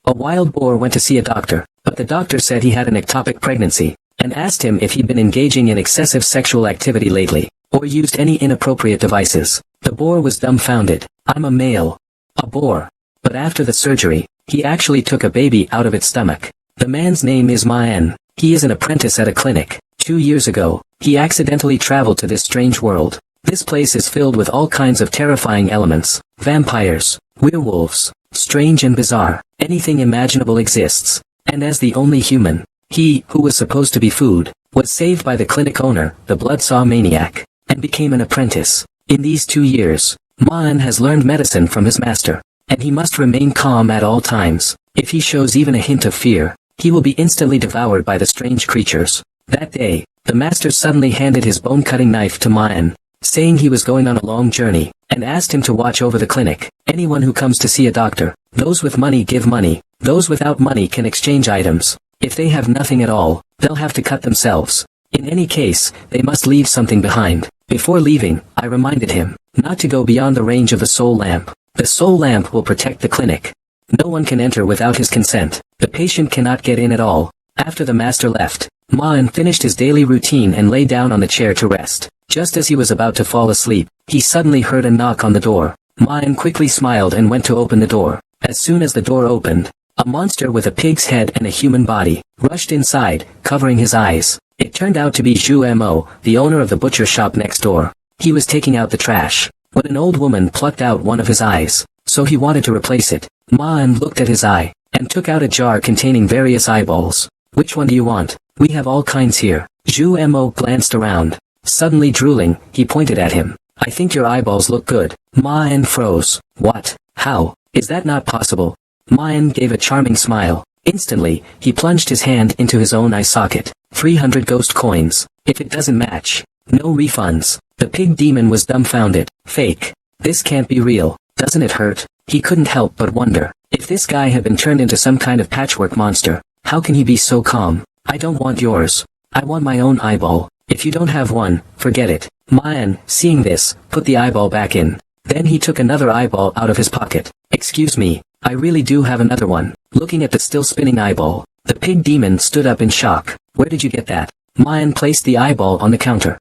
A wild boar went to see a doctor, but the doctor said he had an ectopic pregnancy, and asked him if he'd been engaging in excessive sexual activity lately, or used any inappropriate devices. The boar was dumbfounded. I'm a male. A boar. But after the surgery, he actually took a baby out of its stomach. The man's name is Maen. He is an apprentice at a clinic. 2 years ago, he accidentally traveled to this strange world. This place is filled with all kinds of terrifying elements. Vampires, werewolves, strange and bizarre. Anything imaginable exists. And as the only human, he, who was supposed to be food, was saved by the clinic owner, the bloodsaw maniac, and became an apprentice. In these 2 years, Maen has learned medicine from his master, and he must remain calm at all times. If he shows even a hint of fear, he will be instantly devoured by the strange creatures. That day, the master suddenly handed his bone-cutting knife to Maen, saying he was going on a long journey, and asked him to watch over the clinic. Anyone who comes to see a doctor, those with money give money, those without money can exchange items. If they have nothing at all, they'll have to cut themselves. In any case, they must leave something behind. Before leaving, I reminded him not to go beyond the range of the soul lamp. The soul lamp will protect the clinic. No one can enter without his consent. The patient cannot get in at all. After the master left, Maen finished his daily routine and lay down on the chair to rest. Just as he was about to fall asleep, he suddenly heard a knock on the door. Maen quickly smiled and went to open the door. As soon as the door opened, a monster with a pig's head and a human body rushed inside, covering his eyes. It turned out to be Zhu Mo, the owner of the butcher shop next door. He was taking out the trash, when an old woman plucked out one of his eyes, so he wanted to replace it. Maen looked at his eye, and took out a jar containing various eyeballs. Which one do you want? We have all kinds here. Zhu Mo glanced around. Suddenly drooling, he pointed at him. I think your eyeballs look good. Maen froze. What? How? Is that not possible? Maen gave a charming smile. Instantly, he plunged his hand into his own eye socket. 300 ghost coins. If it doesn't match, no refunds. The pig demon was dumbfounded. Fake. This can't be real. Doesn't it hurt? He couldn't help but wonder. If this guy had been turned into some kind of patchwork monster, how can he be so calm? I don't want yours. I want my own eyeball. If you don't have one, forget it. Maen, seeing this, put the eyeball back in. Then he took another eyeball out of his pocket. Excuse me, I really do have another one. Looking at the still spinning eyeball, the pig demon stood up in shock. Where did you get that? Maen placed the eyeball on the counter.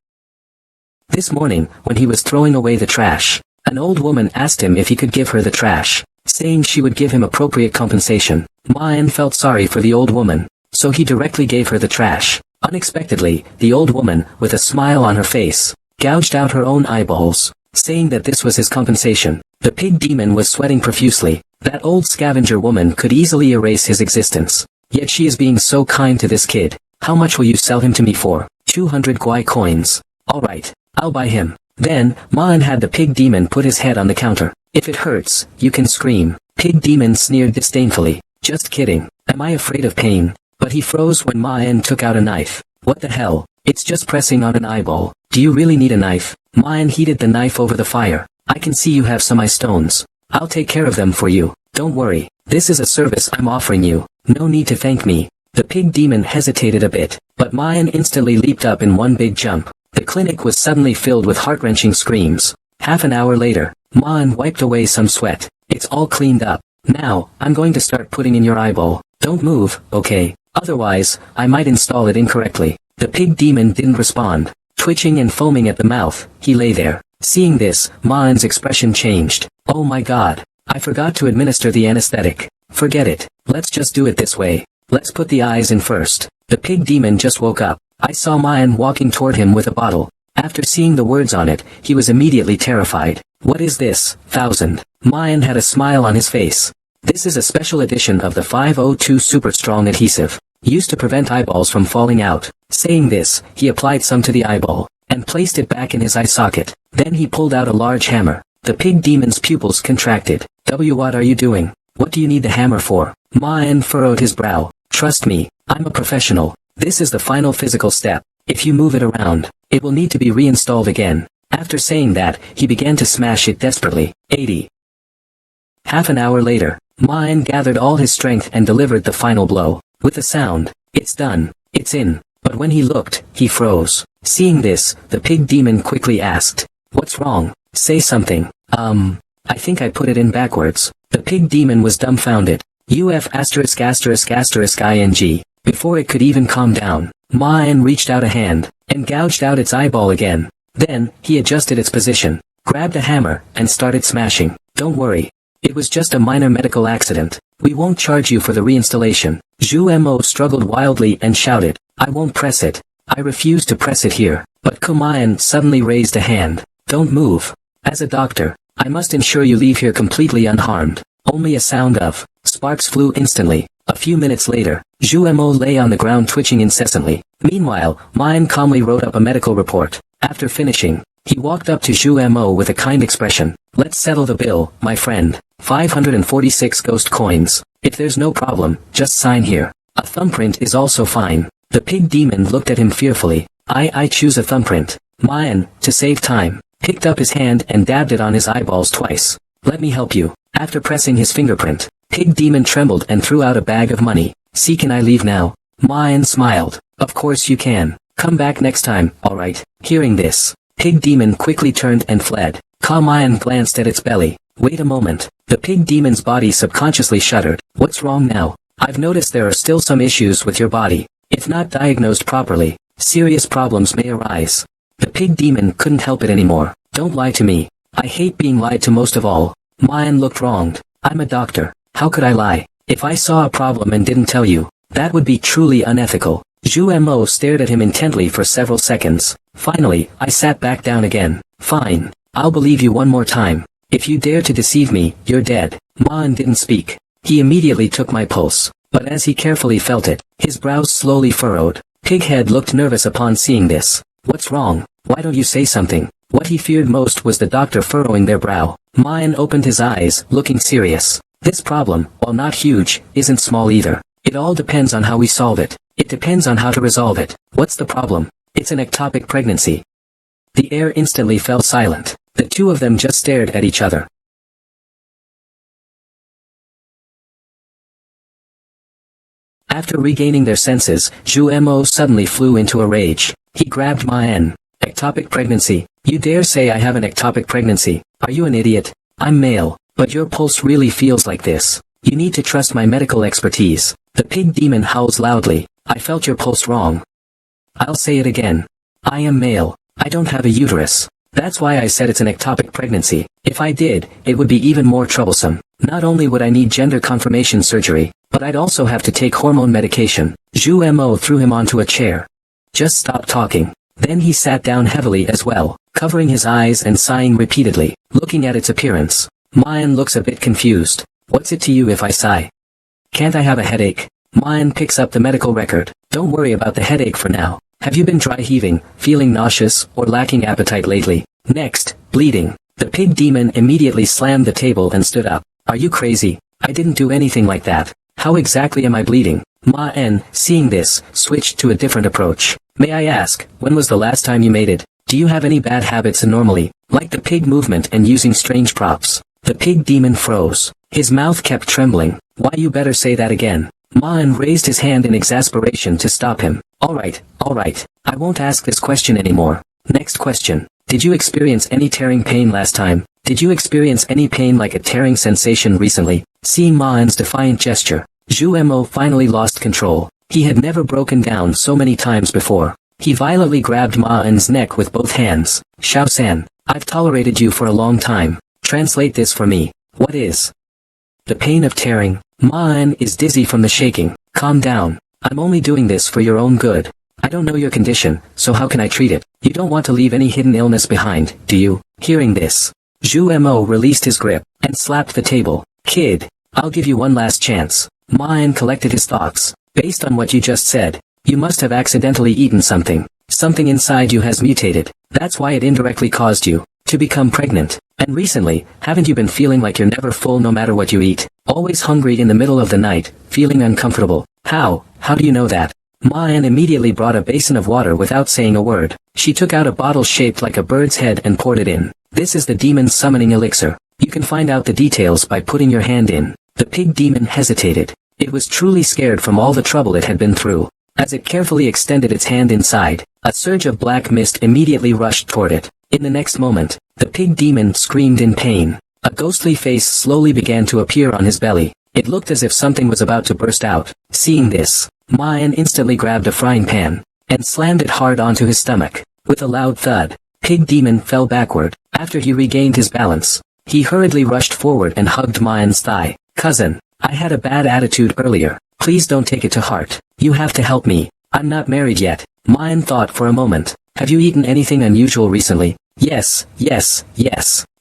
This morning, when he was throwing away the trash, an old woman asked him if he could give her the trash, saying she would give him appropriate compensation. Maen felt sorry for the old woman, so he directly gave her the trash. Unexpectedly, the old woman, with a smile on her face, gouged out her own eyeballs, saying that this was his compensation. The pig demon was sweating profusely. That old scavenger woman could easily erase his existence. Yet she is being so kind to this kid. How much will you sell him to me for? 200 guai coins. Alright, I'll buy him. Then, Maen had the pig demon put his head on the counter. If it hurts, you can scream. Pig demon sneered disdainfully. Just kidding. Am I afraid of pain? But he froze when Maen took out a knife. What the hell? It's just pressing on an eyeball. Do you really need a knife? Maen heated the knife over the fire. I can see you have some eye stones. I'll take care of them for you. Don't worry. This is a service I'm offering you. No need to thank me. The pig demon hesitated a bit, but Maen instantly leaped up in one big jump. The clinic was suddenly filled with heart-wrenching screams. Half an hour later, Maen wiped away some sweat. It's all cleaned up. Now, I'm going to start putting in your eyeball. Don't move, okay? Otherwise, I might install it incorrectly. The pig demon didn't respond. Twitching and foaming at the mouth, he lay there. Seeing this, Maen's expression changed. Oh my god. I forgot to administer the anesthetic. Forget it. Let's just do it this way. Let's put the eyes in first. The pig demon just woke up. I saw Maen walking toward him with a bottle. After seeing the words on it, he was immediately terrified. What is this? 1000. Maen had a smile on his face. This is a special edition of the 502 Super Strong Adhesive, used to prevent eyeballs from falling out. Saying this, he applied some to the eyeball, and placed it back in his eye socket. Then he pulled out a large hammer. The pig demon's pupils contracted. What are you doing? What do you need the hammer for? Maen furrowed his brow. Trust me, I'm a professional. This is the final physical step. If you move it around, it will need to be reinstalled again. After saying that, he began to smash it desperately. 80. Half an hour later, Maen gathered all his strength and delivered the final blow. With a sound, it's done, it's in. But when he looked, he froze. Seeing this, the pig demon quickly asked, what's wrong? Say something. I think I put it in backwards. The pig demon was dumbfounded. ing. Before it could even calm down, Ma-en reached out a hand, and gouged out its eyeball again. Then, he adjusted its position, grabbed a hammer, and started smashing. Don't worry. It was just a minor medical accident. We won't charge you for the reinstallation. Zhu Mo struggled wildly and shouted, I won't press it. I refuse to press it here. But Ma-en suddenly raised a hand. Don't move. As a doctor, I must ensure you leave here completely unharmed. Only a sound of sparks flew instantly. A few minutes later, Zhu Mo lay on the ground twitching incessantly. Meanwhile, Ma-en calmly wrote up a medical report. After finishing, he walked up to Zhu Mo with a kind expression. Let's settle the bill, my friend. 546 ghost coins. If there's no problem, just sign here. A thumbprint is also fine. The pig demon looked at him fearfully. I choose a thumbprint. Ma-en, to save time, picked up his hand and dabbed it on his eyeballs twice. Let me help you. After pressing his fingerprint, pig demon trembled and threw out a bag of money. See, can I leave now? Ma-en smiled. Of course you can. Come back next time, alright. Hearing this, pig demon quickly turned and fled. Ma-en glanced at its belly. Wait a moment. The pig demon's body subconsciously shuddered. What's wrong now? I've noticed there are still some issues with your body. If not diagnosed properly, serious problems may arise. The pig demon couldn't help it anymore. Don't lie to me. I hate being lied to most of all. Ma-en looked wronged. I'm a doctor. How could I lie? If I saw a problem and didn't tell you, that would be truly unethical. Zhu Mo stared at him intently for several seconds. Finally, I sat back down again. Fine. I'll believe you one more time. If you dare to deceive me, you're dead. Ma-en didn't speak. He immediately took my pulse. But as he carefully felt it, his brows slowly furrowed. Pighead looked nervous upon seeing this. What's wrong? Why don't you say something? What he feared most was the doctor furrowing their brow. Ma-en opened his eyes, looking serious. This problem, while not huge, isn't small either. It all depends on how we solve it. It depends on how to resolve it. What's the problem? It's an ectopic pregnancy. The air instantly fell silent. The two of them just stared at each other. After regaining their senses, Zhu Mo suddenly flew into a rage. He grabbed Ma-en. Ectopic pregnancy? You dare say I have an ectopic pregnancy? Are you an idiot? I'm male, but your pulse really feels like this. You need to trust my medical expertise. The pig demon howls loudly. I felt your pulse wrong. I'll say it again. I am male. I don't have a uterus. That's why I said it's an ectopic pregnancy. If I did, it would be even more troublesome. Not only would I need gender confirmation surgery, but I'd also have to take hormone medication. Zhu Mo threw him onto a chair. Just stop talking. Then he sat down heavily as well, covering his eyes and sighing repeatedly, looking at its appearance. Ma-en looks a bit confused. What's it to you if I sigh? Can't I have a headache? Ma-en picks up the medical record. Don't worry about the headache for now. Have you been dry heaving, feeling nauseous, or lacking appetite lately? Next, bleeding. The pig demon immediately slammed the table and stood up. Are you crazy? I didn't do anything like that. How exactly am I bleeding? Ma-en, seeing this, switched to a different approach. May I ask, when was the last time you made it? Do you have any bad habits normally, like the pig movement and using strange props? The pig demon froze. His mouth kept trembling. Why, you better say that again. Ma-en raised his hand in exasperation to stop him. Alright. I won't ask this question anymore. Next question. Did you experience any tearing pain last time? Did you experience any pain like a tearing sensation recently? Seeing Ma-en's defiant gesture, Zhu Mo finally lost control. He had never broken down so many times before. He violently grabbed Ma-en's neck with both hands. Xiao-san, I've tolerated you for a long time. Translate this for me. What is the pain of tearing? Ma-en is dizzy from the shaking. Calm down. I'm only doing this for your own good. I don't know your condition, so how can I treat it? You don't want to leave any hidden illness behind, do you? Hearing this, Zhu Mo released his grip and slapped the table. Kid, I'll give you one last chance. Ma-en collected his thoughts. Based on what you just said, you must have accidentally eaten something. Something inside you has mutated. That's why it indirectly caused you to become pregnant. And recently, haven't you been feeling like you're never full no matter what you eat? Always hungry in the middle of the night, feeling uncomfortable. How do you know that? Ma-en immediately brought a basin of water without saying a word. She took out a bottle shaped like a bird's head and poured it in. This is the demon's summoning elixir. You can find out the details by putting your hand in. The pig demon hesitated. It was truly scared from all the trouble it had been through. As it carefully extended its hand inside, a surge of black mist immediately rushed toward it. In the next moment, the pig demon screamed in pain. A ghostly face slowly began to appear on his belly. It looked as if something was about to burst out. Seeing this, Mayan instantly grabbed a frying pan and slammed it hard onto his stomach. With a loud thud, Pig Demon fell backward. After he regained his balance, he hurriedly rushed forward and hugged Mayan's thigh. "Cousin, I had a bad attitude earlier. Please don't take it to heart. You have to help me. I'm not married yet." Mayan thought for a moment. "Have you eaten anything unusual recently?" Yes.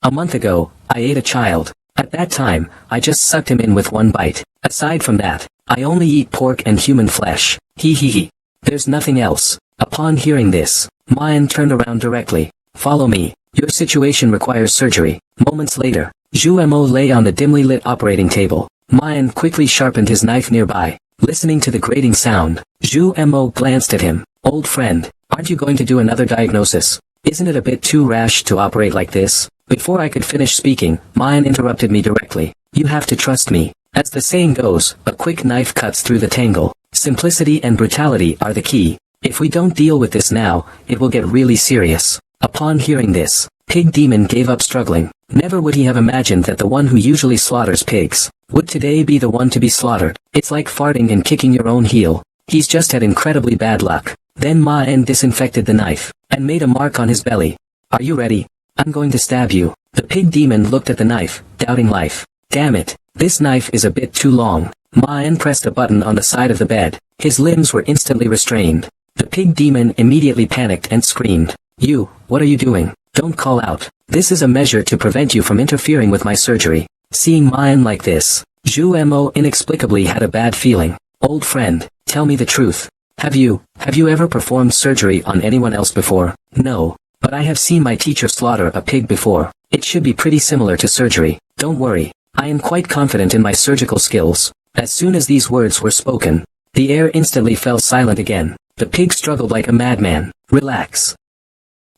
A month ago, I ate a child. At that time, I just sucked him in with one bite. Aside from that, I only eat pork and human flesh. He. There's nothing else." Upon hearing this, Mayan turned around directly. "Follow me. Your situation requires surgery." Moments later, Zhu Mo lay on the dimly lit operating table. Mayan quickly sharpened his knife nearby. Listening to the grating sound, Zhu Mo glanced at him. "Old friend, aren't you going to do another diagnosis? Isn't it a bit too rash to operate like this?" Before I could finish speaking, Mayan interrupted me directly. "You have to trust me. As the saying goes, a quick knife cuts through the tangle. Simplicity and brutality are the key. If we don't deal with this now, it will get really serious." Upon hearing this, Pig Demon gave up struggling. Never would he have imagined that the one who usually slaughters pigs would today be the one to be slaughtered. It's like farting and kicking your own heel. He's just had incredibly bad luck. Then Mayan disinfected the knife and made a mark on his belly. "Are you ready? I'm going to stab you." The Pig Demon looked at the knife, doubting life. "Damn it, this knife is a bit too long." Mayan pressed a button on the side of the bed. His limbs were instantly restrained. The Pig Demon immediately panicked and screamed. "You, what are you doing? Don't call out. This is a measure to prevent you from interfering with my surgery." Seeing Mayan like this, Zhu Mo inexplicably had a bad feeling. "Old friend, tell me the truth. Have you ever performed surgery on anyone else before?" "No, but I have seen my teacher slaughter a pig before. It should be pretty similar to surgery. Don't worry, I am quite confident in my surgical skills." As soon as these words were spoken, the air instantly fell silent again. The pig struggled like a madman. "Relax.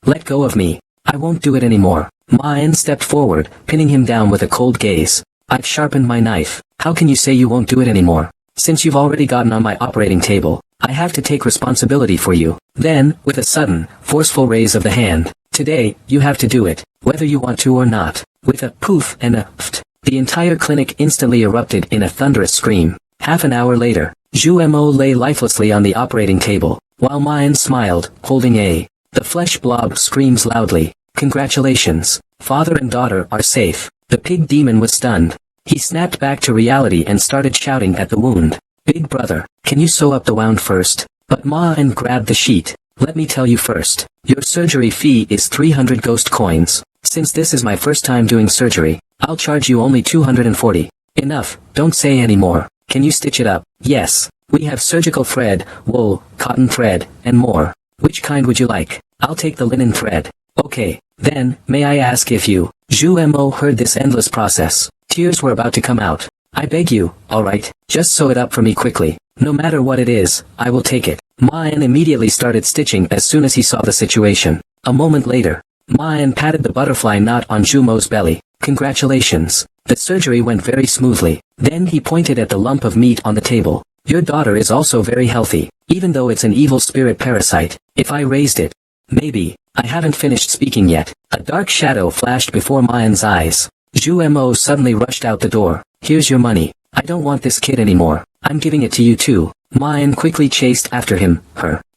Let go of me. I won't do it anymore." Mayan stepped forward, pinning him down with a cold gaze. "I've sharpened my knife. How can you say you won't do it anymore? Since you've already gotten on my operating table, I have to take responsibility for you." Then, with a sudden, forceful raise of the hand, "Today, you have to do it, whether you want to or not." With a poof and a pft, the entire clinic instantly erupted in a thunderous scream. Half an hour later, Zhu Mo lay lifelessly on the operating table, while Mayan smiled, holding the flesh blob screams loudly. "Congratulations, father and daughter are safe." The Pig Demon was stunned. He snapped back to reality and started shouting at the wound. "Big brother, can you sew up the wound first?" But Mayan grabbed the sheet. "Let me tell you first. Your surgery fee is 300 ghost coins. Since this is my first time doing surgery, I'll charge you only 240. Enough, don't say any more. Can you stitch it up?" "Yes. We have surgical thread, wool, cotton thread, and more. Which kind would you like?" "I'll take the linen thread." "Okay, then, may I ask if you..." Zhu Mo heard this endless process. Tears were about to come out. "I beg you, alright, just sew it up for me quickly. No matter what it is, I will take it." Mayan immediately started stitching as soon as he saw the situation. A moment later, Mayan patted the butterfly knot on Zhu Mo's belly. "Congratulations. The surgery went very smoothly." Then he pointed at the lump of meat on the table. "Your daughter is also very healthy, even though it's an evil spirit parasite. If I raised it..." "Maybe." I haven't finished speaking yet. A dark shadow flashed before Mayan's eyes. Zhu Mo suddenly rushed out the door. "Here's your money. I don't want this kid anymore. I'm giving it to you too." Mayan quickly chased after him.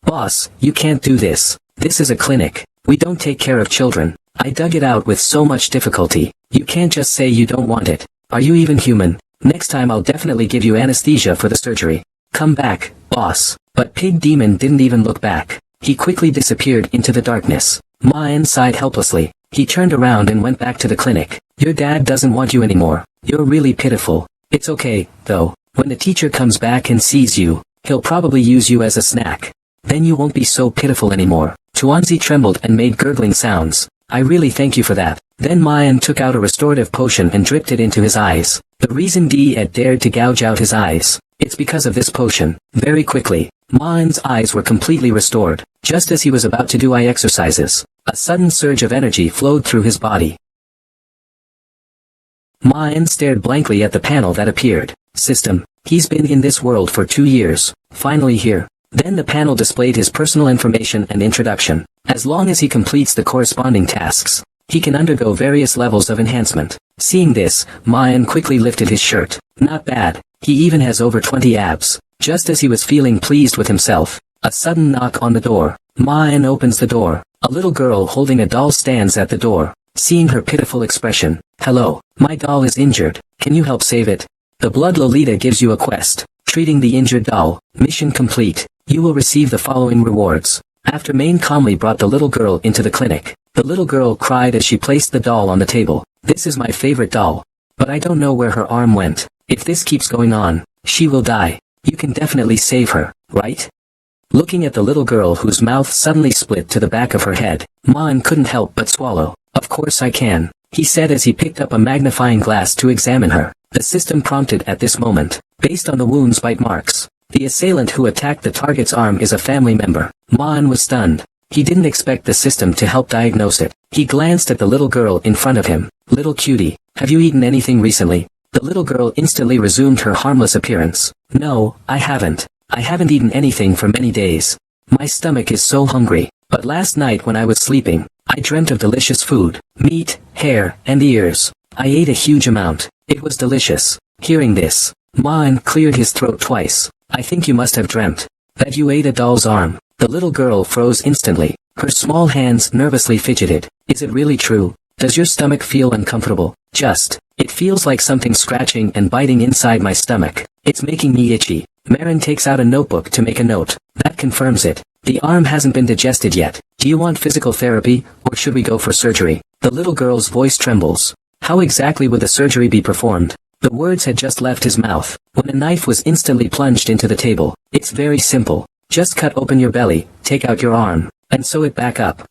"Boss, you can't do this. This is a clinic. We don't take care of children. I dug it out with so much difficulty. You can't just say you don't want it. Are you even human? Next time I'll definitely give you anesthesia for the surgery. Come back, boss." But Pig Demon didn't even look back. He quickly disappeared into the darkness. Mayan sighed helplessly. He turned around and went back to the clinic. "Your dad doesn't want you anymore. You're really pitiful. It's okay, though. When the teacher comes back and sees you, he'll probably use you as a snack. Then you won't be so pitiful anymore." Chuanzi trembled and made gurgling sounds. "I really thank you for that." Then Mayan took out a restorative potion and dripped it into his eyes. The reason D had dared to gouge out his eyes, it's because of this potion. Very quickly, Mayan's eyes were completely restored. Just as he was about to do eye exercises, a sudden surge of energy flowed through his body. Mayan stared blankly at the panel that appeared. System. He's been in this world for 2 years. Finally here. Then the panel displayed his personal information and introduction. As long as he completes the corresponding tasks, he can undergo various levels of enhancement. Seeing this, Mayan quickly lifted his shirt. Not bad, he even has over 20 abs. Just as he was feeling pleased with himself, a sudden knock on the door. Mayan opens the door. A little girl holding a doll stands at the door. Seeing her pitiful expression, "Hello, my doll is injured, can you help save it?" The Blood Lolita gives you a quest. Treating the injured doll. Mission complete. You will receive the following rewards. After Main calmly brought the little girl into the clinic, the little girl cried as she placed the doll on the table. "This is my favorite doll. But I don't know where her arm went. If this keeps going on, she will die. You can definitely save her, right?" Looking at the little girl whose mouth suddenly split to the back of her head, Mon couldn't help but swallow. "Of course I can," he said as he picked up a magnifying glass to examine her. The system prompted at this moment. Based on the wound's bite marks, the assailant who attacked the target's arm is a family member. Mon was stunned. He didn't expect the system to help diagnose it. He glanced at the little girl in front of him. "Little cutie, have you eaten anything recently?" The little girl instantly resumed her harmless appearance. "No, I haven't. I haven't eaten anything for many days. My stomach is so hungry. But last night when I was sleeping, I dreamt of delicious food. Meat, hair, and ears. I ate a huge amount. It was delicious." Hearing this, Mon cleared his throat twice. "I think you must have dreamt that you ate a doll's arm." The little girl froze instantly. Her small hands nervously fidgeted. "Is it really true? Does your stomach feel uncomfortable?" It feels like something scratching and biting inside my stomach. It's making me itchy." Marin takes out a notebook to make a note. That confirms it. "The arm hasn't been digested yet. Do you want physical therapy, or should we go for surgery?" The little girl's voice trembles. How exactly would the surgery be performed? The words had just left his mouth, when a knife was instantly plunged into the table. "It's very simple. Just cut open your belly, take out your arm, and sew it back up."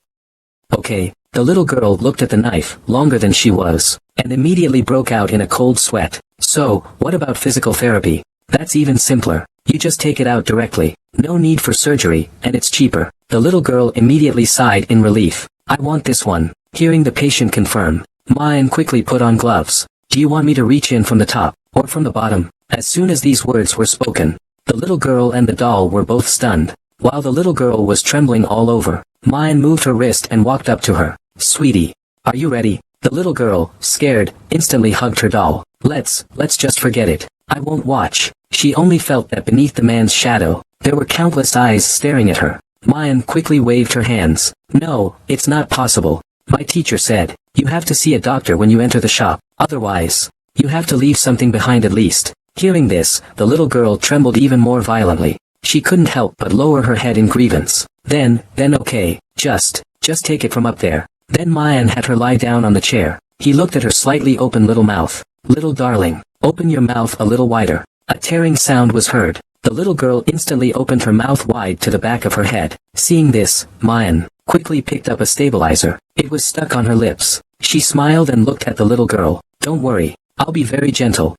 "Okay." The little girl looked at the knife, longer than she was, and immediately broke out in a cold sweat. "So, what about physical therapy?" "That's even simpler. You just take it out directly. No need for surgery, and it's cheaper." The little girl immediately sighed in relief. "I want this one." Hearing the patient confirm, Mayan quickly put on gloves. "Do you want me to reach in from the top, or from the bottom?" As soon as these words were spoken, the little girl and the doll were both stunned. While the little girl was trembling all over, Mayan moved her wrist and walked up to her. "Sweetie, are you ready?" The little girl, scared, instantly hugged her doll. Let's just forget it. I won't watch." She only felt that beneath the man's shadow, there were countless eyes staring at her. Mayan quickly waved her hands. "No, it's not possible. My teacher said, you have to see a doctor when you enter the shop. Otherwise, you have to leave something behind at least." Hearing this, the little girl trembled even more violently. She couldn't help but lower her head in grievance. Then okay, just take it from up there." Then Mayan had her lie down on the chair. He looked at her slightly open little mouth. "Little darling, open your mouth a little wider." A tearing sound was heard. The little girl instantly opened her mouth wide to the back of her head. Seeing this, Mayan quickly picked up a stabilizer. It was stuck on her lips. She smiled and looked at the little girl. "Don't worry, I'll be very gentle."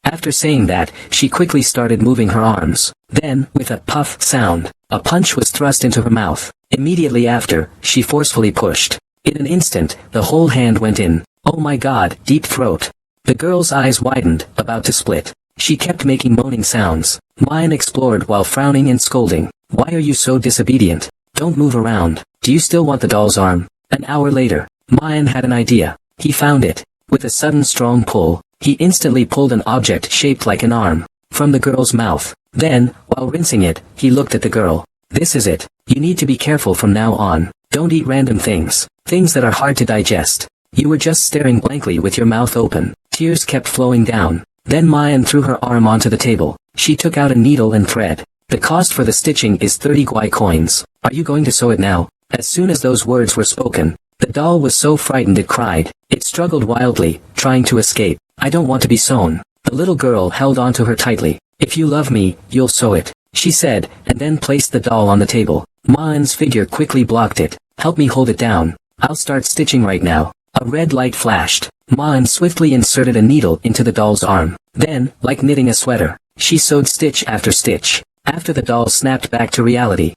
After saying that, she quickly started moving her arms. Then, with a puff sound, a punch was thrust into her mouth. Immediately after, she forcefully pushed. In an instant, the whole hand went in. "Oh my god, deep throat." The girl's eyes widened, about to split. She kept making moaning sounds. Mayan explored while frowning and scolding. "Why are you so disobedient? Don't move around. Do you still want the doll's arm?" An hour later, Mayan had an idea. He found it. With a sudden strong pull, he instantly pulled an object shaped like an arm from the girl's mouth. Then, while rinsing it, he looked at the girl. "This is it. You need to be careful from now on. Don't eat random things that are hard to digest." You were just staring blankly with your mouth open. Tears kept flowing down. Then Mayan threw her arm onto the table. She took out a needle and thread. "The cost for the stitching is 30 Gwai coins. Are you going to sew it now?" As soon as those words were spoken, the doll was so frightened it cried. It struggled wildly, trying to escape. "I don't want to be sewn." The little girl held onto her tightly. "If you love me, you'll sew it," she said, and then placed the doll on the table. Mayan's figure quickly blocked it. "Help me hold it down. I'll start stitching right now." A red light flashed. Mayan swiftly inserted a needle into the doll's arm. Then, like knitting a sweater, she sewed stitch after stitch. After the doll snapped back to reality.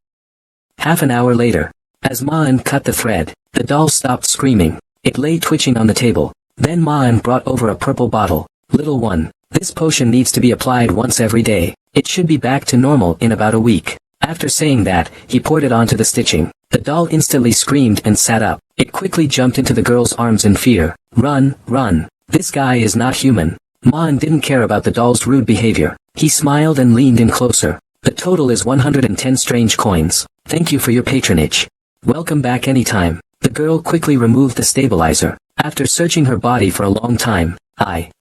Half an hour later, as Mayan cut the thread, the doll stopped screaming. It lay twitching on the table. Then Mayan brought over a purple bottle. "Little one, this potion needs to be applied once every day. It should be back to normal in about a week." After saying that, he poured it onto the stitching. The doll instantly screamed and sat up. It quickly jumped into the girl's arms in fear. Run, run. This guy is not human. Mon didn't care about the doll's rude behavior. He smiled and leaned in closer. The total is 110 strange coins. Thank you for your patronage. Welcome back anytime. The girl quickly removed the stabilizer. After searching her body for a long time, I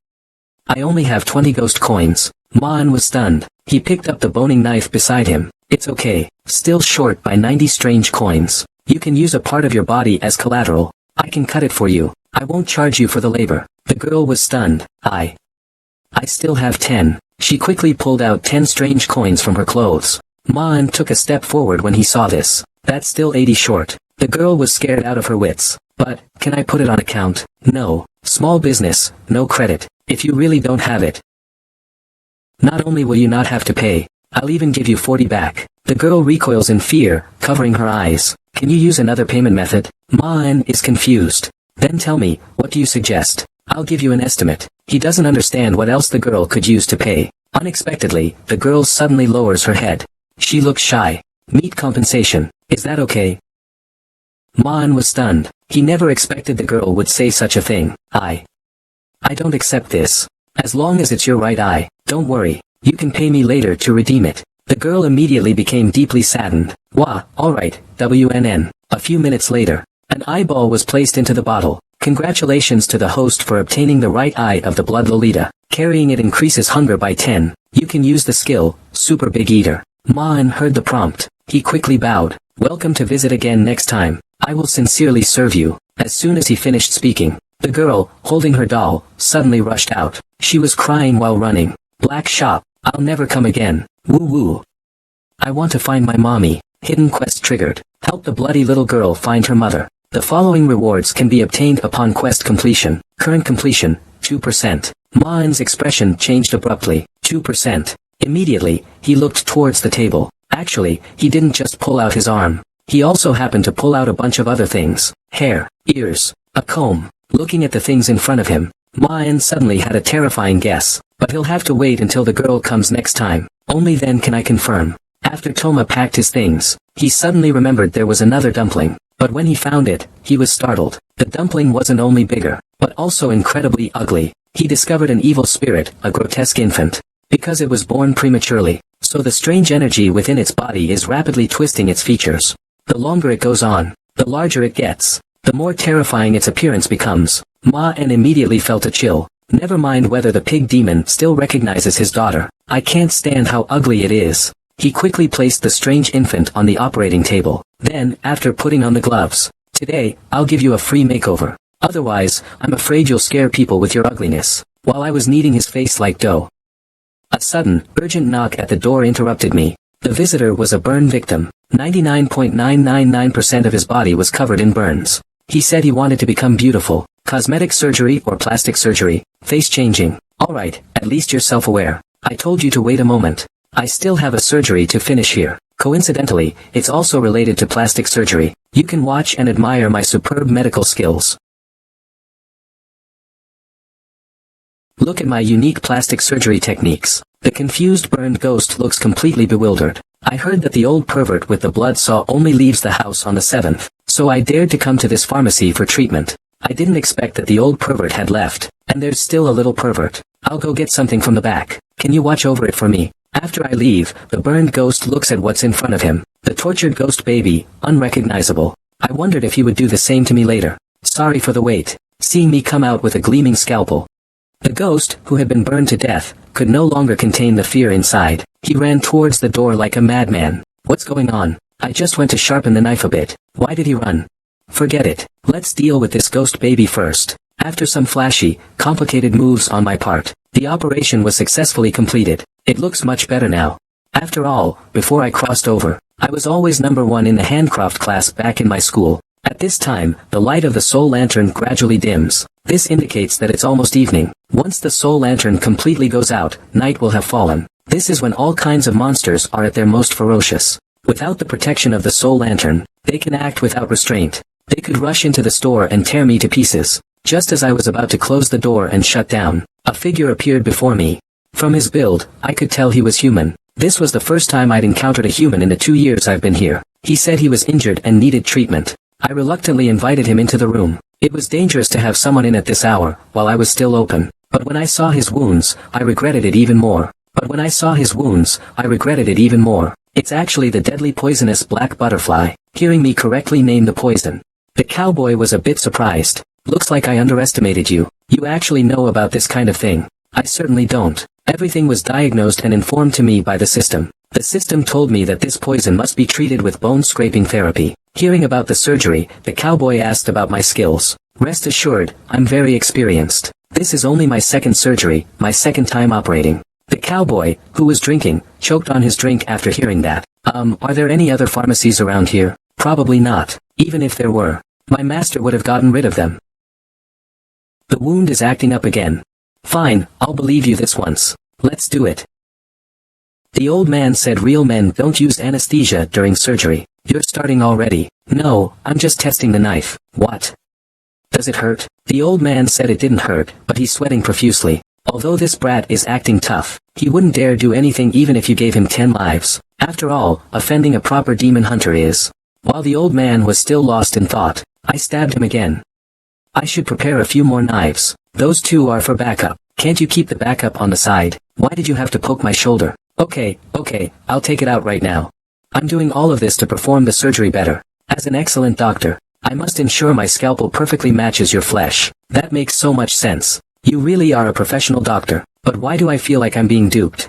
only have 20 ghost coins. Mon was stunned. He picked up the boning knife beside him. It's okay. Still short by 90 strange coins. You can use a part of your body as collateral. I can cut it for you. I won't charge you for the labor. The girl was stunned. I still have 10. She quickly pulled out 10 strange coins from her clothes. Mon took a step forward when he saw this. That's still 80 short. The girl was scared out of her wits. But, can I put it on account? No. Small business, no credit. If you really don't have it. Not only will you not have to pay, I'll even give you 40 back. The girl recoils in fear, covering her eyes. Can you use another payment method? Mon is confused. Then tell me, what do you suggest? I'll give you an estimate. He doesn't understand what else the girl could use to pay. Unexpectedly, the girl suddenly lowers her head. She looks shy. Meet compensation. Is that okay? Mon was stunned. He never expected the girl would say such a thing. I don't accept this. As long as it's your right eye, don't worry. You can pay me later to redeem it. The girl immediately became deeply saddened. Wah, alright, WNN. A few minutes later, an eyeball was placed into the bottle. Congratulations to the host for obtaining the right eye of the blood Lolita. Carrying it increases hunger by 10. You can use the skill, Super Big Eater. Mon heard the prompt. He quickly bowed. Welcome to visit again next time. I will sincerely serve you. As soon as he finished speaking, the girl, holding her doll, suddenly rushed out. She was crying while running. Black shop. I'll never come again. Woo woo. I want to find my mommy. Hidden quest triggered. Help the bloody little girl find her mother. The following rewards can be obtained upon quest completion. Current completion, 2%. Mon's expression changed abruptly. 2%. Immediately, he looked towards the table. Actually, he didn't just pull out his arm. He also happened to pull out a bunch of other things. Hair, ears, a comb. Looking at the things in front of him, Mon suddenly had a terrifying guess. But he'll have to wait until the girl comes next time. Only then can I confirm. After Toma packed his things, he suddenly remembered there was another dumpling. But when he found it, he was startled. The dumpling wasn't only bigger, but also incredibly ugly. He discovered an evil spirit, a grotesque infant. Because it was born prematurely, so the strange energy within its body is rapidly twisting its features. The longer it goes on, the larger it gets. The more terrifying its appearance becomes. Ma-en immediately felt a chill. Never mind whether the pig demon still recognizes his daughter. I can't stand how ugly it is. He quickly placed the strange infant on the operating table. Then, after putting on the gloves, today, I'll give you a free makeover. Otherwise, I'm afraid you'll scare people with your ugliness. While I was kneading his face like dough, a sudden, urgent knock at the door interrupted me. The visitor was a burn victim. 99.999% of his body was covered in burns. He said he wanted to become beautiful. Cosmetic surgery or plastic surgery. Face changing. Alright, at least you're self-aware. I told you to wait a moment. I still have a surgery to finish here. Coincidentally, it's also related to plastic surgery. You can watch and admire my superb medical skills. Look at my unique plastic surgery techniques. The confused burned ghost looks completely bewildered. I heard that the old pervert with the blood saw only leaves the house on the 7th, so I dared to come to this pharmacy for treatment. I didn't expect that the old pervert had left, and there's still a little pervert. I'll go get something from the back. Can you watch over it for me? After I leave, the burned ghost looks at what's in front of him. The tortured ghost baby, unrecognizable. I wondered if he would do the same to me later. Sorry for the wait. Seeing me come out with a gleaming scalpel. The ghost, who had been burned to death, could no longer contain the fear inside. He ran towards the door like a madman. What's going on? I just went to sharpen the knife a bit. Why did he run? Forget it. Let's deal with this ghost baby first. After some flashy, complicated moves on my part, the operation was successfully completed. It looks much better now. After all, before I crossed over, I was always number 1 in the handcraft class back in my school. At this time, the light of the soul lantern gradually dims. This indicates that it's almost evening. Once the soul lantern completely goes out, night will have fallen. This is when all kinds of monsters are at their most ferocious. Without the protection of the soul lantern, they can act without restraint. They could rush into the store and tear me to pieces. Just as I was about to close the door and shut down, a figure appeared before me. From his build, I could tell he was human. This was the first time I'd encountered a human in the 2 years I've been here. He said he was injured and needed treatment. I reluctantly invited him into the room. It was dangerous to have someone in at this hour, while I was still open. But when I saw his wounds, I regretted it even more. It's actually the deadly poisonous black butterfly. Hearing me correctly name the poison, the cowboy was a bit surprised. Looks like I underestimated you. You actually know about this kind of thing. I certainly don't. Everything was diagnosed and informed to me by the system. The system told me that this poison must be treated with bone scraping therapy. Hearing about the surgery, the cowboy asked about my skills. Rest assured, I'm very experienced. This is only my second surgery, my second time operating. The cowboy, who was drinking, choked on his drink after hearing that. Are there any other pharmacies around here? Probably not. Even if there were, my master would have gotten rid of them. The wound is acting up again. Fine, I'll believe you this once. Let's do it. The old man said real men don't use anesthesia during surgery. You're starting already. No, I'm just testing the knife. What? Does it hurt? The old man said it didn't hurt, but he's sweating profusely. Although this brat is acting tough, he wouldn't dare do anything even if you gave him 10 lives. After all, offending a proper demon hunter is. While the old man was still lost in thought, I stabbed him again. I should prepare a few more knives. Those two are for backup. Can't you keep the backup on the side? Why did you have to poke my shoulder? Okay, I'll take it out right now. I'm doing all of this to perform the surgery better. As an excellent doctor, I must ensure my scalpel perfectly matches your flesh. That makes so much sense. You really are a professional doctor, but why do I feel like I'm being duped?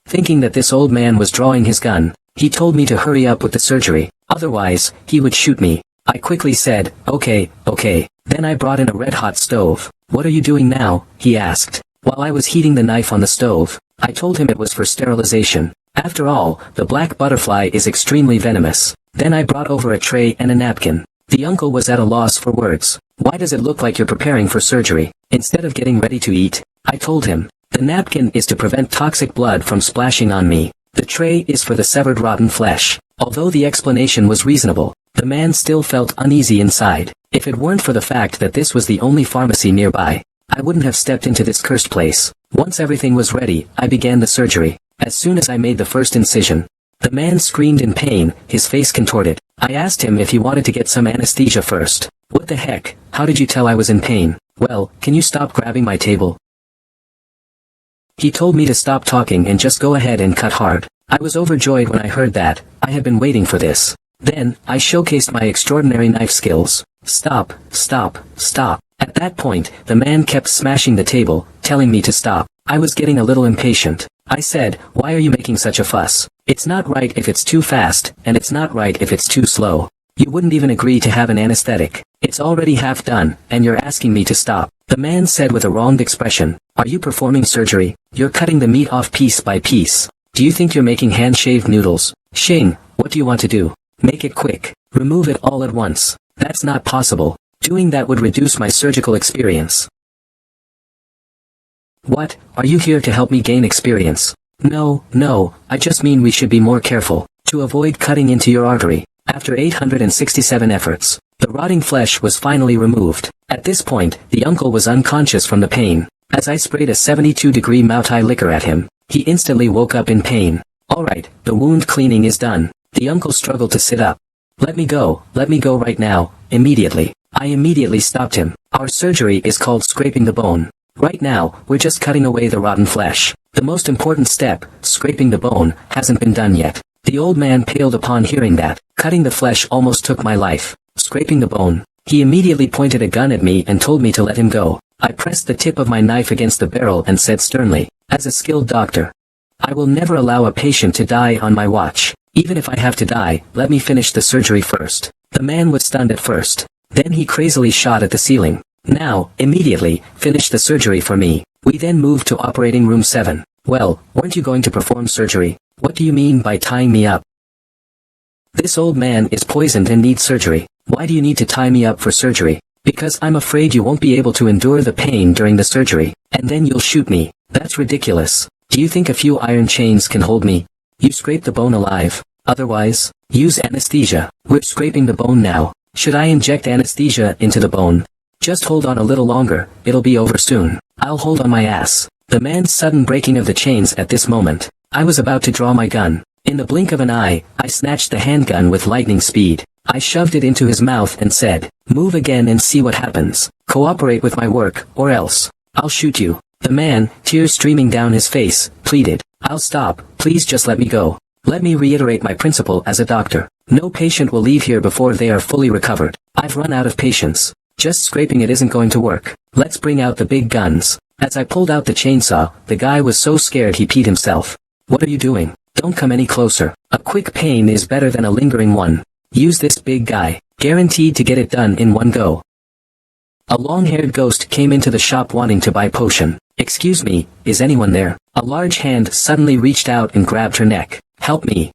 Thinking that this old man was drawing his gun, he told me to hurry up with the surgery, otherwise, he would shoot me. I quickly said, okay. Then I brought in a red-hot stove. What are you doing now? He asked. While I was heating the knife on the stove, I told him it was for sterilization. After all, the black butterfly is extremely venomous. Then I brought over a tray and a napkin. The uncle was at a loss for words. Why does it look like you're preparing for surgery, instead of getting ready to eat? I told him. The napkin is to prevent toxic blood from splashing on me. The tray is for the severed rotten flesh. Although the explanation was reasonable, the man still felt uneasy inside. If it weren't for the fact that this was the only pharmacy nearby, I wouldn't have stepped into this cursed place. Once everything was ready, I began the surgery. As soon as I made the first incision, the man screamed in pain, his face contorted. I asked him if he wanted to get some anesthesia first. What the heck, how did you tell I was in pain? Well, can you stop grabbing my table? He told me to stop talking and just go ahead and cut hard. I was overjoyed when I heard that. I had been waiting for this. Then, I showcased my extraordinary knife skills. Stop. At that point, the man kept smashing the table, telling me to stop. I was getting a little impatient. I said, why are you making such a fuss? It's not right if it's too fast, and it's not right if it's too slow. You wouldn't even agree to have an anesthetic. It's already half done, and you're asking me to stop. The man said with a wronged expression, are you performing surgery? You're cutting the meat off piece by piece. Do you think you're making hand-shaved noodles? Shing, what do you want to do? Make it quick. Remove it all at once. That's not possible. Doing that would reduce my surgical experience. What, are you here to help me gain experience? No, I just mean we should be more careful, to avoid cutting into your artery. After 867 efforts, the rotting flesh was finally removed. At this point, the uncle was unconscious from the pain. As I sprayed a 72-degree Moutai liquor at him, he instantly woke up in pain. Alright, the wound cleaning is done. The uncle struggled to sit up. Let me go right now, immediately. I immediately stopped him. Our surgery is called scraping the bone. Right now, we're just cutting away the rotten flesh. The most important step, scraping the bone, hasn't been done yet. The old man paled upon hearing that. Cutting the flesh almost took my life. Scraping the bone. He immediately pointed a gun at me and told me to let him go. I pressed the tip of my knife against the barrel and said sternly, as a skilled doctor, I will never allow a patient to die on my watch. Even if I have to die, let me finish the surgery first. The man was stunned at first. Then he crazily shot at the ceiling. Now, immediately, finish the surgery for me. We then moved to operating room 7. Well, weren't you going to perform surgery? What do you mean by tying me up? This old man is poisoned and needs surgery. Why do you need to tie me up for surgery? Because I'm afraid you won't be able to endure the pain during the surgery, and then you'll shoot me. That's ridiculous. Do you think a few iron chains can hold me? You scrape the bone alive. Otherwise, use anesthesia. We're scraping the bone now. Should I inject anesthesia into the bone? Just hold on a little longer, it'll be over soon. I'll hold on my ass. The man's sudden breaking of the chains at this moment. I was about to draw my gun. In the blink of an eye, I snatched the handgun with lightning speed. I shoved it into his mouth and said, "Move again and see what happens. Cooperate with my work, or else I'll shoot you." The man, tears streaming down his face, pleaded, "I'll stop, please just let me go. Let me reiterate my principle as a doctor. No patient will leave here before they are fully recovered. I've run out of patience. Just scraping it isn't going to work. Let's bring out the big guns." As I pulled out the chainsaw, the guy was so scared he peed himself. "What are you doing? Don't come any closer. A quick pain is better than a lingering one. Use this big guy. Guaranteed to get it done in one go." A long-haired ghost came into the shop wanting to buy potion. "Excuse me, is anyone there?" A large hand suddenly reached out and grabbed her neck. "Help me."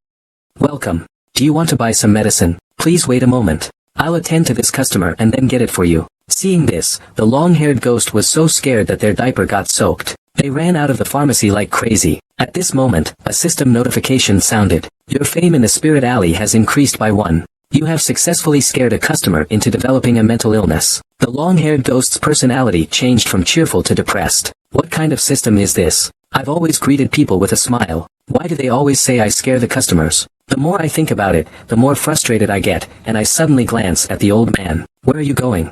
"Welcome. Do you want to buy some medicine? Please wait a moment. I'll attend to this customer and then get it for you." Seeing this, the long-haired ghost was so scared that their diaper got soaked. They ran out of the pharmacy like crazy. At this moment, a system notification sounded. "Your fame in the spirit alley has increased by 1. You have successfully scared a customer into developing a mental illness." The long-haired ghost's personality changed from cheerful to depressed. "What kind of system is this? I've always greeted people with a smile. Why do they always say I scare the customers?" The more I think about it, the more frustrated I get, and I suddenly glance at the old man. "Where are you going?"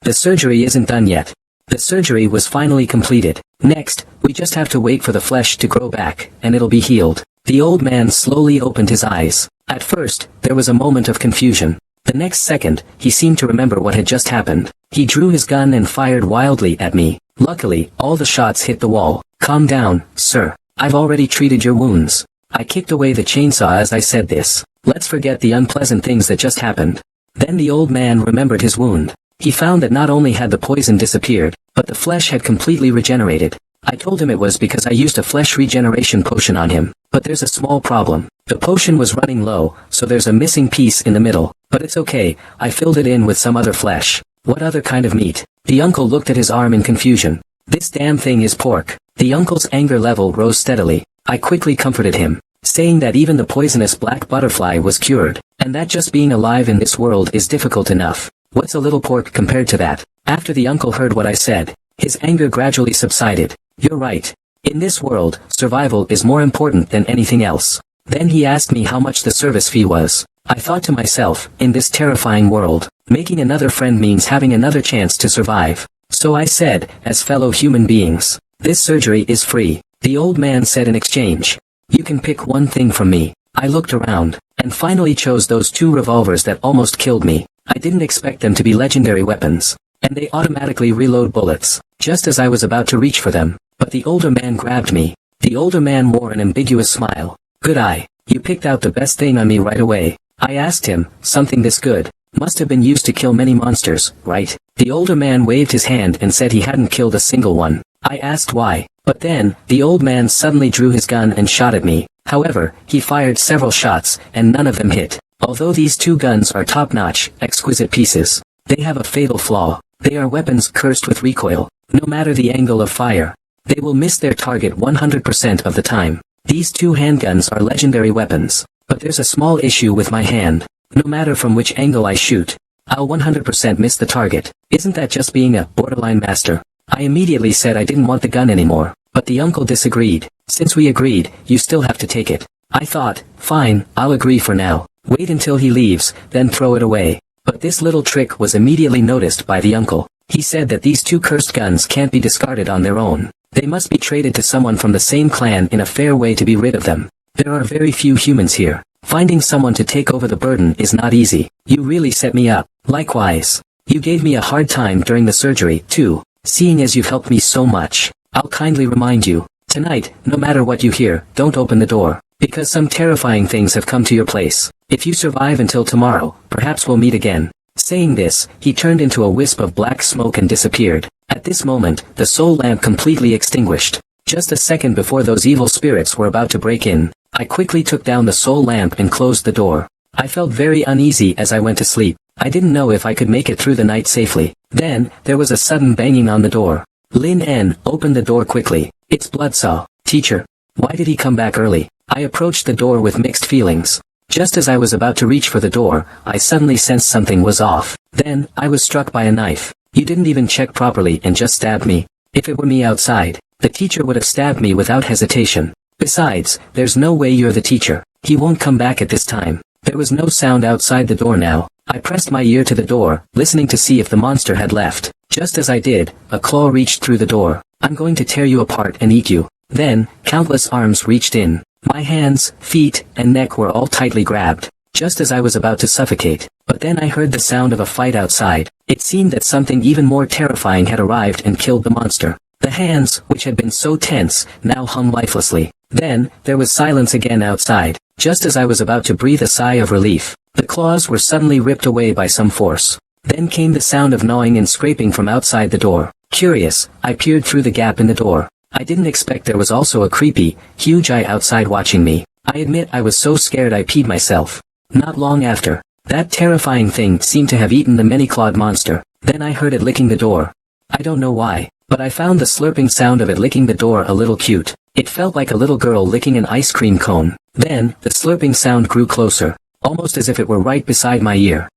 "The surgery isn't done yet." The surgery was finally completed. "Next, we just have to wait for the flesh to grow back, and it'll be healed." The old man slowly opened his eyes. At first, there was a moment of confusion. The next second, he seemed to remember what had just happened. He drew his gun and fired wildly at me. Luckily, all the shots hit the wall. "Calm down, sir. I've already treated your wounds." I kicked away the chainsaw as I said this. "Let's forget the unpleasant things that just happened." Then the old man remembered his wound. He found that not only had the poison disappeared, but the flesh had completely regenerated. I told him it was because I used a flesh regeneration potion on him. But there's a small problem. The potion was running low, so there's a missing piece in the middle. But it's okay, I filled it in with some other flesh. "What other kind of meat?" The uncle looked at his arm in confusion. "This damn thing is pork." The uncle's anger level rose steadily. I quickly comforted him, saying that even the poisonous black butterfly was cured, and that just being alive in this world is difficult enough. What's a little pork compared to that? After the uncle heard what I said, his anger gradually subsided. "You're right. In this world, survival is more important than anything else." Then he asked me how much the service fee was. I thought to myself, in this terrifying world, making another friend means having another chance to survive. So I said, as fellow human beings, "This surgery is free." The old man said in exchange, "You can pick one thing from me." I looked around, and finally chose those 2 revolvers that almost killed me. I didn't expect them to be legendary weapons, and they automatically reload bullets, just as I was about to reach for them. But the older man grabbed me. The older man wore an ambiguous smile. "Good eye. You picked out the best thing on me right away." I asked him, "Something this good? Must have been used to kill many monsters, right?" The older man waved his hand and said he hadn't killed a single one. I asked why. But then, the old man suddenly drew his gun and shot at me. However, he fired several shots, and none of them hit. Although these 2 guns are top-notch, exquisite pieces, they have a fatal flaw. They are weapons cursed with recoil. No matter the angle of fire, they will miss their target 100% of the time. These 2 handguns are legendary weapons. But there's a small issue with my hand. No matter from which angle I shoot, I'll 100% miss the target. Isn't that just being a borderline master? I immediately said I didn't want the gun anymore, but the uncle disagreed. "Since we agreed, you still have to take it." I thought, fine, I'll agree for now. Wait until he leaves, then throw it away. But this little trick was immediately noticed by the uncle. He said that these 2 cursed guns can't be discarded on their own. They must be traded to someone from the same clan in a fair way to be rid of them. There are very few humans here. Finding someone to take over the burden is not easy. You really set me up. Likewise. You gave me a hard time during the surgery, too. Seeing as you've helped me so much, I'll kindly remind you. Tonight, no matter what you hear, don't open the door. Because some terrifying things have come to your place. If you survive until tomorrow, perhaps we'll meet again. Saying this, he turned into a wisp of black smoke and disappeared. At this moment, the soul lamp completely extinguished. Just a second before those evil spirits were about to break in, I quickly took down the soul lamp and closed the door. I felt very uneasy as I went to sleep. I didn't know if I could make it through the night safely. Then, there was a sudden banging on the door. Lin En opened the door quickly. "It's Bloodsaw. Teacher. Why did he come back early?" I approached the door with mixed feelings. Just as I was about to reach for the door, I suddenly sensed something was off. Then, I was struck by a knife. "You didn't even check properly and just stabbed me." If it were me outside, the teacher would have stabbed me without hesitation. Besides, there's no way you're the teacher. He won't come back at this time. There was no sound outside the door now. I pressed my ear to the door, listening to see if the monster had left. Just as I did, a claw reached through the door. I'm going to tear you apart and eat you. Then, countless arms reached in. My hands, feet, and neck were all tightly grabbed, just as I was about to suffocate. But then I heard the sound of a fight outside. It seemed that something even more terrifying had arrived and killed the monster. The hands, which had been so tense, now hung lifelessly. Then, there was silence again outside. Just as I was about to breathe a sigh of relief, the claws were suddenly ripped away by some force. Then came the sound of gnawing and scraping from outside the door. Curious, I peered through the gap in the door. I didn't expect there was also a creepy, huge eye outside watching me. I admit I was so scared I peed myself. Not long after, that terrifying thing seemed to have eaten the many-clawed monster. Then I heard it licking the door. I don't know why, but I found the slurping sound of it licking the door a little cute. It felt like a little girl licking an ice cream cone. Then, the slurping sound grew closer, almost as if it were right beside my ear.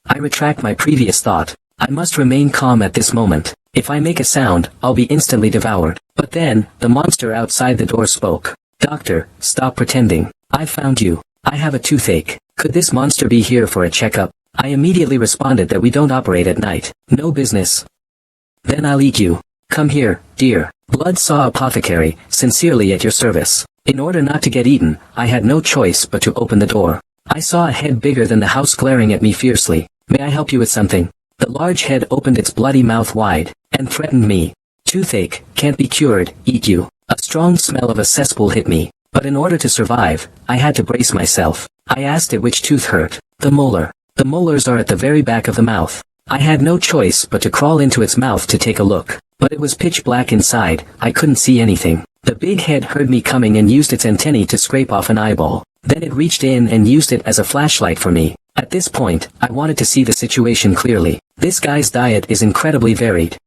I retract my previous thought. I must remain calm at this moment. If I make a sound, I'll be instantly devoured. But then, the monster outside the door spoke. Doctor, stop pretending. I found you. I have a toothache. Could this monster be here for a checkup? I immediately responded that we don't operate at night. No business. Then I'll eat you. Come here, dear. Bloodsaw Apothecary, sincerely at your service. In order not to get eaten, I had no choice but to open the door. I saw a head bigger than the house glaring at me fiercely. May I help you with something? The large head opened its bloody mouth wide, and threatened me. Toothache, can't be cured, eat you. A strong smell of a cesspool hit me, but in order to survive, I had to brace myself. I asked it which tooth hurt. The molar. The molars are at the very back of the mouth. I had no choice but to crawl into its mouth to take a look, but it was pitch black inside. I couldn't see anything. The big head heard me coming and used its antennae to scrape off an eyeball. Then it reached in and used it as a flashlight for me. At this point, I wanted to see the situation clearly. This guy's diet is incredibly varied.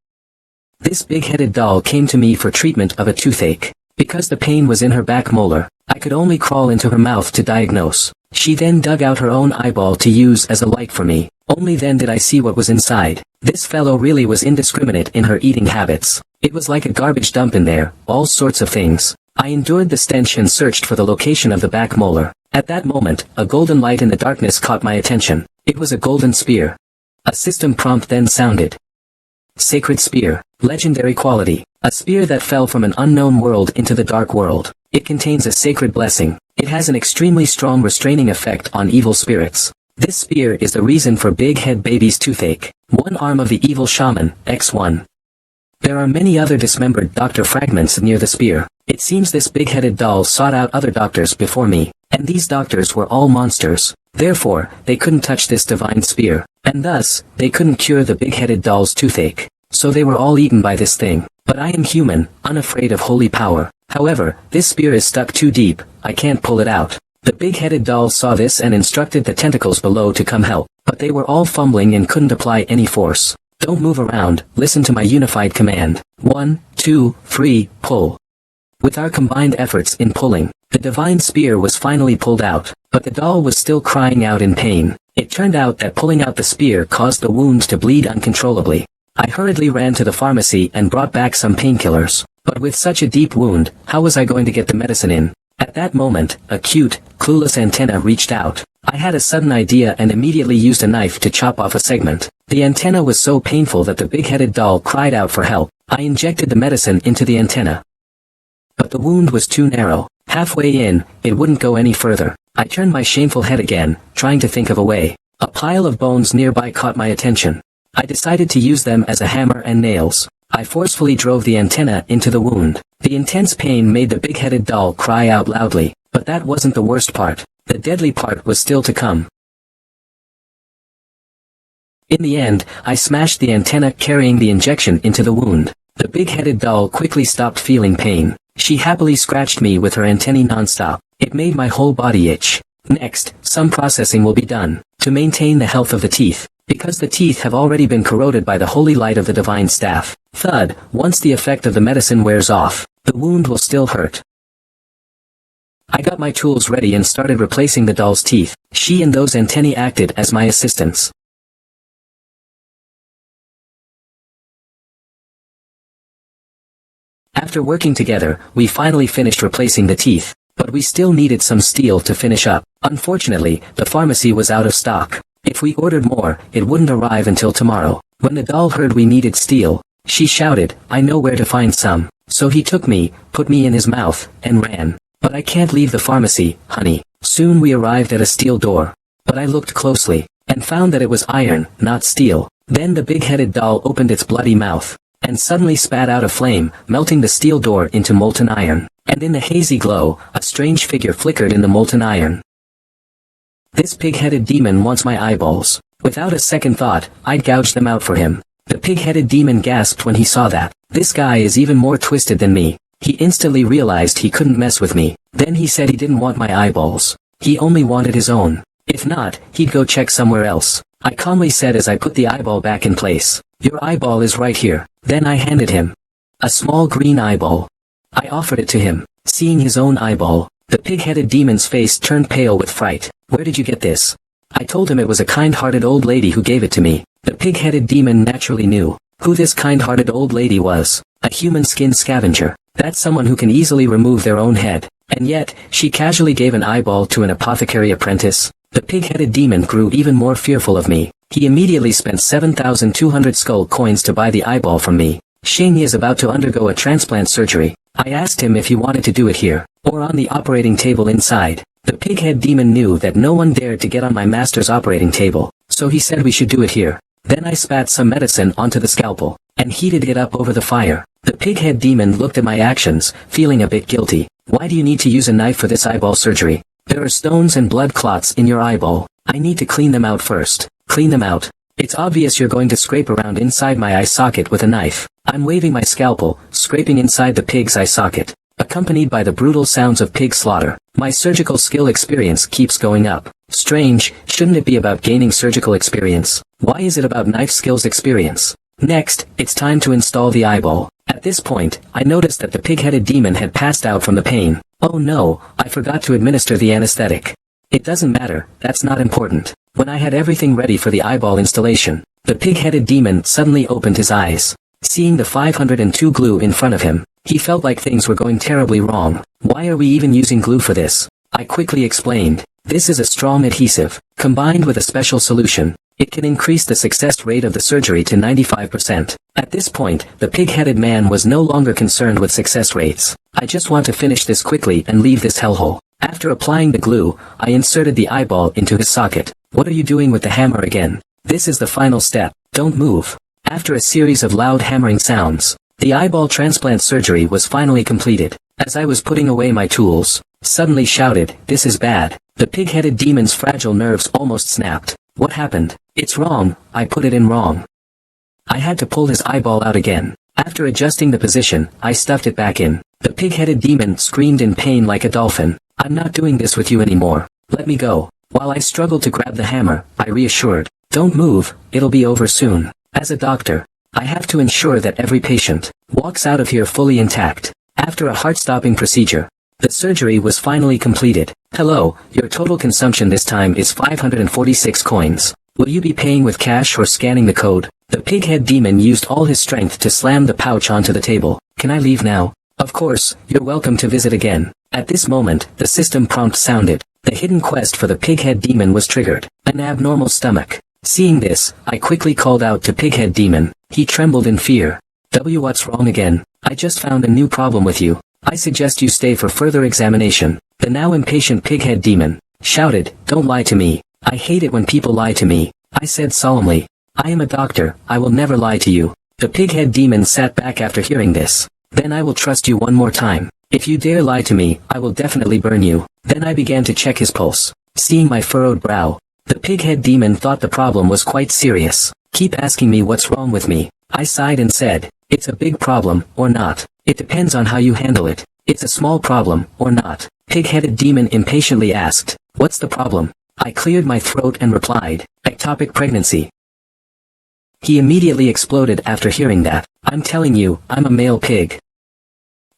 This big-headed doll came to me for treatment of a toothache. Because the pain was in her back molar, I could only crawl into her mouth to diagnose. She then dug out her own eyeball to use as a light for me. Only then did I see what was inside. This fellow really was indiscriminate in her eating habits. It was like a garbage dump in there, all sorts of things. I endured the stench and searched for the location of the back molar. At that moment, a golden light in the darkness caught my attention. It was a golden spear. A system prompt then sounded. Sacred spear. Legendary quality. A spear that fell from an unknown world into the dark world. It contains a sacred blessing. It has an extremely strong restraining effect on evil spirits. This spear is the reason for Big Head Baby's toothache. One arm of the evil shaman, X1. There are many other dismembered doctor fragments near the spear. It seems this big-headed doll sought out other doctors before me, and these doctors were all monsters. Therefore, they couldn't touch this divine spear, and thus, they couldn't cure the big-headed doll's toothache. So they were all eaten by this thing. But I am human, unafraid of holy power. However, this spear is stuck too deep, I can't pull it out. The big-headed doll saw this and instructed the tentacles below to come help, but they were all fumbling and couldn't apply any force. Don't move around, listen to my unified command. 1, 2, 3, pull. With our combined efforts in pulling, the divine spear was finally pulled out, but the doll was still crying out in pain. It turned out that pulling out the spear caused the wound to bleed uncontrollably. I hurriedly ran to the pharmacy and brought back some painkillers, but with such a deep wound, how was I going to get the medicine in? At that moment, a cute, clueless antenna reached out. I had a sudden idea and immediately used a knife to chop off a segment. The antenna was so painful that the big-headed doll cried out for help. I injected the medicine into the antenna. But the wound was too narrow. Halfway in, it wouldn't go any further. I turned my shameful head again, trying to think of a way. A pile of bones nearby caught my attention. I decided to use them as a hammer and nails. I forcefully drove the antenna into the wound. The intense pain made the big-headed doll cry out loudly, but that wasn't the worst part. The deadly part was still to come. In the end, I smashed the antenna carrying the injection into the wound. The big-headed doll quickly stopped feeling pain. She happily scratched me with her antennae non-stop. It made my whole body itch. Next, some processing will be done, to maintain the health of the teeth, because the teeth have already been corroded by the holy light of the divine staff. Thud, once the effect of the medicine wears off, the wound will still hurt. I got my tools ready and started replacing the doll's teeth. She and those antennae acted as my assistants. After working together, we finally finished replacing the teeth. but we still needed some steel to finish up. Unfortunately, the pharmacy was out of stock. If we ordered more, it wouldn't arrive until tomorrow. When the doll heard we needed steel, she shouted, "I know where to find some." So he took me, put me in his mouth, and ran. But I can't leave the pharmacy, honey. Soon we arrived at a steel door. But I looked closely, and found that it was iron, not steel. Then the big-headed doll opened its bloody mouth, and suddenly spat out a flame, melting the steel door into molten iron. And in the hazy glow, a strange figure flickered in the molten iron. "This pig-headed demon wants my eyeballs." Without a second thought, I'd gouge them out for him. The pig-headed demon gasped when he saw that. This guy is even more twisted than me. He instantly realized he couldn't mess with me. Then he said he didn't want my eyeballs. He only wanted his own. If not, he'd go check somewhere else. I calmly said as I put the eyeball back in place, "Your eyeball is right here." Then I handed him a small green eyeball. I offered it to him. Seeing his own eyeball, the pig-headed demon's face turned pale with fright. "Where did you get this?" I told him it was a kind-hearted old lady who gave it to me. The pig-headed demon naturally knew who this kind-hearted old lady was. A human skin scavenger. That's someone who can easily remove their own head. And yet, she casually gave an eyeball to an apothecary apprentice. The pig-headed demon grew even more fearful of me. He immediately spent 7,200 skull coins to buy the eyeball from me. He is about to undergo a transplant surgery. I asked him if he wanted to do it here, or on the operating table inside. The pig-head demon knew that no one dared to get on my master's operating table, so he said we should do it here. Then I spat some medicine onto the scalpel, and heated it up over the fire. The pig-head demon looked at my actions, feeling a bit guilty. "Why do you need to use a knife for this eyeball surgery? There are stones and blood clots in your eyeball. I need to clean them out first." "Clean them out? It's obvious you're going to scrape around inside my eye socket with a knife." I'm waving my scalpel, scraping inside the pig's eye socket, accompanied by the brutal sounds of pig slaughter. My surgical skill experience keeps going up. Strange, shouldn't it be about gaining surgical experience? Why is it about knife skills experience? Next, it's time to install the eyeball. At this point, I noticed that the pig-headed demon had passed out from the pain. Oh no, I forgot to administer the anesthetic. It doesn't matter, that's not important. When I had everything ready for the eyeball installation, the pig-headed demon suddenly opened his eyes. Seeing the 502 glue in front of him, he felt like things were going terribly wrong. "Why are we even using glue for this?" I quickly explained. "This is a strong adhesive, combined with a special solution. It can increase the success rate of the surgery to 95%. At this point, the pig-headed man was no longer concerned with success rates. "I just want to finish this quickly and leave this hellhole." After applying the glue, I inserted the eyeball into his socket. "What are you doing with the hammer again? This is the final step. Don't move." After a series of loud hammering sounds, the eyeball transplant surgery was finally completed. As I was putting away my tools, suddenly shouted, "This is bad." The pig-headed demon's fragile nerves almost snapped. "What happened?" "It's wrong, I put it in wrong." I had to pull his eyeball out again. After adjusting the position, I stuffed it back in. The pig-headed demon screamed in pain like a dolphin. "I'm not doing this with you anymore. Let me go." While I struggled to grab the hammer, I reassured, "Don't move, it'll be over soon." As a doctor, I have to ensure that every patient walks out of here fully intact. After a heart-stopping procedure, the surgery was finally completed. "Hello, your total consumption this time is 546 coins. Will you be paying with cash or scanning the code?" The pig-head demon used all his strength to slam the pouch onto the table. "Can I leave now?" "Of course, you're welcome to visit again." At this moment, the system prompt sounded. The hidden quest for the pig-head demon was triggered. An abnormal stomach. Seeing this, I quickly called out to Pighead Demon. He trembled in fear. "What's wrong again? I just found a new problem with you. I suggest you stay for further examination." The now impatient Pighead Demon shouted, "Don't lie to me. I hate it when people lie to me." I said solemnly, "I am a doctor, I will never lie to you." The Pighead Demon sat back after hearing this. "Then I will trust you one more time. If you dare lie to me, I will definitely burn you." Then I began to check his pulse. Seeing my furrowed brow, the Pighead Demon thought the problem was quite serious. "Keep asking me what's wrong with me." I sighed and said, "It's a big problem, or not. It depends on how you handle it. It's a small problem, or not." Pig-headed Demon impatiently asked, "What's the problem?" I cleared my throat and replied, "Ectopic pregnancy." He immediately exploded after hearing that. "I'm telling you, I'm a male pig.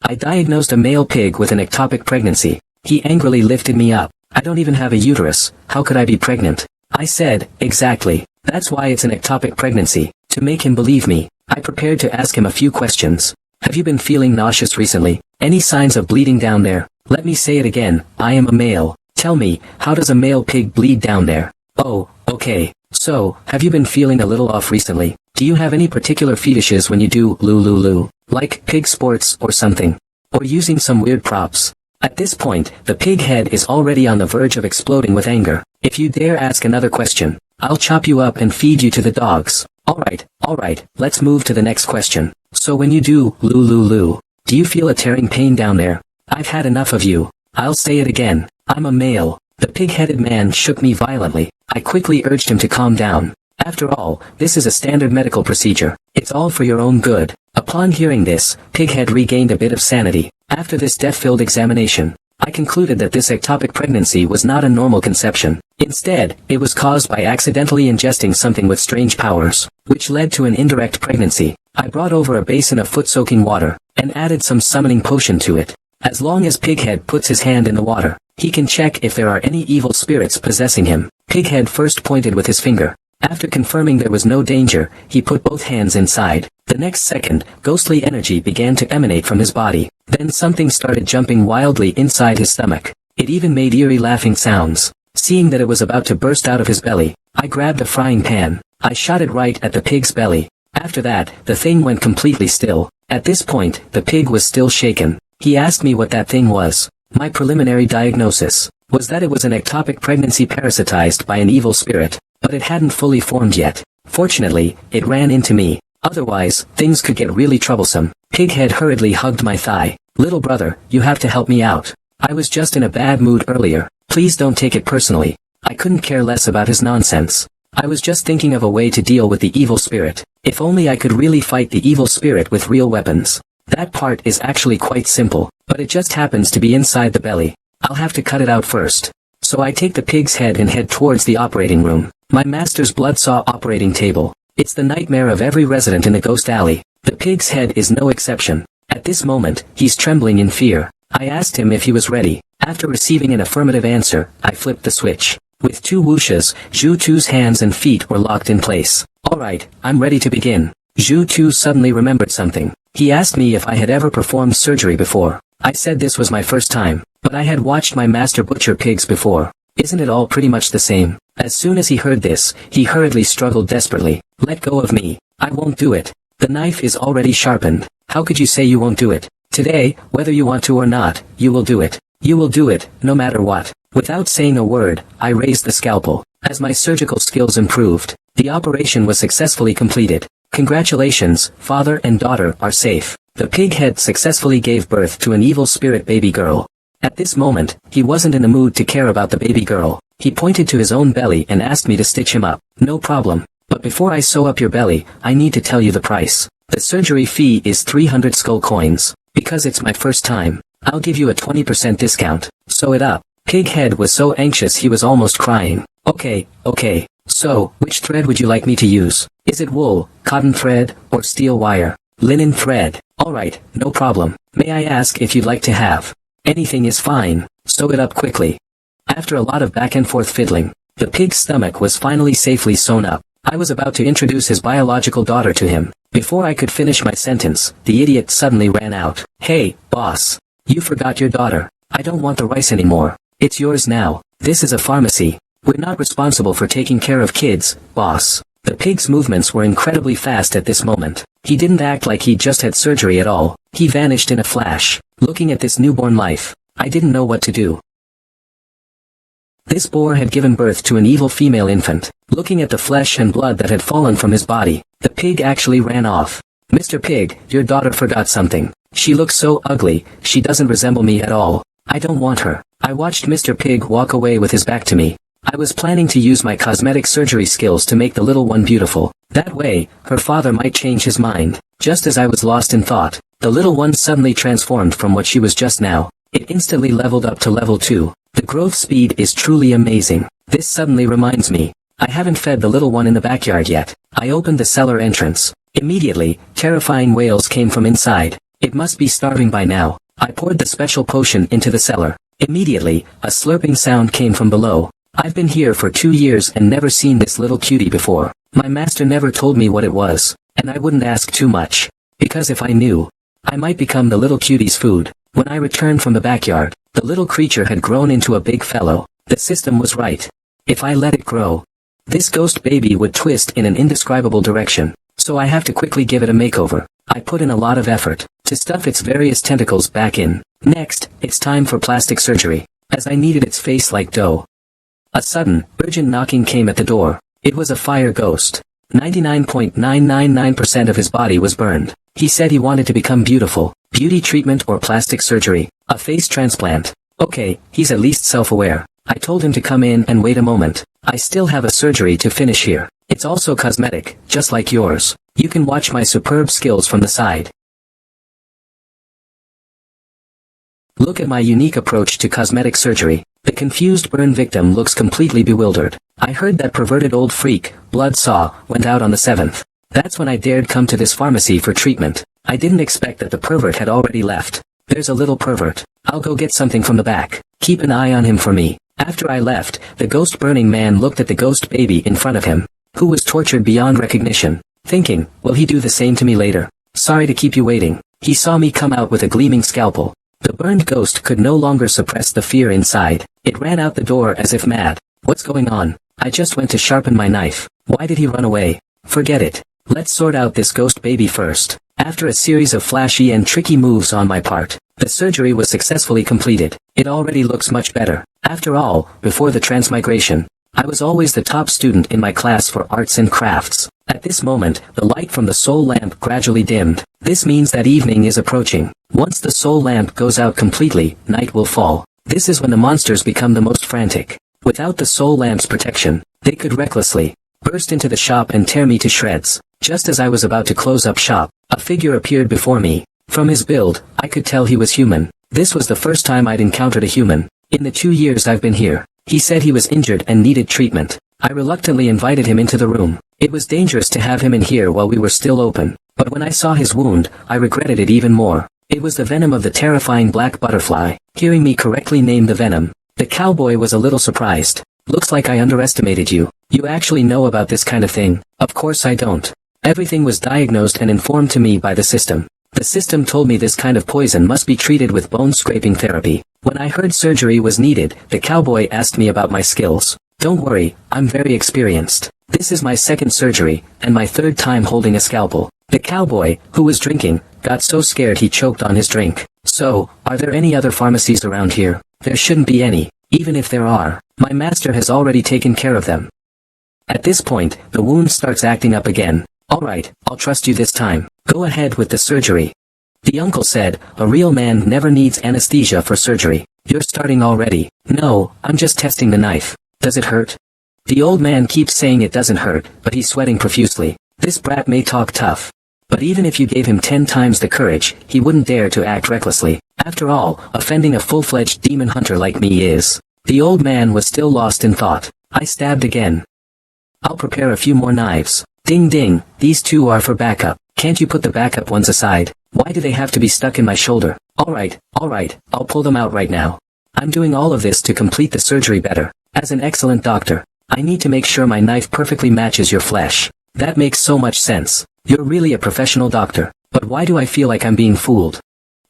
I diagnosed a male pig with an ectopic pregnancy." He angrily lifted me up. "I don't even have a uterus, how could I be pregnant?" I said, "Exactly. That's why it's an ectopic pregnancy." To make him believe me, I prepared to ask him a few questions. "Have you been feeling nauseous recently? Any signs of bleeding down there? Let me say it again, I am a male. Tell me, how does a male pig bleed down there? Oh, okay. So, have you been feeling a little off recently? Do you have any particular fetishes when you do loo? Like pig sports or something? Or using some weird props? At this point, the pig head is already on the verge of exploding with anger. If you dare ask another question, I'll chop you up and feed you to the dogs. Alright, let's move to the next question. So when you do loo, do you feel a tearing pain down there? I've had enough of you. I'll say it again. I'm a male. The pig-headed man shook me violently. I quickly urged him to calm down. After all, this is a standard medical procedure. It's all for your own good. Upon hearing this, Pighead regained a bit of sanity. After this death-filled examination, I concluded that this ectopic pregnancy was not a normal conception. Instead, it was caused by accidentally ingesting something with strange powers, which led to an indirect pregnancy. I brought over a basin of foot-soaking water, and added some summoning potion to it. As long as Pighead puts his hand in the water, he can check if there are any evil spirits possessing him. Pighead first pointed with his finger. After confirming there was no danger, he put both hands inside. The next second, ghostly energy began to emanate from his body. Then something started jumping wildly inside his stomach. It even made eerie laughing sounds. Seeing that it was about to burst out of his belly, I grabbed a frying pan. I shot it right at the pig's belly. After that, the thing went completely still. At this point, the pig was still shaken. He asked me what that thing was. My preliminary diagnosis was that it was an ectopic pregnancy parasitized by an evil spirit, but it hadn't fully formed yet. Fortunately, it ran into me. Otherwise, things could get really troublesome. Pighead hurriedly hugged my thigh. Little brother, you have to help me out. I was just in a bad mood earlier. Please don't take it personally. I couldn't care less about his nonsense. I was just thinking of a way to deal with the evil spirit. If only I could really fight the evil spirit with real weapons. That part is actually quite simple, but it just happens to be inside the belly. I'll have to cut it out first. So I take the pig's head and head towards the operating room. My master's bloodsaw operating table. It's the nightmare of every resident in the ghost alley. The pig's head is no exception. At this moment, he's trembling in fear. I asked him if he was ready. After receiving an affirmative answer, I flipped the switch. With two whooshes, Zhu Tu's hands and feet were locked in place. Alright, I'm ready to begin. Zhu Tu suddenly remembered something. He asked me if I had ever performed surgery before. I said this was my first time, but I had watched my master butcher pigs before. Isn't it all pretty much the same? As soon as he heard this, he hurriedly struggled desperately. Let go of me. I won't do it. The knife is already sharpened. How could you say you won't do it? Today, whether you want to or not, you will do it. You will do it, no matter what. Without saying a word, I raised the scalpel. As my surgical skills improved, the operation was successfully completed. Congratulations, father and daughter are safe. The pighead successfully gave birth to an evil spirit baby girl. At this moment, he wasn't in the mood to care about the baby girl. He pointed to his own belly and asked me to stitch him up. No problem. But before I sew up your belly, I need to tell you the price. The surgery fee is 300 skull coins. Because it's my first time, I'll give you a 20% discount. Sew it up. Pighead was so anxious he was almost crying. Okay. So, which thread would you like me to use? Is it wool, cotton thread, or steel wire? Linen thread. Alright, no problem. May I ask if you'd like to have? Anything is fine. Sew it up quickly. After a lot of back and forth fiddling, the pig's stomach was finally safely sewn up. I was about to introduce his biological daughter to him. Before I could finish my sentence, the idiot suddenly ran out. Hey, boss. You forgot your daughter. I don't want the rice anymore. It's yours now. This is a pharmacy. We're not responsible for taking care of kids, boss. The pig's movements were incredibly fast at this moment. He didn't act like he just had surgery at all. He vanished in a flash. Looking at this newborn life, I didn't know what to do. This boar had given birth to an evil female infant. Looking at the flesh and blood that had fallen from his body, the pig actually ran off. Mr. Pig, your daughter forgot something. She looks so ugly, she doesn't resemble me at all. I don't want her. I watched Mr. Pig walk away with his back to me. I was planning to use my cosmetic surgery skills to make the little one beautiful. That way, her father might change his mind. Just as I was lost in thought, the little one suddenly transformed from what she was just now. It instantly leveled up to level 2. The growth speed is truly amazing. This suddenly reminds me. I haven't fed the little one in the backyard yet. I opened the cellar entrance. Immediately, terrifying wails came from inside. It must be starving by now. I poured the special potion into the cellar. Immediately, a slurping sound came from below. I've been here for 2 years and never seen this little cutie before. My master never told me what it was, and I wouldn't ask too much. Because if I knew, I might become the little cutie's food. When I returned from the backyard, The little creature had grown into a big fellow. The system was right. If I let it grow, this ghost baby would twist in an indescribable direction, so I have to quickly give it a makeover. I put in a lot of effort to stuff its various tentacles back in. Next, it's time for plastic surgery, as I kneaded its face like dough. A sudden, urgent knocking came at the door. It was a fire ghost. 99.999% of his body was burned. He said he wanted to become beautiful. Beauty treatment or plastic surgery. A face transplant. Okay, he's at least self-aware. I told him to come in and wait a moment. I still have a surgery to finish here. It's also cosmetic, just like yours. You can watch my superb skills from the side. Look at my unique approach to cosmetic surgery. The confused burn victim looks completely bewildered. I heard that perverted old freak, Bloodsaw, went out on the 7th. That's when I dared come to this pharmacy for treatment. I didn't expect that the pervert had already left. There's a little pervert. I'll go get something from the back. Keep an eye on him for me. After I left, the ghost-burning man looked at the ghost baby in front of him, who was tortured beyond recognition, thinking, will he do the same to me later? Sorry to keep you waiting. He saw me come out with a gleaming scalpel. The burned ghost could no longer suppress the fear inside. It ran out the door as if mad. What's going on? I just went to sharpen my knife. Why did he run away? Forget it. Let's sort out this ghost baby first. After a series of flashy and tricky moves on my part, the surgery was successfully completed. It already looks much better. After all, before the transmigration, I was always the top student in my class for arts and crafts. At this moment, the light from the soul lamp gradually dimmed. This means that evening is approaching. Once the soul lamp goes out completely, night will fall. This is when the monsters become the most frantic. Without the soul lamp's protection, they could recklessly burst into the shop and tear me to shreds. Just as I was about to close up shop, a figure appeared before me. From his build, I could tell he was human. This was the first time I'd encountered a human. In the 2 years I've been here. He said he was injured and needed treatment. I reluctantly invited him into the room. It was dangerous to have him in here while we were still open, but when I saw his wound, I regretted it even more. It was the venom of the terrifying black butterfly. Hearing me correctly name the venom, the cowboy was a little surprised. Looks like I underestimated you. You actually know about this kind of thing. Of course I don't. Everything was diagnosed and informed to me by the system. The system told me this kind of poison must be treated with bone-scraping therapy. When I heard surgery was needed, the cowboy asked me about my skills. Don't worry, I'm very experienced. This is my second surgery, and my third time holding a scalpel. The cowboy, who was drinking, got so scared he choked on his drink. So, are there any other pharmacies around here? There shouldn't be any. Even if there are, my master has already taken care of them. At this point, the wound starts acting up again. Alright, I'll trust you this time. Go ahead with the surgery. The uncle said, a real man never needs anesthesia for surgery. You're starting already. No, I'm just testing the knife. Does it hurt? The old man keeps saying it doesn't hurt, but he's sweating profusely. This brat may talk tough, but even if you gave him 10 times the courage, he wouldn't dare to act recklessly. After all, offending a full-fledged demon hunter like me is. The old man was still lost in thought. I stabbed again. I'll prepare a few more knives. Ding ding, these two are for backup. Can't you put the backup ones aside? Why do they have to be stuck in my shoulder? Alright, I'll pull them out right now. I'm doing all of this to complete the surgery better. As an excellent doctor, I need to make sure my knife perfectly matches your flesh. That makes so much sense. You're really a professional doctor. But why do I feel like I'm being fooled?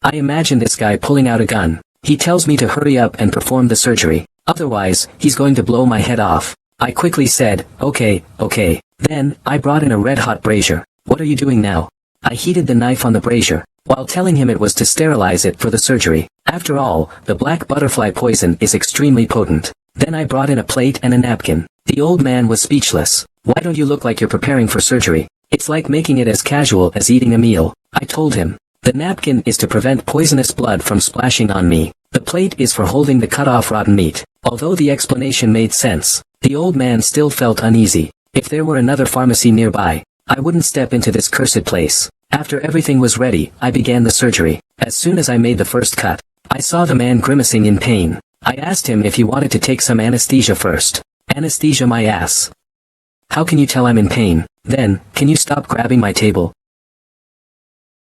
I imagine this guy pulling out a gun. He tells me to hurry up and perform the surgery. Otherwise, he's going to blow my head off. I quickly said, okay. Then, I brought in a red-hot brazier. What are you doing now? I heated the knife on the brazier, while telling him it was to sterilize it for the surgery. After all, the black butterfly poison is extremely potent. Then I brought in a plate and a napkin. The old man was speechless. Why don't you look like you're preparing for surgery? It's like making it as casual as eating a meal. I told him. The napkin is to prevent poisonous blood from splashing on me. The plate is for holding the cut-off rotten meat. Although the explanation made sense, the old man still felt uneasy. If there were another pharmacy nearby, I wouldn't step into this cursed place. After everything was ready, I began the surgery. As soon as I made the first cut, I saw the man grimacing in pain. I asked him if he wanted to take some anesthesia first. Anesthesia my ass. How can you tell I'm in pain? Then, can you stop grabbing my table?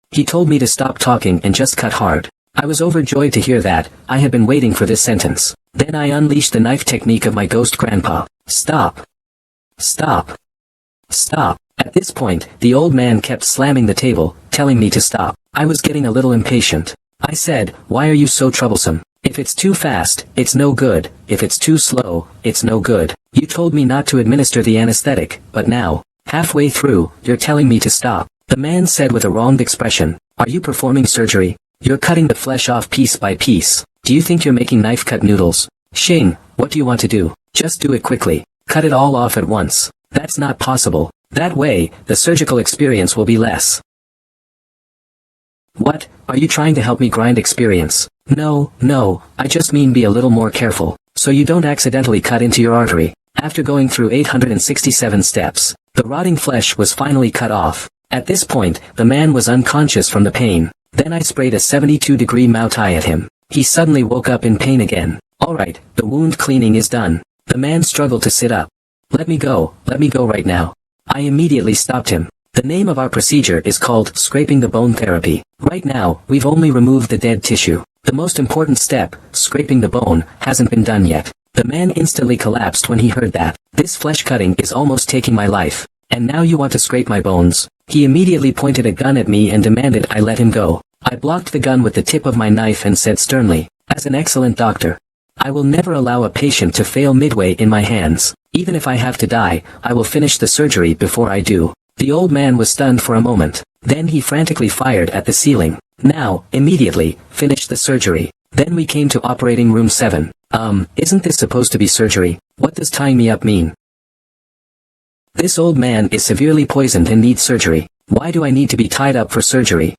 He told me to stop talking and just cut hard. I was overjoyed to hear that. I had been waiting for this sentence. Then I unleashed the knife technique of my ghost grandpa. Stop. At this point, the old man kept slamming the table, telling me to stop. I was getting a little impatient. I said, why are you so troublesome? If it's too fast, it's no good. If it's too slow, it's no good. You told me not to administer the anesthetic, but now, halfway through, you're telling me to stop. The man said with a wronged expression. Are you performing surgery? You're cutting the flesh off piece by piece. Do you think you're making knife-cut noodles? Xing, what do you want to do? Just do it quickly. Cut it all off at once. That's not possible. That way, the surgical experience will be less. What? Are you trying to help me grind experience? No, I just mean be a little more careful, so you don't accidentally cut into your artery. After going through 867 steps, the rotting flesh was finally cut off. At this point, the man was unconscious from the pain. Then I sprayed a 72-degree Mao Tai at him. He suddenly woke up in pain again. Alright, the wound cleaning is done. The man struggled to sit up. Let me go right now. I immediately stopped him. The name of our procedure is called scraping the bone therapy. Right now, we've only removed the dead tissue. The most important step, scraping the bone, hasn't been done yet. The man instantly collapsed when he heard that. This flesh cutting is almost taking my life. And now you want to scrape my bones? He immediately pointed a gun at me and demanded I let him go. I blocked the gun with the tip of my knife and said sternly, as an excellent doctor, I will never allow a patient to fail midway in my hands. Even if I have to die, I will finish the surgery before I do. The old man was stunned for a moment. Then he frantically fired at the ceiling. Now, immediately, finish the surgery. Then we came to operating room 7. Isn't this supposed to be surgery? What does tying me up mean? This old man is severely poisoned and needs surgery. Why do I need to be tied up for surgery?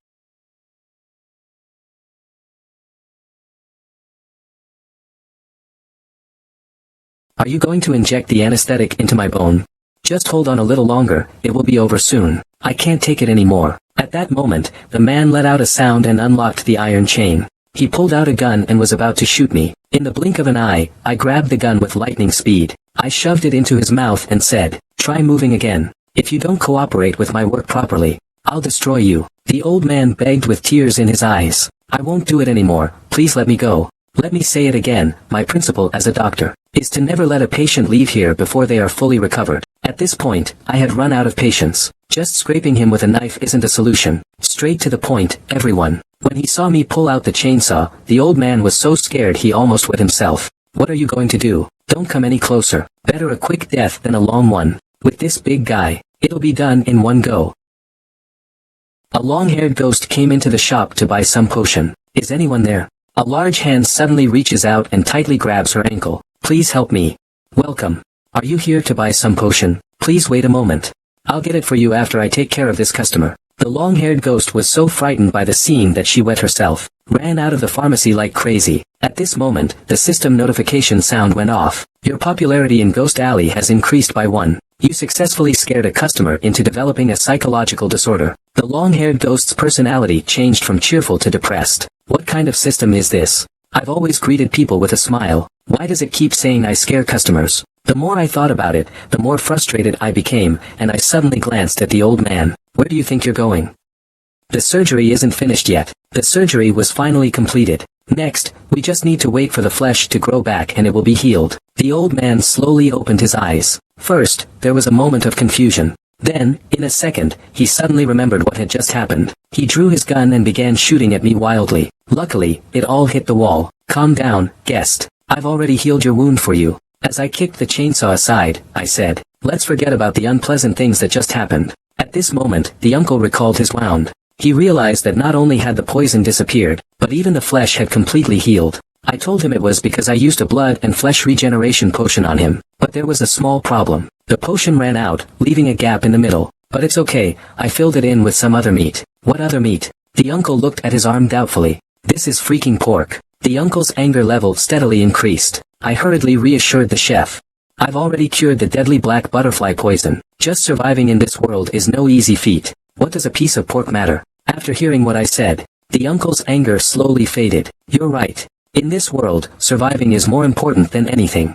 Are you going to inject the anesthetic into my bone? Just hold on a little longer, it will be over soon. I can't take it anymore. At that moment, the man let out a sound and unlocked the iron chain. He pulled out a gun and was about to shoot me. In the blink of an eye, I grabbed the gun with lightning speed. I shoved it into his mouth and said, try moving again. If you don't cooperate with my work properly, I'll destroy you. The old man begged with tears in his eyes. I won't do it anymore, please let me go. Let me say it again, my principle as a doctor is to never let a patient leave here before they are fully recovered. At this point, I had run out of patience. Just scraping him with a knife isn't a solution. Straight to the point, everyone. When he saw me pull out the chainsaw, the old man was so scared he almost wet himself. What are you going to do? Don't come any closer. Better a quick death than a long one. With this big guy, it'll be done in one go. A long-haired ghost came into the shop to buy some potion. Is anyone there? A large hand suddenly reaches out and tightly grabs her ankle. Please help me. Welcome. Are you here to buy some potion? Please wait a moment. I'll get it for you after I take care of this customer. The long-haired ghost was so frightened by the scene that she wet herself, ran out of the pharmacy like crazy. At this moment, the system notification sound went off. Your popularity in Ghost Alley has increased by 1. You successfully scared a customer into developing a psychological disorder. The long-haired ghost's personality changed from cheerful to depressed. What kind of system is this? I've always greeted people with a smile. Why does it keep saying I scare customers? The more I thought about it, the more frustrated I became, and I suddenly glanced at the old man. Where do you think you're going? The surgery isn't finished yet. The surgery was finally completed. Next, we just need to wait for the flesh to grow back and it will be healed. The old man slowly opened his eyes. First, there was a moment of confusion. Then, in a second, he suddenly remembered what had just happened. He drew his gun and began shooting at me wildly. Luckily, it all hit the wall. Calm down, guest. I've already healed your wound for you. As I kicked the chainsaw aside, I said, let's forget about the unpleasant things that just happened. At this moment, the uncle recalled his wound. He realized that not only had the poison disappeared, but even the flesh had completely healed. I told him it was because I used a blood and flesh regeneration potion on him, but there was a small problem. The potion ran out, leaving a gap in the middle. But it's okay, I filled it in with some other meat. What other meat? The uncle looked at his arm doubtfully. This is freaking pork. The uncle's anger level steadily increased. I hurriedly reassured the chef. I've already cured the deadly black butterfly poison. Just surviving in this world is no easy feat. What does a piece of pork matter? After hearing what I said, the uncle's anger slowly faded. You're right. In this world, surviving is more important than anything.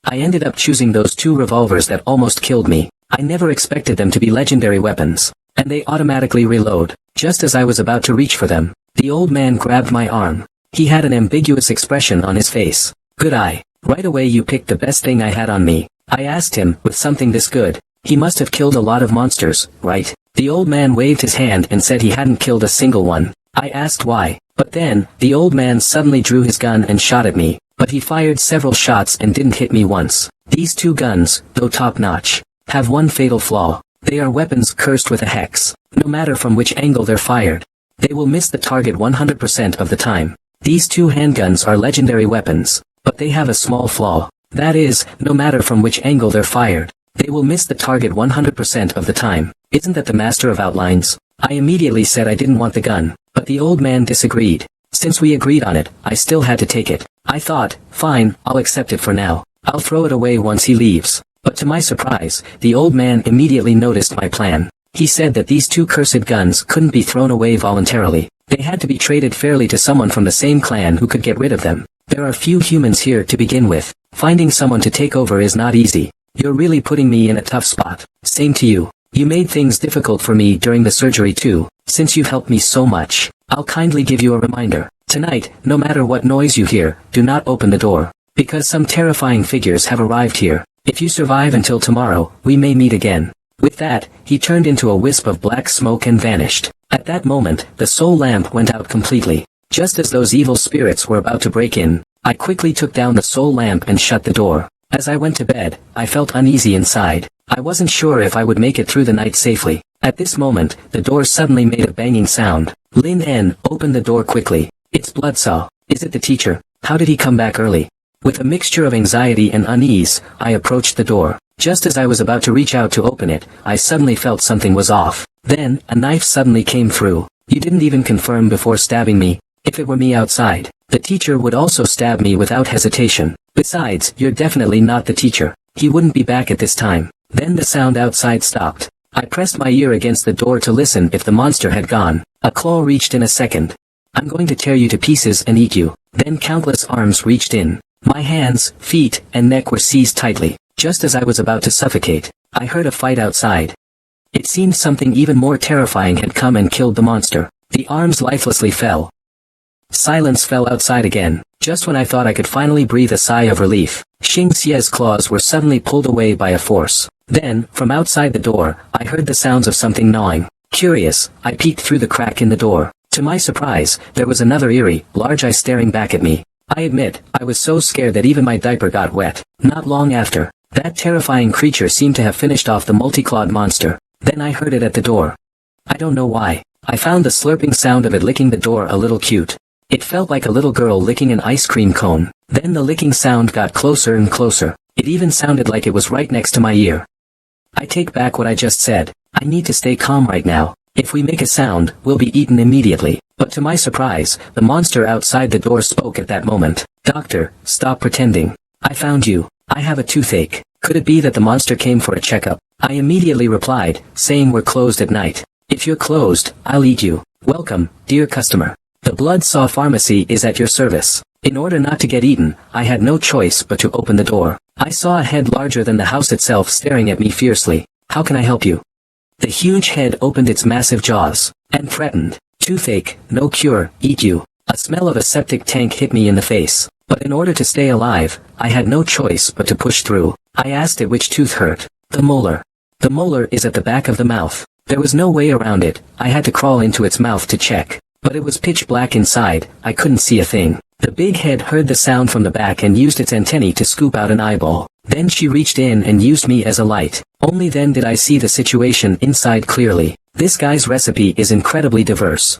I ended up choosing those 2 revolvers that almost killed me. I never expected them to be legendary weapons. And they automatically reload. Just as I was about to reach for them, the old man grabbed my arm. He had an ambiguous expression on his face. Good eye. Right away you picked the best thing I had on me. I asked him, with something this good, he must have killed a lot of monsters, right? The old man waved his hand and said he hadn't killed a single one. I asked why, but then, the old man suddenly drew his gun and shot at me, but he fired several shots and didn't hit me once. These two guns, though top-notch, have one fatal flaw. They are weapons cursed with a hex. No matter from which angle they're fired, they will miss the target 100% of the time. These two handguns are legendary weapons, but they have a small flaw. That is, no matter from which angle they're fired, they will miss the target 100% of the time. Isn't that the master of outlines? I immediately said I didn't want the gun, but the old man disagreed. Since we agreed on it, I still had to take it. I thought, fine, I'll accept it for now. I'll throw it away once he leaves. But to my surprise, the old man immediately noticed my plan. He said that these two cursed guns couldn't be thrown away voluntarily. They had to be traded fairly to someone from the same clan who could get rid of them. There are few humans here to begin with. Finding someone to take over is not easy. You're really putting me in a tough spot. Same to you. You made things difficult for me during the surgery too. Since you've helped me so much, I'll kindly give you a reminder. Tonight, no matter what noise you hear, do not open the door. Because some terrifying figures have arrived here. If you survive until tomorrow, we may meet again. With that, he turned into a wisp of black smoke and vanished. At that moment, the soul lamp went out completely. Just as those evil spirits were about to break in, I quickly took down the soul lamp and shut the door. As I went to bed, I felt uneasy inside. I wasn't sure if I would make it through the night safely. At this moment, the door suddenly made a banging sound. Lin N opened the door quickly. It's Bloodsaw. Is it the teacher? How did he come back early? With a mixture of anxiety and unease, I approached the door. Just as I was about to reach out to open it, I suddenly felt something was off. Then, a knife suddenly came through. You didn't even confirm before stabbing me. If it were me outside, the teacher would also stab me without hesitation. Besides, you're definitely not the teacher. He wouldn't be back at this time. Then the sound outside stopped. I pressed my ear against the door to listen if the monster had gone. A claw reached in a second. I'm going to tear you to pieces and eat you. Then countless arms reached in. My hands, feet, and neck were seized tightly. Just as I was about to suffocate, I heard a fight outside. It seemed something even more terrifying had come and killed the monster. The arms lifelessly fell. Silence fell outside again. Just when I thought I could finally breathe a sigh of relief, Xing Xie's claws were suddenly pulled away by a force. Then, from outside the door, I heard the sounds of something gnawing. Curious, I peeked through the crack in the door. To my surprise, there was another eerie, large eye staring back at me. I admit, I was so scared that even my diaper got wet. Not long after, that terrifying creature seemed to have finished off the multi-clawed monster. Then I heard it at the door. I don't know why. I found the slurping sound of it licking the door a little cute. It felt like a little girl licking an ice cream cone. Then the licking sound got closer and closer. It even sounded like it was right next to my ear. I take back what I just said. I need to stay calm right now. If we make a sound, we'll be eaten immediately. But to my surprise, the monster outside the door spoke at that moment. Doctor, stop pretending. I found you. I have a toothache. Could it be that the monster came for a checkup? I immediately replied, saying we're closed at night. If you're closed, I'll eat you. Welcome, dear customer. The Bloodsaw Pharmacy is at your service. In order not to get eaten, I had no choice but to open the door. I saw a head larger than the house itself staring at me fiercely. How can I help you? The huge head opened its massive jaws, and threatened. Toothache, no cure, eat you. A smell of a septic tank hit me in the face. But in order to stay alive, I had no choice but to push through. I asked it which tooth hurt. The molar. The molar is at the back of the mouth. There was no way around it. I had to crawl into its mouth to check. But it was pitch black inside. I couldn't see a thing. The big head heard the sound from the back and used its antennae to scoop out an eyeball. Then she reached in and used me as a light. Only then did I see the situation inside clearly. This guy's recipe is incredibly diverse.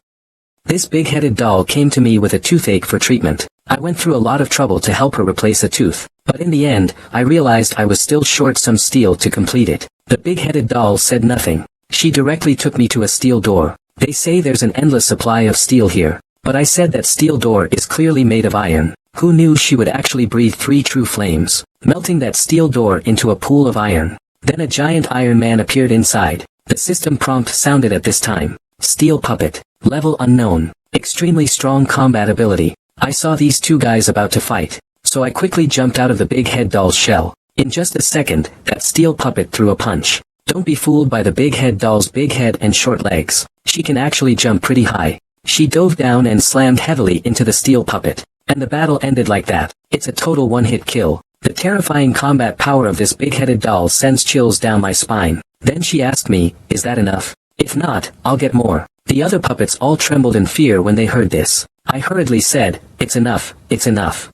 This big-headed doll came to me with a toothache for treatment. I went through a lot of trouble to help her replace a tooth. But in the end, I realized I was still short some steel to complete it. The big-headed doll said nothing. She directly took me to a steel door. They say there's an endless supply of steel here. But I said that steel door is clearly made of iron. Who knew she would actually breathe 3 true flames, melting that steel door into a pool of iron. Then a giant Iron Man appeared inside. The system prompt sounded at this time. Steel puppet. Level unknown. Extremely strong combat ability. I saw these two guys about to fight, so I quickly jumped out of the big head doll's shell. In just a second, that steel puppet threw a punch. Don't be fooled by the big head doll's big head and short legs. She can actually jump pretty high. She dove down and slammed heavily into the steel puppet. And the battle ended like that. It's a total one-hit kill. The terrifying combat power of this big-headed doll sends chills down my spine. Then she asked me, "Is that enough? If not, I'll get more." The other puppets all trembled in fear when they heard this. I hurriedly said, "It's enough, it's enough.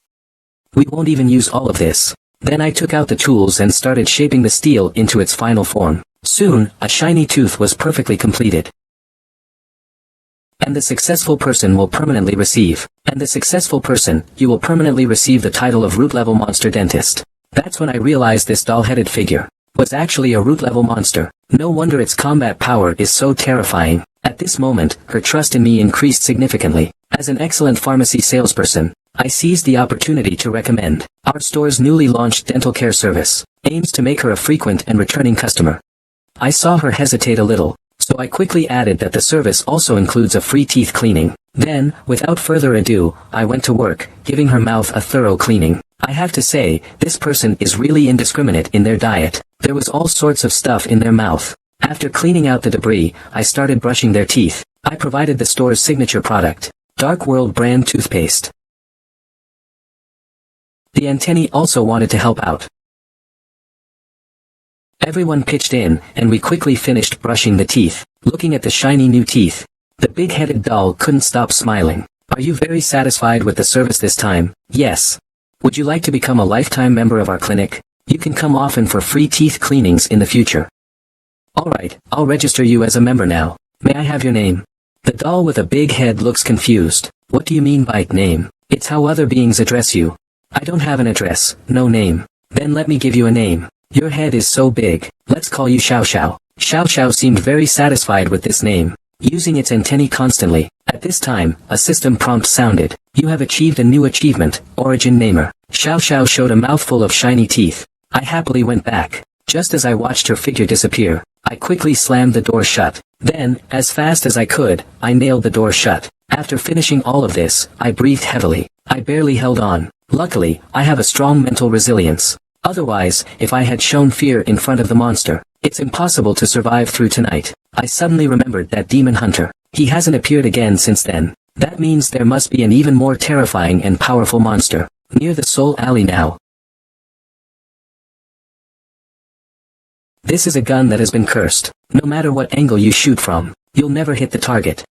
We won't even use all of this." Then I took out the tools and started shaping the steel into its final form. Soon, a shiny tooth was perfectly completed. And the successful person will permanently receive. And the successful person, you will permanently receive the title of root-level monster dentist. That's when I realized this doll-headed figure was actually a root-level monster. No wonder its combat power is so terrifying. At this moment, her trust in me increased significantly. As an excellent pharmacy salesperson, I seized the opportunity to recommend our store's newly launched dental care service. Aims to make her a frequent and returning customer. I saw her hesitate a little, so I quickly added that the service also includes a free teeth cleaning. Then, without further ado, I went to work, giving her mouth a thorough cleaning. I have to say, this person is really indiscriminate in their diet. There was all sorts of stuff in their mouth. After cleaning out the debris, I started brushing their teeth. I provided the store's signature product, Dark World brand toothpaste. The antennae also wanted to help out. Everyone pitched in, and we quickly finished brushing the teeth. Looking at the shiny new teeth, the big-headed doll couldn't stop smiling. "Are you very satisfied with the service this time?" "Yes." "Would you like to become a lifetime member of our clinic? You can come often for free teeth cleanings in the future." "Alright, I'll register you as a member now. May I have your name?" The doll with a big head looks confused. "What do you mean by name?" "It's how other beings address you." "I don't have an address, no name." "Then let me give you a name. Your head is so big, let's call you Xiao Xiao." Xiao Xiao seemed very satisfied with this name, using its antennae constantly. At this time, a system prompt sounded. "You have achieved a new achievement, Origin Namer." Xiao Xiao showed a mouthful of shiny teeth. I happily went back. Just as I watched her figure disappear, I quickly slammed the door shut. Then, as fast as I could, I nailed the door shut. After finishing all of this, I breathed heavily. I barely held on. Luckily, I have a strong mental resilience. Otherwise, if I had shown fear in front of the monster, it's impossible to survive through tonight. I suddenly remembered that demon hunter. He hasn't appeared again since then. That means there must be an even more terrifying and powerful monster near the Soul Alley now. This is a gun that has been cursed. No matter what angle you shoot from, you'll never hit the target.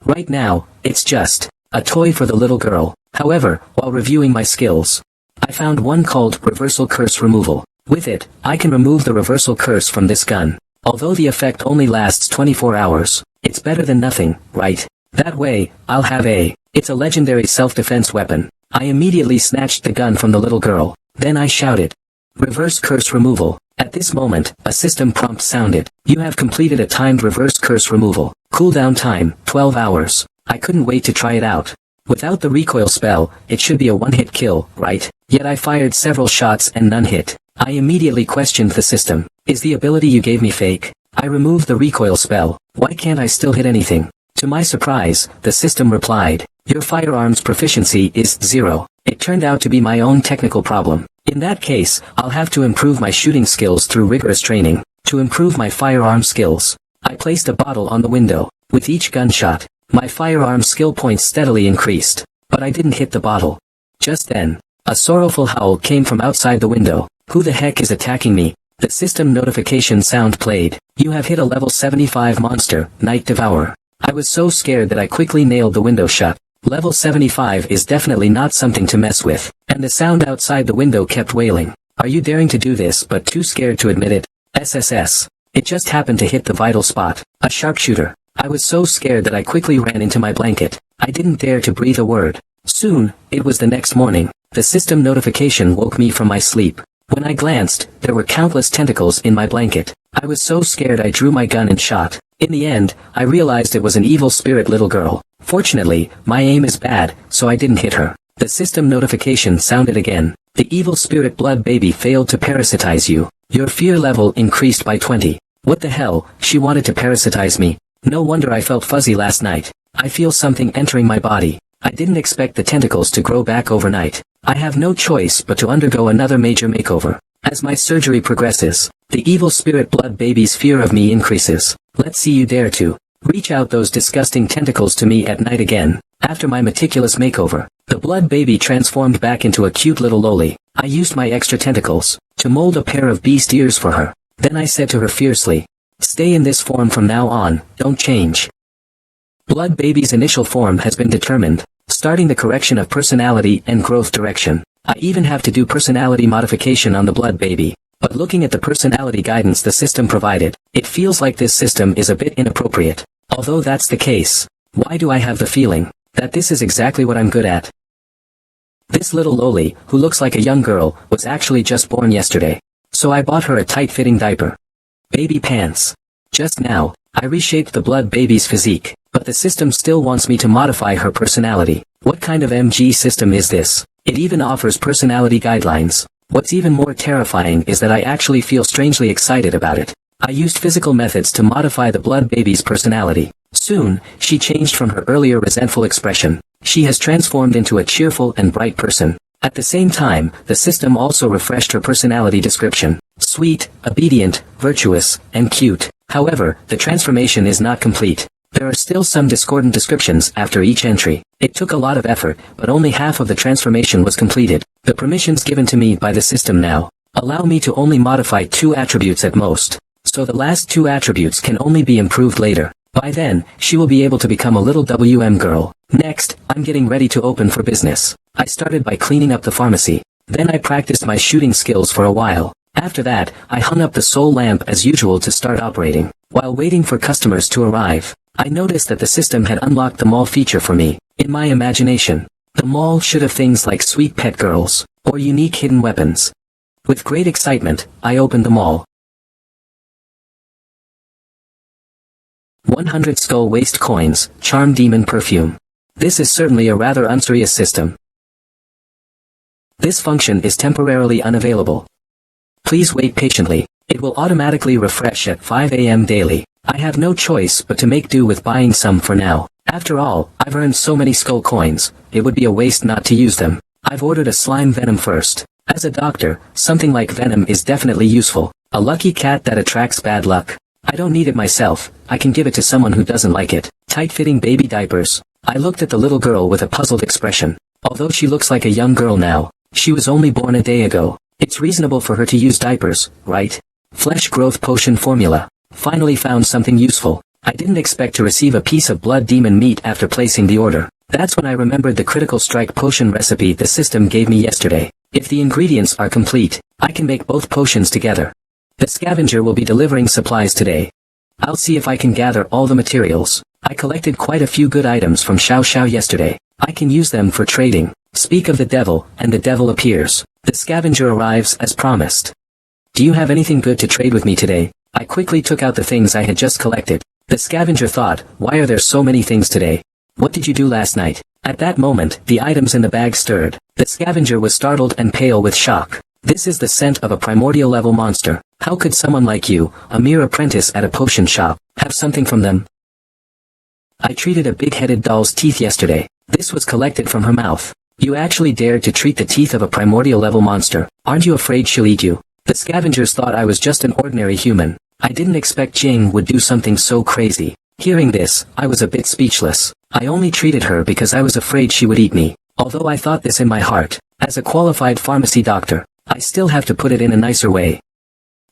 Right now, it's just a toy for the little girl. However, while reviewing my skills, I found one called Reversal Curse Removal. With it, I can remove the reversal curse from this gun. Although the effect only lasts 24 hours, it's better than nothing, right? That way, I'll have it's a legendary self-defense weapon. I immediately snatched the gun from the little girl. Then I shouted, "Reverse Curse Removal." At this moment, a system prompt sounded. "You have completed a timed reverse curse removal. Cooldown time, 12 hours. I couldn't wait to try it out. Without the recoil spell, it should be a one-hit kill, right? Yet I fired several shots and none hit. I immediately questioned the system. "Is the ability you gave me fake? I removed the recoil spell. Why can't I still hit anything?" To my surprise, the system replied, "Your firearms proficiency is 0. It turned out to be my own technical problem. In that case, I'll have to improve my shooting skills through rigorous training. To improve my firearm skills, I placed a bottle on the window. With each gunshot, my firearm skill points steadily increased. But I didn't hit the bottle. Just then, a sorrowful howl came from outside the window. Who the heck is attacking me? The system notification sound played. You have hit a level 75 monster, Night Devourer. I was so scared that I quickly nailed the window shut. Level 75 is definitely not something to mess with. And the sound outside the window kept wailing. Are you daring to do this but too scared to admit it? SSS. It just happened to hit the vital spot. A sharpshooter. I was so scared that I quickly ran into my blanket. I didn't dare to breathe a word. Soon, it was the next morning. The system notification woke me from my sleep. When I glanced, there were countless tentacles in my blanket. I was so scared I drew my gun and shot. In the end, I realized it was an evil spirit little girl. Fortunately, my aim is bad, so I didn't hit her. The system notification sounded again. The evil spirit blood baby failed to parasitize you. Your fear level increased by 20. What the hell, she wanted to parasitize me. No wonder I felt fuzzy last night. I feel something entering my body. I didn't expect the tentacles to grow back overnight. I have no choice but to undergo another major makeover. As my surgery progresses, the evil spirit blood baby's fear of me increases. Let's see you dare to reach out those disgusting tentacles to me at night again. After my meticulous makeover, the blood baby transformed back into a cute little loli. I used my extra tentacles to mold a pair of beast ears for her. Then I said to her fiercely, "Stay in this form from now on, don't change." Blood baby's initial form has been determined, starting the correction of personality and growth direction. I even have to do personality modification on the blood baby. But looking at the personality guidance the system provided, it feels like this system is a bit inappropriate. Although that's the case, why do I have the feeling that this is exactly what I'm good at? This little loli, who looks like a young girl, was actually just born yesterday. So I bought her a tight-fitting diaper. Baby pants. Just now, I reshaped the blood baby's physique, but the system still wants me to modify her personality. What kind of MG system is this? It even offers personality guidelines. What's even more terrifying is that I actually feel strangely excited about it. I used physical methods to modify the blood baby's personality. Soon, she changed from her earlier resentful expression. She has transformed into a cheerful and bright person. At the same time, the system also refreshed her personality description. Sweet, obedient, virtuous, and cute. However, the transformation is not complete. There are still some discordant descriptions after each entry. It took a lot of effort, but only half of the transformation was completed. The permissions given to me by the system now allow me to only modify 2 attributes at most. So the last 2 attributes can only be improved later. By then, she will be able to become a little WM girl. Next, I'm getting ready to open for business. I started by cleaning up the pharmacy. Then I practiced my shooting skills for a while. After that, I hung up the soul lamp as usual to start operating. While waiting for customers to arrive, I noticed that the system had unlocked the mall feature for me. In my imagination, the mall should have things like sweet pet girls, or unique hidden weapons. With great excitement, I opened the mall. 100 skull waste coins, charm demon perfume. This is certainly a rather unserious system. This function is temporarily unavailable. Please wait patiently. It will automatically refresh at 5 AM daily. I have no choice but to make do with buying some for now. After all, I've earned so many skull coins, it would be a waste not to use them. I've ordered a slime venom first. As a doctor, something like venom is definitely useful. A lucky cat that attracts bad luck. I don't need it myself, I can give it to someone who doesn't like it. Tight-fitting baby diapers. I looked at the little girl with a puzzled expression. Although she looks like a young girl now, she was only born a day ago. It's reasonable for her to use diapers, right? Flesh growth potion formula. Finally found something useful. I didn't expect to receive a piece of blood demon meat after placing the order. That's when I remembered the critical strike potion recipe the system gave me yesterday. If the ingredients are complete, I can make both potions together. The scavenger will be delivering supplies today. I'll see if I can gather all the materials. I collected quite a few good items from Xiao Xiao yesterday. I can use them for trading. Speak of the devil, and the devil appears. The scavenger arrives as promised. Do you have anything good to trade with me today? I quickly took out the things I had just collected. The scavenger thought, why are there so many things today? What did you do last night? At that moment, the items in the bag stirred. The scavenger was startled and pale with shock. This is the scent of a primordial level monster. How could someone like you, a mere apprentice at a potion shop, have something from them? I treated a big-headed doll's teeth yesterday. This was collected from her mouth. You actually dared to treat the teeth of a primordial level monster. Aren't you afraid she'll eat you? The scavengers thought I was just an ordinary human. I didn't expect Jing would do something so crazy. Hearing this, I was a bit speechless. I only treated her because I was afraid she would eat me. Although I thought this in my heart, as a qualified pharmacy doctor, I still have to put it in a nicer way.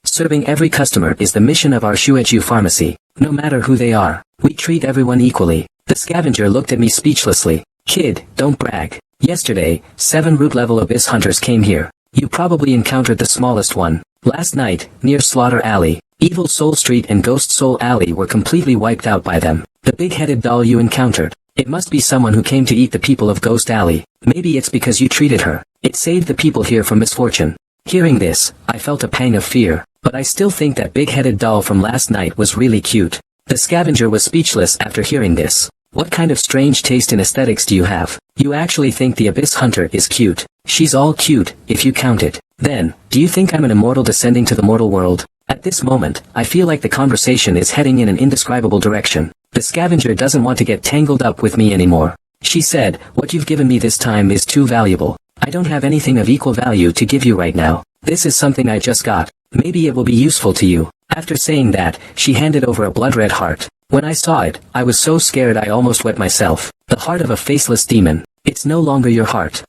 Serving every customer is the mission of our Shueju pharmacy. No matter who they are, we treat everyone equally. The scavenger looked at me speechlessly. Kid, don't brag. Yesterday, 7 root level abyss hunters came here. You probably encountered the smallest one. Last night, near Slaughter Alley, Evil Soul Street and Ghost Soul Alley were completely wiped out by them. The big-headed doll you encountered. It must be someone who came to eat the people of Ghost Alley. Maybe it's because you treated her. It saved the people here from misfortune. Hearing this, I felt a pang of fear, but I still think that big-headed doll from last night was really cute. The scavenger was speechless after hearing this. What kind of strange taste in aesthetics do you have? You actually think the Abyss Hunter is cute. She's all cute, if you count it. Then, do you think I'm an immortal descending to the mortal world? At this moment, I feel like the conversation is heading in an indescribable direction. The scavenger doesn't want to get tangled up with me anymore. She said, what you've given me this time is too valuable. I don't have anything of equal value to give you right now. This is something I just got. Maybe it will be useful to you. After saying that, she handed over a blood-red heart. When I saw it, I was so scared I almost wet myself. The heart of a faceless demon. It's no longer your heart.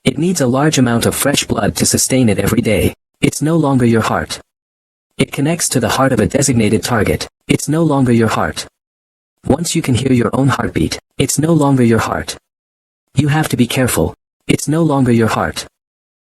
It needs a large amount of fresh blood to sustain it every day. It's no longer your heart. It connects to the heart of a designated target. It's no longer your heart. Once you can hear your own heartbeat, it's no longer your heart. You have to be careful. It's no longer your heart.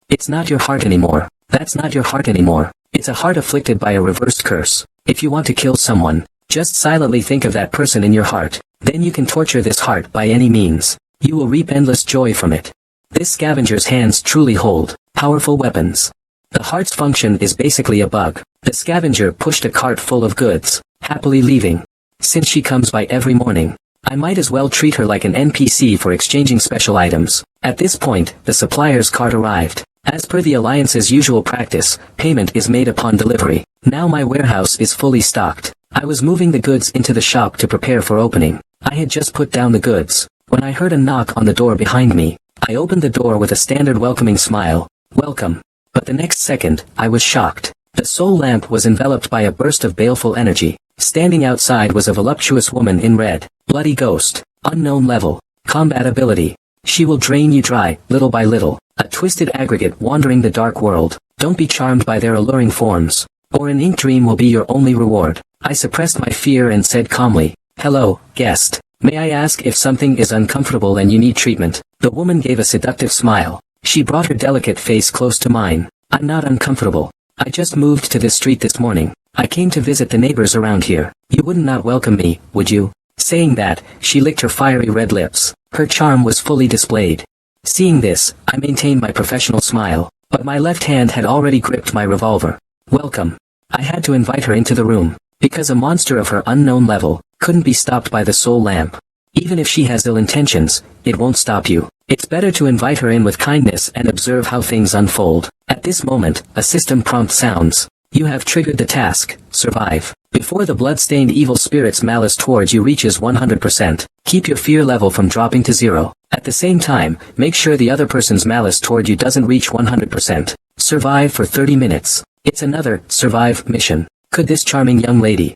It's not your heart anymore. That's not your heart anymore. It's a heart afflicted by a reversed curse. If you want to kill someone, just silently think of that person in your heart. Then you can torture this heart by any means. You will reap endless joy from it. This scavenger's hands truly hold powerful weapons. The heart's function is basically a bug. The scavenger pushed a cart full of goods, happily leaving. Since she comes by every morning, I might as well treat her like an NPC for exchanging special items. At this point, the supplier's cart arrived. As per the Alliance's usual practice, payment is made upon delivery. Now my warehouse is fully stocked. I was moving the goods into the shop to prepare for opening. I had just put down the goods when I heard a knock on the door behind me. I opened the door with a standard welcoming smile. Welcome. But the next second, I was shocked. The soul lamp was enveloped by a burst of baleful energy. Standing outside was a voluptuous woman in red. Bloody ghost. Unknown level. Combat ability. She will drain you dry, little by little. A twisted aggregate wandering the dark world. Don't be charmed by their alluring forms, or an ink dream will be your only reward. I suppressed my fear and said calmly, "Hello, guest. May I ask if something is uncomfortable and you need treatment?" The woman gave a seductive smile. She brought her delicate face close to mine. "I'm not uncomfortable. I just moved to this street this morning. I came to visit the neighbors around here. You wouldn't not welcome me, would you?" Saying that, she licked her fiery red lips. Her charm was fully displayed. Seeing this, I maintained my professional smile, but my left hand had already gripped my revolver. "Welcome." I had to invite her into the room, because a monster of her unknown level couldn't be stopped by the soul lamp. Even if she has ill intentions, it won't stop you. It's better to invite her in with kindness and observe how things unfold. At this moment, a system prompt sounds. You have triggered the task, survive. Before the blood-stained evil spirit's malice towards you reaches 100%, keep your fear level from dropping to 0. At the same time, make sure the other person's malice toward you doesn't reach 100%. Survive for 30 minutes. It's another, survive, mission. Could this charming young lady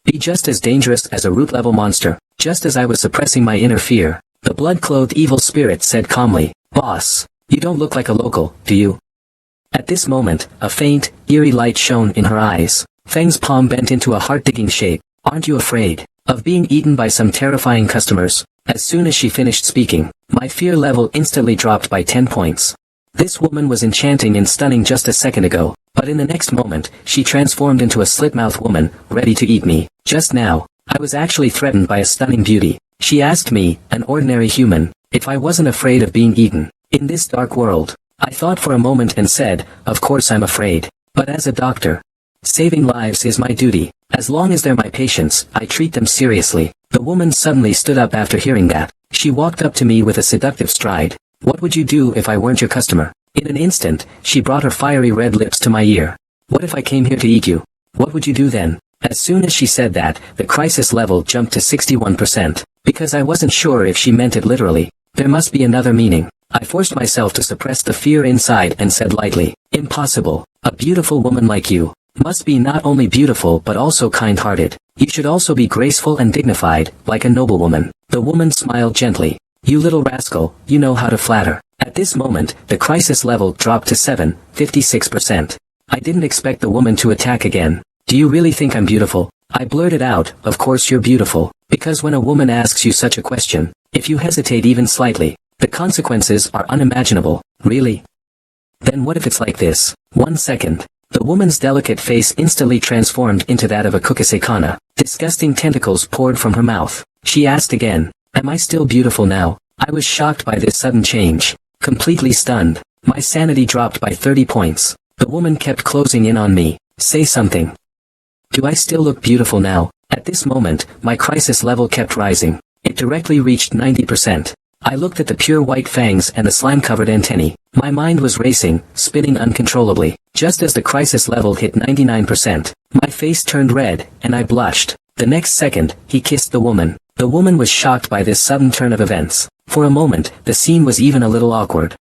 be just as dangerous as a root-level monster? Just as I was suppressing my inner fear, the blood-clothed evil spirit said calmly, "Boss, you don't look like a local, do you?" At this moment, a faint, eerie light shone in her eyes. Feng's palm bent into a heart-digging shape. "Aren't you afraid of being eaten by some terrifying customers?" As soon as she finished speaking, my fear level instantly dropped by 10 points. This woman was enchanting and stunning just a second ago, but in the next moment, she transformed into a slit-mouthed woman, ready to eat me. Just now, I was actually threatened by a stunning beauty. She asked me, an ordinary human, if I wasn't afraid of being eaten. In this dark world, I thought for a moment and said, "Of course I'm afraid. But as a doctor, saving lives is my duty. As long as they're my patients, I treat them seriously." The woman suddenly stood up after hearing that. She walked up to me with a seductive stride. "What would you do if I weren't your customer?" In an instant, she brought her fiery red lips to my ear. "What if I came here to eat you? What would you do then?" As soon as she said that, the crisis level jumped to 61%. Because I wasn't sure if she meant it literally. There must be another meaning. I forced myself to suppress the fear inside and said lightly, "Impossible. A beautiful woman like you must be not only beautiful but also kind-hearted. You should also be graceful and dignified, like a noblewoman." The woman smiled gently. "You little rascal, you know how to flatter." At this moment, the crisis level dropped to 56%. I didn't expect the woman to attack again. "Do you really think I'm beautiful?" I blurted out, "Of course you're beautiful." Because when a woman asks you such a question, if you hesitate even slightly, the consequences are unimaginable. "Really? Then what if it's like this?" 1 second. The woman's delicate face instantly transformed into that of a kukusekana. Disgusting tentacles poured from her mouth. She asked again, "Am I still beautiful now?" I was shocked by this sudden change. Completely stunned. My sanity dropped by 30 points. The woman kept closing in on me. "Say something. Do I still look beautiful now?" At this moment, my crisis level kept rising. It directly reached 90%. I looked at the pure white fangs and the slime-covered antennae. My mind was racing, spinning uncontrollably. Just as the crisis level hit 99%, my face turned red, and I blushed. The next second, he kissed the woman. The woman was shocked by this sudden turn of events. For a moment, the scene was even a little awkward.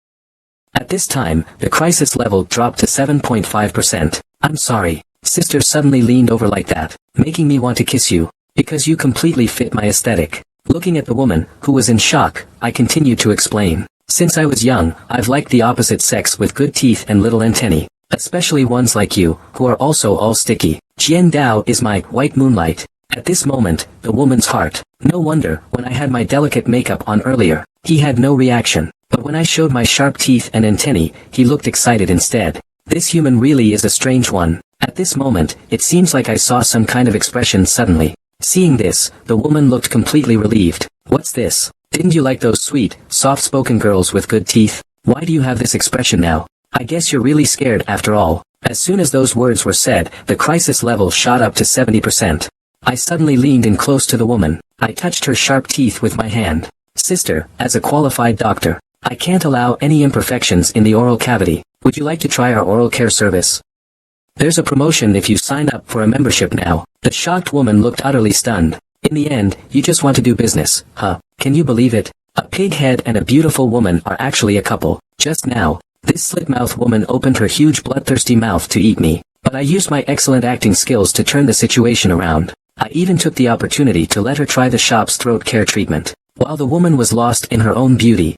At this time, the crisis level dropped to 7.5%. "I'm sorry." Sister suddenly leaned over like that, making me want to kiss you. Because you completely fit my aesthetic. Looking at the woman, who was in shock, I continued to explain. Since I was young, I've liked the opposite sex with good teeth and little antennae. Especially ones like you, who are also all sticky. Jian Dao is my white moonlight. At this moment, the woman's heart. No wonder, when I had my delicate makeup on earlier, he had no reaction. But when I showed my sharp teeth and antennae, he looked excited instead. This human really is a strange one. At this moment, it seems like I saw some kind of expression suddenly. Seeing this, the woman looked completely relieved. What's this? Didn't you like those sweet, soft-spoken girls with good teeth? Why do you have this expression now? I guess you're really scared after all. As soon as those words were said, the crisis level shot up to 70%. I suddenly leaned in close to the woman. I touched her sharp teeth with my hand. Sister, as a qualified doctor, I can't allow any imperfections in the oral cavity. Would you like to try our oral care service? There's a promotion if you sign up for a membership now. The shocked woman looked utterly stunned. In the end, you just want to do business, huh? Can you believe it? A pig head and a beautiful woman are actually a couple. Just now, this slit-mouthed woman opened her huge bloodthirsty mouth to eat me. But I used my excellent acting skills to turn the situation around. I even took the opportunity to let her try the shop's throat care treatment. While the woman was lost in her own beauty,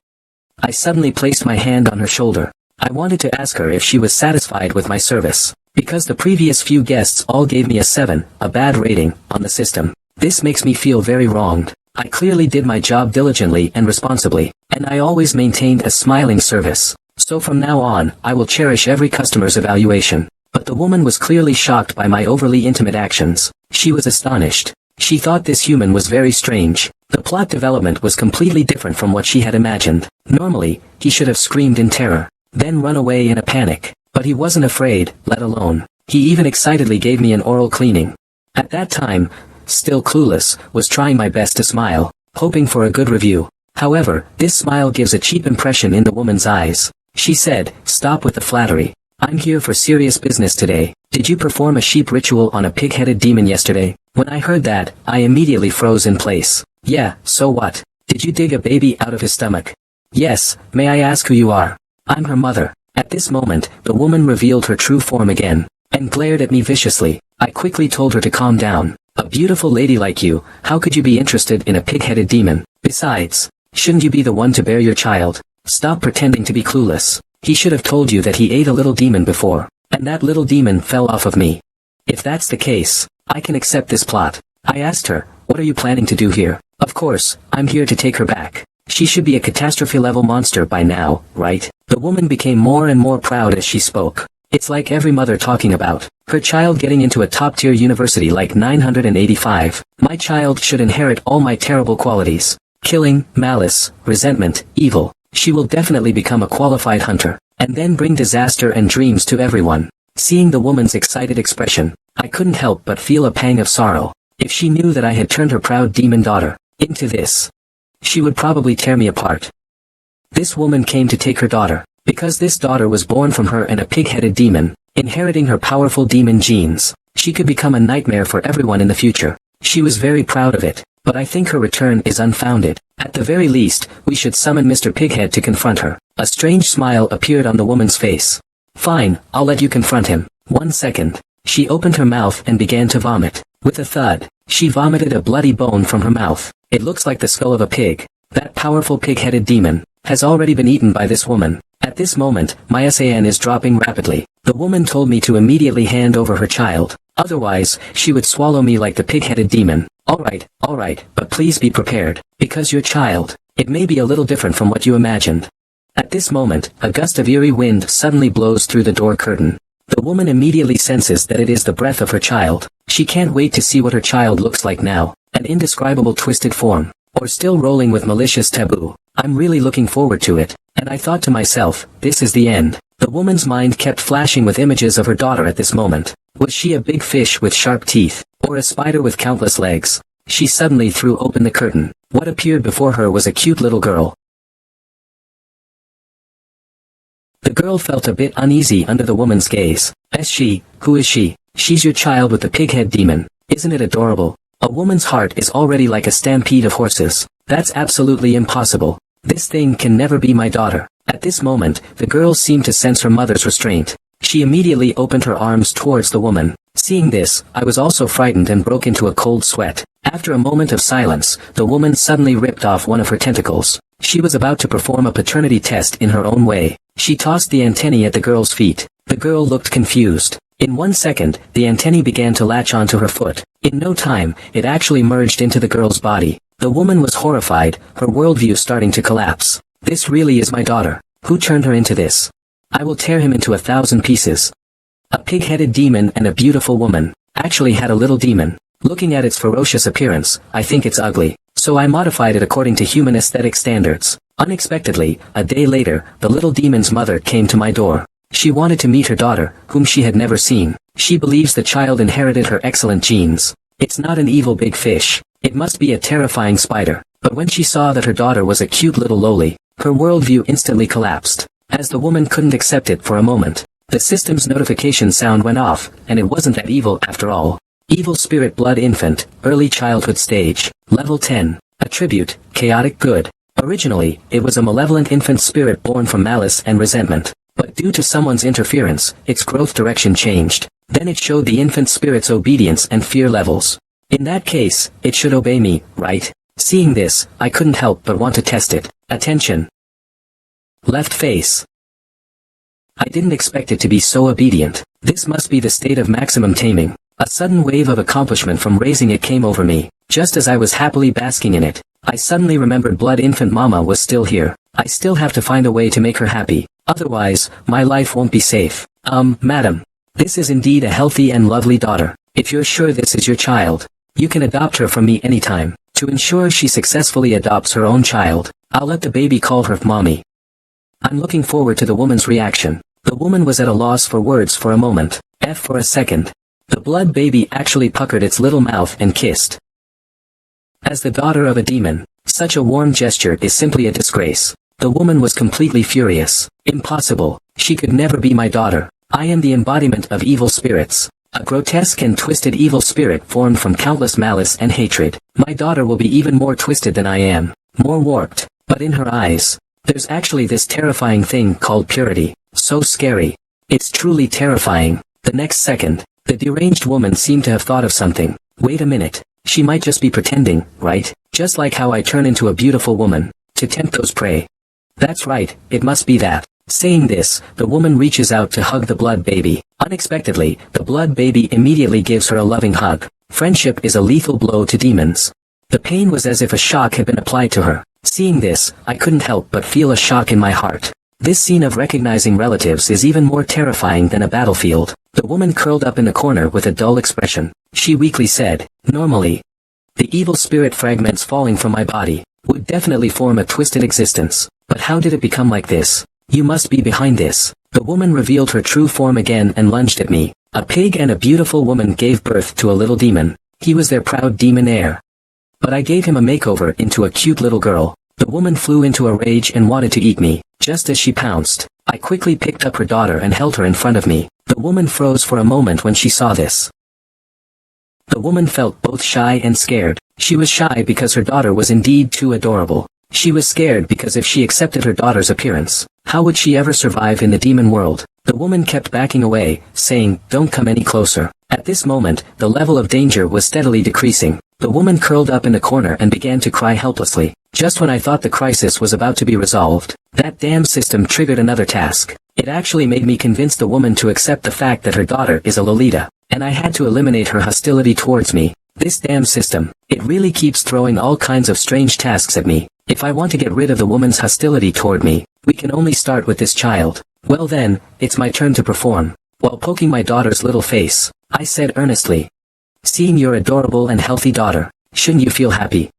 I suddenly placed my hand on her shoulder. I wanted to ask her if she was satisfied with my service. Because the previous few guests all gave me a 7, a bad rating, on the system. This makes me feel very wronged. I clearly did my job diligently and responsibly, and I always maintained a smiling service. So from now on, I will cherish every customer's evaluation. But the woman was clearly shocked by my overly intimate actions. She was astonished. She thought this human was very strange. The plot development was completely different from what she had imagined. Normally, he should have screamed in terror, then run away in a panic. But he wasn't afraid, let alone. He even excitedly gave me an oral cleaning. At that time, still clueless, was trying my best to smile, hoping for a good review. However, this smile gives a cheap impression in the woman's eyes. She said, "Stop with the flattery. I'm here for serious business today. Did you perform a sheep ritual on a pig-headed demon yesterday?" When I heard that, I immediately froze in place. "Yeah, so what? Did you dig a baby out of his stomach?" "Yes, may I ask who you are?" "I'm her mother." At this moment, the woman revealed her true form again, and glared at me viciously. I quickly told her to calm down. "A beautiful lady like you, how could you be interested in a pig-headed demon? Besides, shouldn't you be the one to bear your child? Stop pretending to be clueless. He should have told you that he ate a little demon before, and that little demon fell off of me. If that's the case, I can accept this plot." I asked her, "What are you planning to do here?" "Of course, I'm here to take her back. She should be a catastrophe-level monster by now, right?" The woman became more and more proud as she spoke. It's like every mother talking about her child getting into a top-tier university like 985. My child should inherit all my terrible qualities. Killing, malice, resentment, evil. She will definitely become a qualified hunter, and then bring disaster and dreams to everyone. Seeing the woman's excited expression, I couldn't help but feel a pang of sorrow. If she knew that I had turned her proud demon daughter into this, she would probably tear me apart. This woman came to take her daughter, because this daughter was born from her and a pig-headed demon, inheriting her powerful demon genes. She could become a nightmare for everyone in the future. She was very proud of it, but I think her return is unfounded. At the very least, we should summon Mr. Pighead to confront her. A strange smile appeared on the woman's face. "Fine, I'll let you confront him." 1 second. She opened her mouth and began to vomit. With a thud, she vomited a bloody bone from her mouth. It looks like the skull of a pig. That powerful pig-headed demon has already been eaten by this woman. At this moment, my SAN is dropping rapidly. The woman told me to immediately hand over her child. Otherwise, she would swallow me like the pig-headed demon. Alright, but please be prepared, because your child, it may be a little different from what you imagined. At this moment, a gust of eerie wind suddenly blows through the door curtain. The woman immediately senses that it is the breath of her child. She can't wait to see what her child looks like now, an indescribable twisted form, or still rolling with malicious taboo. I'm really looking forward to it, and I thought to myself, this is the end. The woman's mind kept flashing with images of her daughter at this moment. Was she a big fish with sharp teeth, or a spider with countless legs? She suddenly threw open the curtain. What appeared before her was a cute little girl. The girl felt a bit uneasy under the woman's gaze. Who is she? She's your child with the pig-head demon. Isn't it adorable? A woman's heart is already like a stampede of horses. That's absolutely impossible. This thing can never be my daughter. At this moment, the girl seemed to sense her mother's restraint. She immediately opened her arms towards the woman. Seeing this, I was also frightened and broke into a cold sweat. After a moment of silence, the woman suddenly ripped off one of her tentacles. She was about to perform a paternity test in her own way. She tossed the antennae at the girl's feet. The girl looked confused. In 1 second, the antennae began to latch onto her foot. In no time, it actually merged into the girl's body. The woman was horrified, her worldview starting to collapse. This really is my daughter. Who turned her into this? I will tear him into 1,000 pieces. A pig-headed demon and a beautiful woman. Actually had a little demon. Looking at its ferocious appearance, I think it's ugly. So I modified it according to human aesthetic standards. Unexpectedly, a day later, the little demon's mother came to my door. She wanted to meet her daughter, whom she had never seen. She believes the child inherited her excellent genes. It's not an evil big fish. It must be a terrifying spider. But when she saw that her daughter was a cute little loli, her worldview instantly collapsed. As the woman couldn't accept it for a moment, the system's notification sound went off, and it wasn't that evil after all. Evil Spirit Blood Infant, Early Childhood Stage, Level 10. Attribute, Chaotic Good. Originally, it was a malevolent infant spirit born from malice and resentment. But due to someone's interference, its growth direction changed. Then it showed the infant spirit's obedience and fear levels. In that case, it should obey me, right? Seeing this, I couldn't help but want to test it. Attention. Left face. I didn't expect it to be so obedient. This must be the state of maximum taming. A sudden wave of accomplishment from raising it came over me. Just as I was happily basking in it, I suddenly remembered Blood Infant Mama was still here. I still have to find a way to make her happy. Otherwise, my life won't be safe. Madam. This is indeed a healthy and lovely daughter. If you're sure this is your child, you can adopt her from me anytime. To ensure she successfully adopts her own child, I'll let the baby call her mommy. I'm looking forward to the woman's reaction. The woman was at a loss for words for a moment. For a second. The blood baby actually puckered its little mouth and kissed. As the daughter of a demon, such a warm gesture is simply a disgrace. The woman was completely furious. Impossible. She could never be my daughter. I am the embodiment of evil spirits. A grotesque and twisted evil spirit formed from countless malice and hatred. My daughter will be even more twisted than I am. More warped. But in her eyes, there's actually this terrifying thing called purity. So scary. It's truly terrifying. The next second, the deranged woman seemed to have thought of something. Wait a minute. She might just be pretending, right? Just like how I turn into a beautiful woman, to tempt those prey. That's right, it must be that. Saying this, the woman reaches out to hug the blood baby. Unexpectedly, the blood baby immediately gives her a loving hug. Friendship is a lethal blow to demons. The pain was as if a shock had been applied to her. Seeing this, I couldn't help but feel a shock in my heart. This scene of recognizing relatives is even more terrifying than a battlefield. The woman curled up in the corner with a dull expression. She weakly said, normally, the evil spirit fragments falling from my body would definitely form a twisted existence. But how did it become like this? You must be behind this. The woman revealed her true form again and lunged at me. A pig and a beautiful woman gave birth to a little demon. He was their proud demon heir. But I gave him a makeover into a cute little girl. The woman flew into a rage and wanted to eat me. Just as she pounced, I quickly picked up her daughter and held her in front of me. The woman froze for a moment when she saw this. The woman felt both shy and scared. She was shy because her daughter was indeed too adorable. She was scared because if she accepted her daughter's appearance, how would she ever survive in the demon world? The woman kept backing away, saying, "Don't come any closer." At this moment, the level of danger was steadily decreasing. The woman curled up in a corner and began to cry helplessly. Just when I thought the crisis was about to be resolved, that damn system triggered another task. It actually made me convince the woman to accept the fact that her daughter is a Lolita, and I had to eliminate her hostility towards me. This damn system, it really keeps throwing all kinds of strange tasks at me. If I want to get rid of the woman's hostility toward me, we can only start with this child. Well then, it's my turn to perform. While poking my daughter's little face, I said earnestly, "Seeing your adorable and healthy daughter, shouldn't you feel happy?"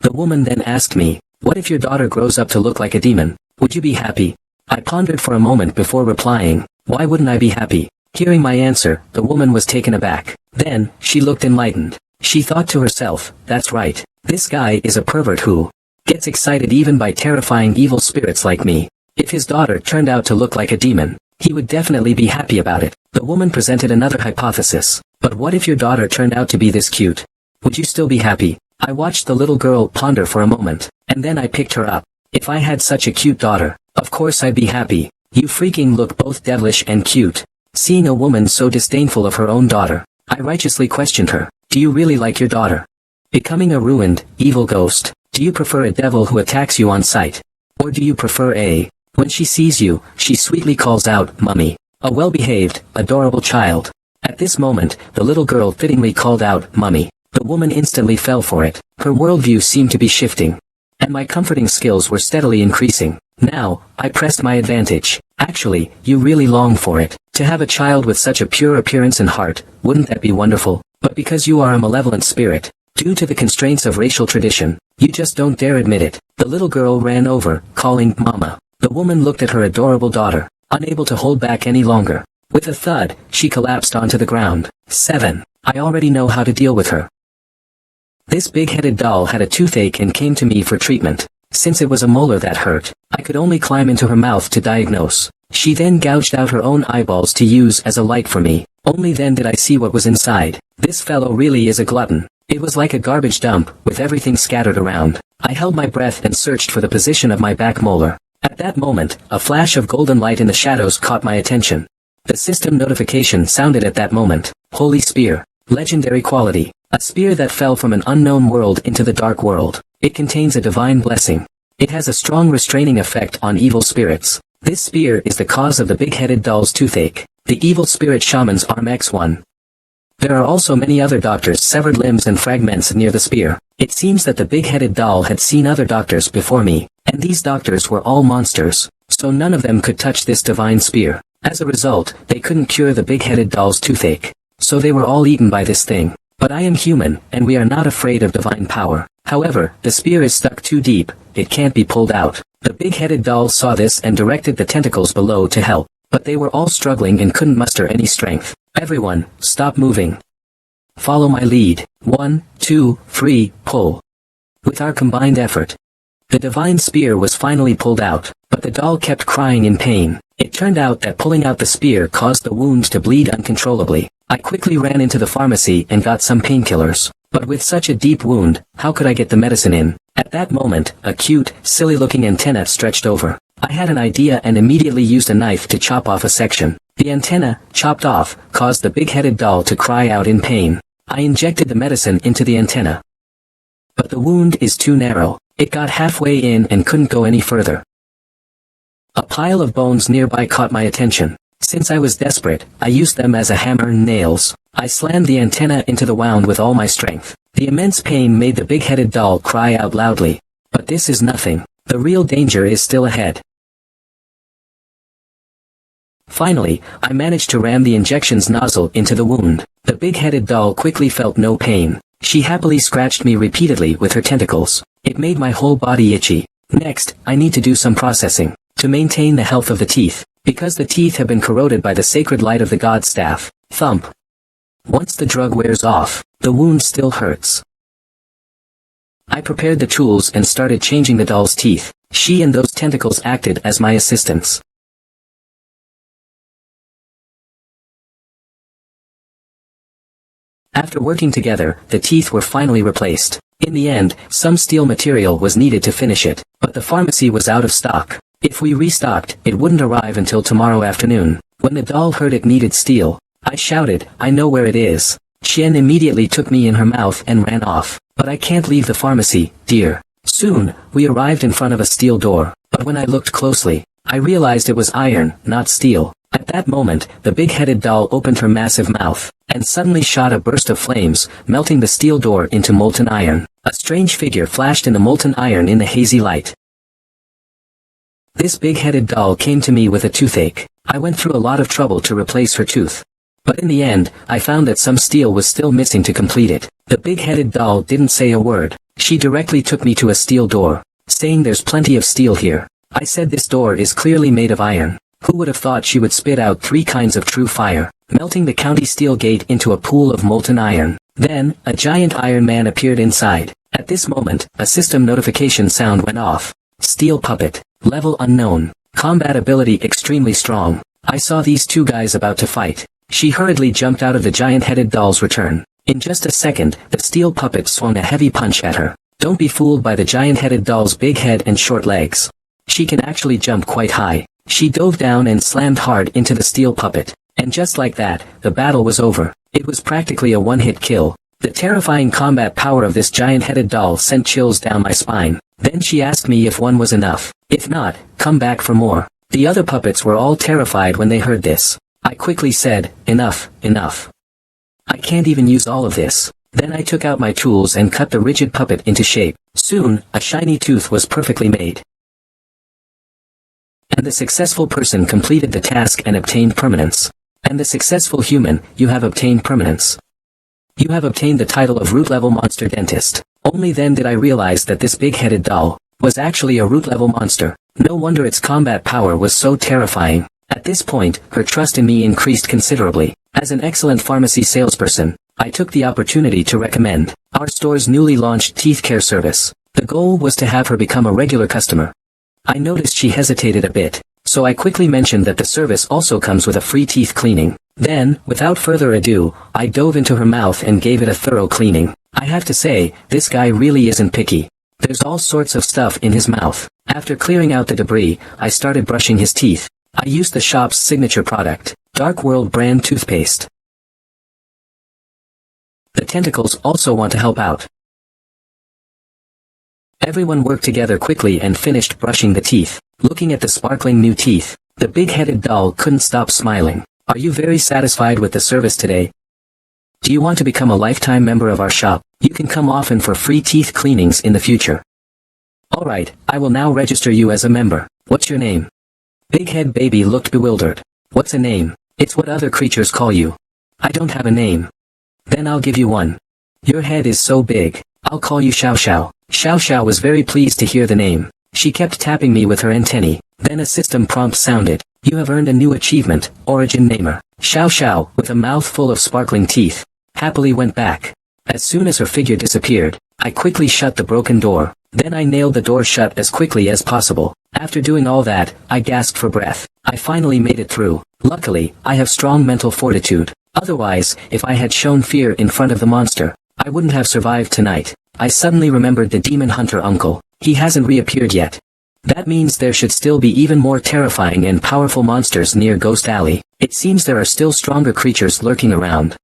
The woman then asked me, "What if your daughter grows up to look like a demon? Would you be happy?" I pondered for a moment before replying, "Why wouldn't I be happy?" Hearing my answer, the woman was taken aback. Then, she looked enlightened. She thought to herself, "That's right. This guy is a pervert who gets excited even by terrifying evil spirits like me. If his daughter turned out to look like a demon, he would definitely be happy about it." The woman presented another hypothesis. "But what if your daughter turned out to be this cute? Would you still be happy?" I watched the little girl ponder for a moment, and then I picked her up. "If I had such a cute daughter, of course I'd be happy. You freaking look both devilish and cute." Seeing a woman so disdainful of her own daughter, I righteously questioned her, "Do you really like your daughter? Becoming a ruined, evil ghost, do you prefer a devil who attacks you on sight? Or do you prefer when she sees you, she sweetly calls out, 'Mummy,' a well-behaved, adorable child?" At this moment, the little girl fittingly called out, "Mummy." The woman instantly fell for it. Her worldview seemed to be shifting. And my comforting skills were steadily increasing. Now, I pressed my advantage. "Actually, you really long for it. To have a child with such a pure appearance and heart, wouldn't that be wonderful? But because you are a malevolent spirit, due to the constraints of racial tradition, you just don't dare admit it." The little girl ran over, calling, "Mama." The woman looked at her adorable daughter, unable to hold back any longer. With a thud, she collapsed onto the ground. 7. I already know how to deal with her. This big-headed doll had a toothache and came to me for treatment. Since it was a molar that hurt, I could only climb into her mouth to diagnose. She then gouged out her own eyeballs to use as a light for me. Only then did I see what was inside. This fellow really is a glutton. It was like a garbage dump, with everything scattered around. I held my breath and searched for the position of my back molar. At that moment, a flash of golden light in the shadows caught my attention. The system notification sounded at that moment. Holy Spear. Legendary quality. A spear that fell from an unknown world into the dark world. It contains a divine blessing. It has a strong restraining effect on evil spirits. This spear is the cause of the big-headed doll's toothache. The evil spirit shaman's arm X1. There are also many other doctors' severed limbs and fragments near the spear. It seems that the big-headed doll had seen other doctors before me, and these doctors were all monsters, so none of them could touch this divine spear. As a result, they couldn't cure the big-headed doll's toothache. So they were all eaten by this thing. But I am human, and we are not afraid of divine power. However, the spear is stuck too deep, it can't be pulled out. The big-headed doll saw this and directed the tentacles below to help. But they were all struggling and couldn't muster any strength. "Everyone, stop moving. Follow my lead. 1, 2, 3, pull." With our combined effort, the divine spear was finally pulled out, but the doll kept crying in pain. It turned out that pulling out the spear caused the wound to bleed uncontrollably. I quickly ran into the pharmacy and got some painkillers. But with such a deep wound, how could I get the medicine in? At that moment, a cute, silly-looking antenna stretched over. I had an idea and immediately used a knife to chop off a section. The antenna, chopped off, caused the big-headed doll to cry out in pain. I injected the medicine into the antenna. But the wound is too narrow. It got halfway in and couldn't go any further. A pile of bones nearby caught my attention. Since I was desperate, I used them as a hammer and nails. I slammed the antenna into the wound with all my strength. The immense pain made the big-headed doll cry out loudly. But this is nothing. The real danger is still ahead. Finally, I managed to ram the injection's nozzle into the wound. The big-headed doll quickly felt no pain. She happily scratched me repeatedly with her tentacles. It made my whole body itchy. Next, I need to do some processing to maintain the health of the teeth, because the teeth have been corroded by the sacred light of the god staff. Thump. Once the drug wears off, the wound still hurts. I prepared the tools and started changing the doll's teeth. She and those tentacles acted as my assistants. After working together, the teeth were finally replaced. In the end, some steel material was needed to finish it, but the pharmacy was out of stock. If we restocked, it wouldn't arrive until tomorrow afternoon. When the doll heard it needed steel, I shouted, "I know where it is." Qian immediately took me in her mouth and ran off. But I can't leave the pharmacy, dear. Soon, we arrived in front of a steel door, but when I looked closely, I realized it was iron, not steel. At that moment, the big-headed doll opened her massive mouth, and suddenly shot a burst of flames, melting the steel door into molten iron. A strange figure flashed in the molten iron in the hazy light. This big-headed doll came to me with a toothache. I went through a lot of trouble to replace her tooth. But in the end, I found that some steel was still missing to complete it. The big-headed doll didn't say a word. She directly took me to a steel door, saying there's plenty of steel here. I said this door is clearly made of iron. Who would have thought she would spit out 3 kinds of true fire, melting the county steel gate into a pool of molten iron. Then, a giant Iron Man appeared inside. At this moment, a system notification sound went off. Steel puppet. Level unknown. Combat ability extremely strong. I saw these 2 guys about to fight. She hurriedly jumped out of the giant-headed doll's return. In just a second, the steel puppet swung a heavy punch at her. Don't be fooled by the giant-headed doll's big head and short legs. She can actually jump quite high. She dove down and slammed hard into the steel puppet. And just like that, the battle was over. It was practically a one-hit kill. The terrifying combat power of this giant-headed doll sent chills down my spine. Then she asked me if one was enough. If not, come back for more. The other puppets were all terrified when they heard this. I quickly said, enough, enough. I can't even use all of this. Then I took out my tools and cut the rigid puppet into shape. Soon, a shiny tooth was perfectly made. And the successful person completed the task and obtained permanence. And the successful human, you have obtained permanence. You have obtained the title of root-level monster dentist. Only then did I realize that this big-headed doll was actually a root-level monster. No wonder its combat power was so terrifying. At this point, her trust in me increased considerably. As an excellent pharmacy salesperson, I took the opportunity to recommend our store's newly launched teeth care service. The goal was to have her become a regular customer. I noticed she hesitated a bit, so I quickly mentioned that the service also comes with a free teeth cleaning. Then, without further ado, I dove into her mouth and gave it a thorough cleaning. I have to say, this guy really isn't picky. There's all sorts of stuff in his mouth. After clearing out the debris, I started brushing his teeth. I used the shop's signature product, Dark World brand toothpaste. The tentacles also want to help out. Everyone worked together quickly and finished brushing the teeth. Looking at the sparkling new teeth, the big-headed doll couldn't stop smiling. Are you very satisfied with the service today? Do you want to become a lifetime member of our shop? You can come often for free teeth cleanings in the future. Alright, I will now register you as a member. What's your name? Big Head Baby looked bewildered. What's a name? It's what other creatures call you. I don't have a name. Then I'll give you one. Your head is so big. I'll call you Xiao Xiao. Xiao Xiao was very pleased to hear the name. She kept tapping me with her antennae. Then a system prompt sounded. You have earned a new achievement, Origin Namer. Xiao Xiao, with a mouth full of sparkling teeth, happily went back. As soon as her figure disappeared, I quickly shut the broken door. Then I nailed the door shut as quickly as possible. After doing all that, I gasped for breath. I finally made it through. Luckily, I have strong mental fortitude. Otherwise, if I had shown fear in front of the monster, I wouldn't have survived tonight. I suddenly remembered the demon hunter uncle. He hasn't reappeared yet. That means there should still be even more terrifying and powerful monsters near Ghost Alley. It seems there are still stronger creatures lurking around.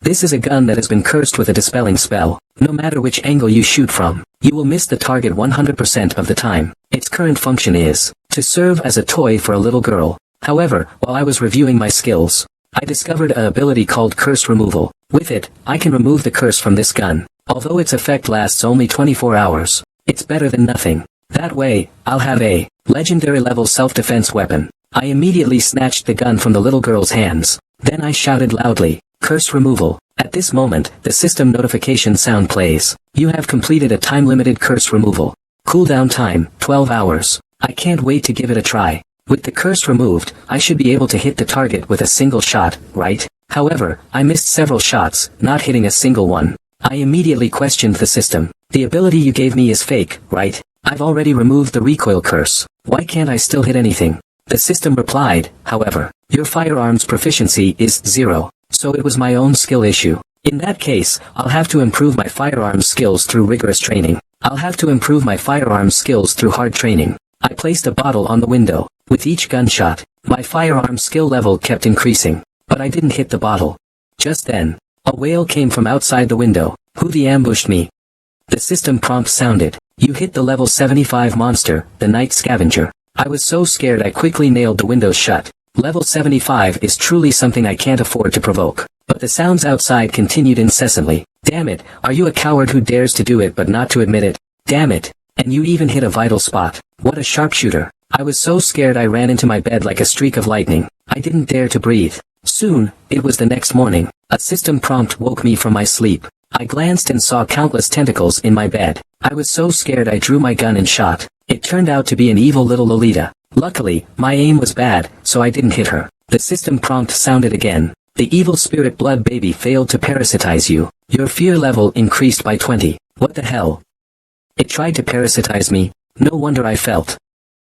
This is a gun that has been cursed with a dispelling spell. No matter which angle you shoot from, you will miss the target 100% of the time. Its current function is to serve as a toy for a little girl. However, while I was reviewing my skills, I discovered an ability called Curse Removal. With it, I can remove the curse from this gun. Although its effect lasts only 24 hours, it's better than nothing. That way, I'll have a legendary level self-defense weapon. I immediately snatched the gun from the little girl's hands. Then I shouted loudly, Curse Removal. At this moment, the system notification sound plays. You have completed a time-limited curse removal. Cooldown time, 12 hours. I can't wait to give it a try. With the curse removed, I should be able to hit the target with a single shot, right? However, I missed several shots, not hitting a single one. I immediately questioned the system. The ability you gave me is fake, right? I've already removed the recoil curse. Why can't I still hit anything? The system replied, however, your firearms proficiency is 0. So it was my own skill issue. In that case, I'll have to improve my firearms skills through rigorous training. I'll have to improve my firearms skills through hard training. I placed a bottle on the window. With each gunshot, my firearm skill level kept increasing. But I didn't hit the bottle. Just then, a wail came from outside the window. Who the ambushed me? The system prompt sounded. You hit the level 75 monster, the night scavenger. I was so scared I quickly nailed the windows shut. Level 75 is truly something I can't afford to provoke. But the sounds outside continued incessantly. Damn it, are you a coward who dares to do it but not to admit it? Damn it. And you even hit a vital spot. What a sharpshooter. I was so scared I ran into my bed like a streak of lightning. I didn't dare to breathe. Soon, it was the next morning. A system prompt woke me from my sleep. I glanced and saw countless tentacles in my bed. I was so scared I drew my gun and shot. It turned out to be an evil little Lolita. Luckily, my aim was bad, so I didn't hit her. The system prompt sounded again. The evil spirit blood baby failed to parasitize you. Your fear level increased by 20. What the hell? It tried to parasitize me. No wonder I felt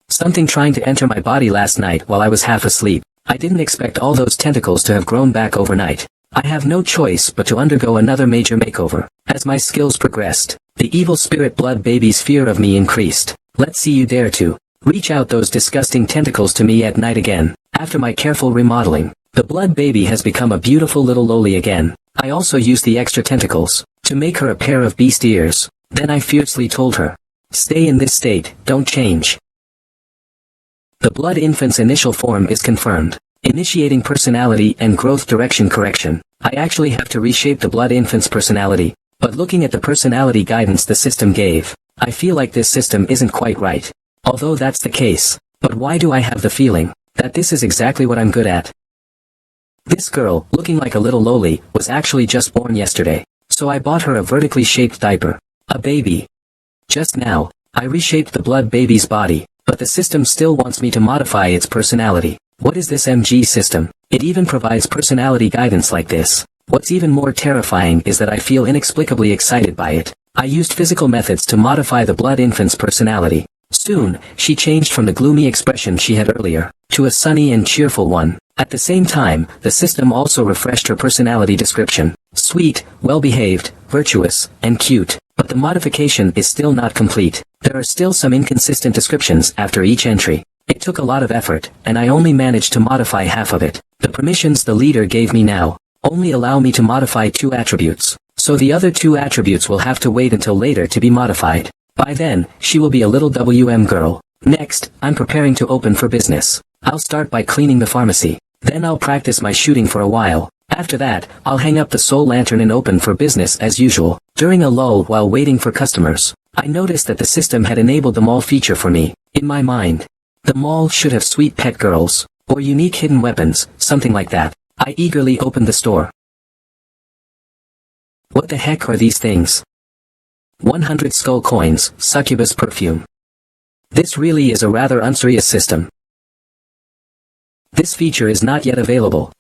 something trying to enter my body last night while I was half asleep. I didn't expect all those tentacles to have grown back overnight. I have no choice but to undergo another major makeover. As my skills progressed, the evil spirit blood baby's fear of me increased. Let's see you dare to reach out those disgusting tentacles to me at night again. After my careful remodeling, the blood baby has become a beautiful little loli again. I also used the extra tentacles to make her a pair of beast ears. Then I fiercely told her, "Stay in this state, don't change." The blood infant's initial form is confirmed. Initiating personality and growth direction correction. I actually have to reshape the blood infant's personality, but looking at the personality guidance the system gave, I feel like this system isn't quite right. Although that's the case, but why do I have the feeling that this is exactly what I'm good at? This girl, looking like a little loli, was actually just born yesterday, so I bought her a vertically shaped diaper. A baby. Just now, I reshaped the blood baby's body, but the system still wants me to modify its personality. What is this MG system? It even provides personality guidance like this. What's even more terrifying is that I feel inexplicably excited by it. I used physical methods to modify the blood infant's personality. Soon, she changed from the gloomy expression she had earlier, to a sunny and cheerful one. At the same time, the system also refreshed her personality description. Sweet, well-behaved, virtuous, and cute. But the modification is still not complete. There are still some inconsistent descriptions after each entry. It took a lot of effort, and I only managed to modify half of it. The permissions the leader gave me now only allow me to modify 2 attributes, so the other 2 attributes will have to wait until later to be modified. By then, she will be a little WM girl. Next, I'm preparing to open for business. I'll start by cleaning the pharmacy. Then I'll practice my shooting for a while. After that, I'll hang up the soul lantern and open for business as usual. During a lull while waiting for customers, I noticed that the system had enabled the mall feature for me. In my mind, the mall should have sweet pet girls, or unique hidden weapons, something like that. I eagerly opened the store. What the heck are these things? 100 skull coins, succubus perfume. This really is a rather unserious system. This feature is not yet available.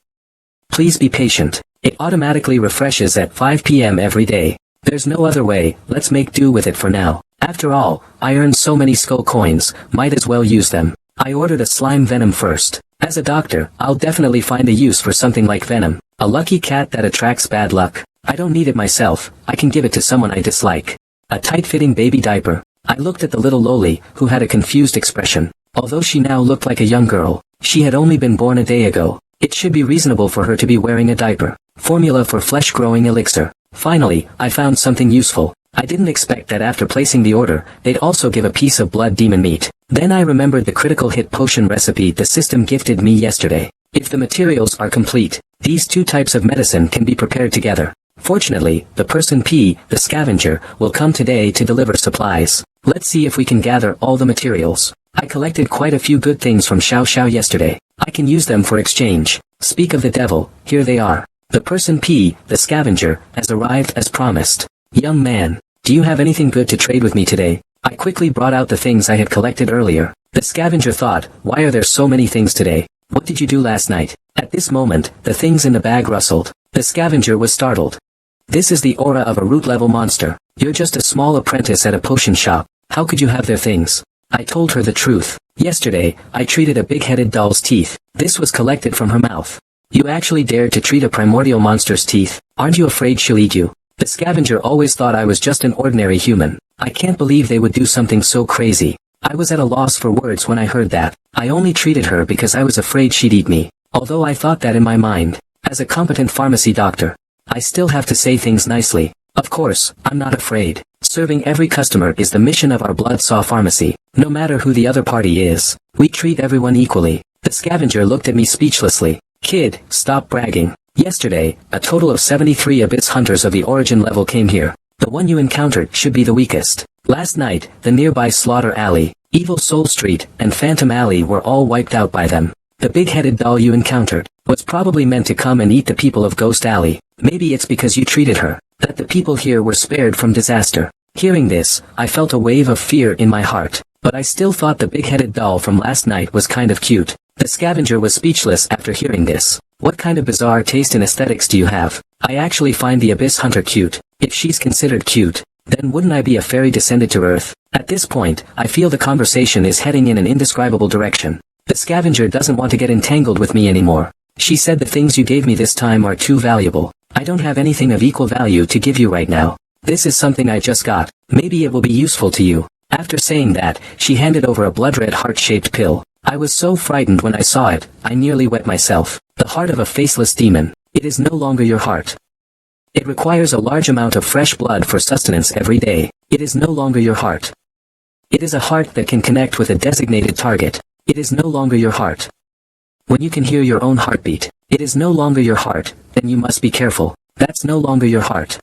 Please be patient. It automatically refreshes at 5 p.m. every day. There's no other way, let's make do with it for now. After all, I earned so many skull coins, might as well use them. I ordered a slime venom first. As a doctor, I'll definitely find a use for something like venom. A lucky cat that attracts bad luck. I don't need it myself, I can give it to someone I dislike. A tight-fitting baby diaper. I looked at the little loli, who had a confused expression. Although she now looked like a young girl, she had only been born a day ago. It should be reasonable for her to be wearing a diaper. Formula for flesh-growing elixir. Finally, I found something useful. I didn't expect that after placing the order, they'd also give a piece of blood demon meat. Then I remembered the critical hit potion recipe the system gifted me yesterday. If the materials are complete, these 2 types of medicine can be prepared together. Fortunately, the person P, the scavenger, will come today to deliver supplies. Let's see if we can gather all the materials. I collected quite a few good things from Xiao Xiao yesterday. I can use them for exchange. Speak of the devil, here they are. The person P, the scavenger, has arrived as promised. Young man, do you have anything good to trade with me today? I quickly brought out the things I had collected earlier. The scavenger thought, why are there so many things today? What did you do last night? At this moment, the things in the bag rustled. The scavenger was startled. This is the aura of a root-level monster. You're just a small apprentice at a potion shop. How could you have their things? I told her the truth. Yesterday, I treated a big-headed doll's teeth. This was collected from her mouth. You actually dared to treat a primordial monster's teeth. Aren't you afraid she'll eat you? The scavenger always thought I was just an ordinary human. I can't believe they would do something so crazy. I was at a loss for words when I heard that. I only treated her because I was afraid she'd eat me. Although I thought that in my mind. As a competent pharmacy doctor, I still have to say things nicely. Of course, I'm not afraid. Serving every customer is the mission of our Bloodsaw pharmacy. No matter who the other party is, we treat everyone equally. The scavenger looked at me speechlessly. Kid, stop bragging. Yesterday, a total of 73 abyss hunters of the origin level came here. The one you encountered should be the weakest. Last night, the nearby Slaughter Alley, Evil Soul Street, and Phantom Alley were all wiped out by them. The big-headed doll you encountered was probably meant to come and eat the people of Ghost Alley. Maybe it's because you treated her that the people here were spared from disaster. Hearing this, I felt a wave of fear in my heart, but I still thought the big-headed doll from last night was kind of cute. The scavenger was speechless after hearing this. What kind of bizarre taste in aesthetics do you have? I actually find the Abyss Hunter cute. If she's considered cute, then wouldn't I be a fairy descended to Earth? At this point, I feel the conversation is heading in an indescribable direction. The scavenger doesn't want to get entangled with me anymore. She said the things you gave me this time are too valuable. I don't have anything of equal value to give you right now. This is something I just got. Maybe it will be useful to you. After saying that, she handed over a blood-red heart-shaped pill. I was so frightened when I saw it, I nearly wet myself. The heart of a faceless demon. It is no longer your heart. It requires a large amount of fresh blood for sustenance every day. It is no longer your heart. It is a heart that can connect with a designated target. It is no longer your heart. When you can hear your own heartbeat, it is no longer your heart, then you must be careful. That's no longer your heart.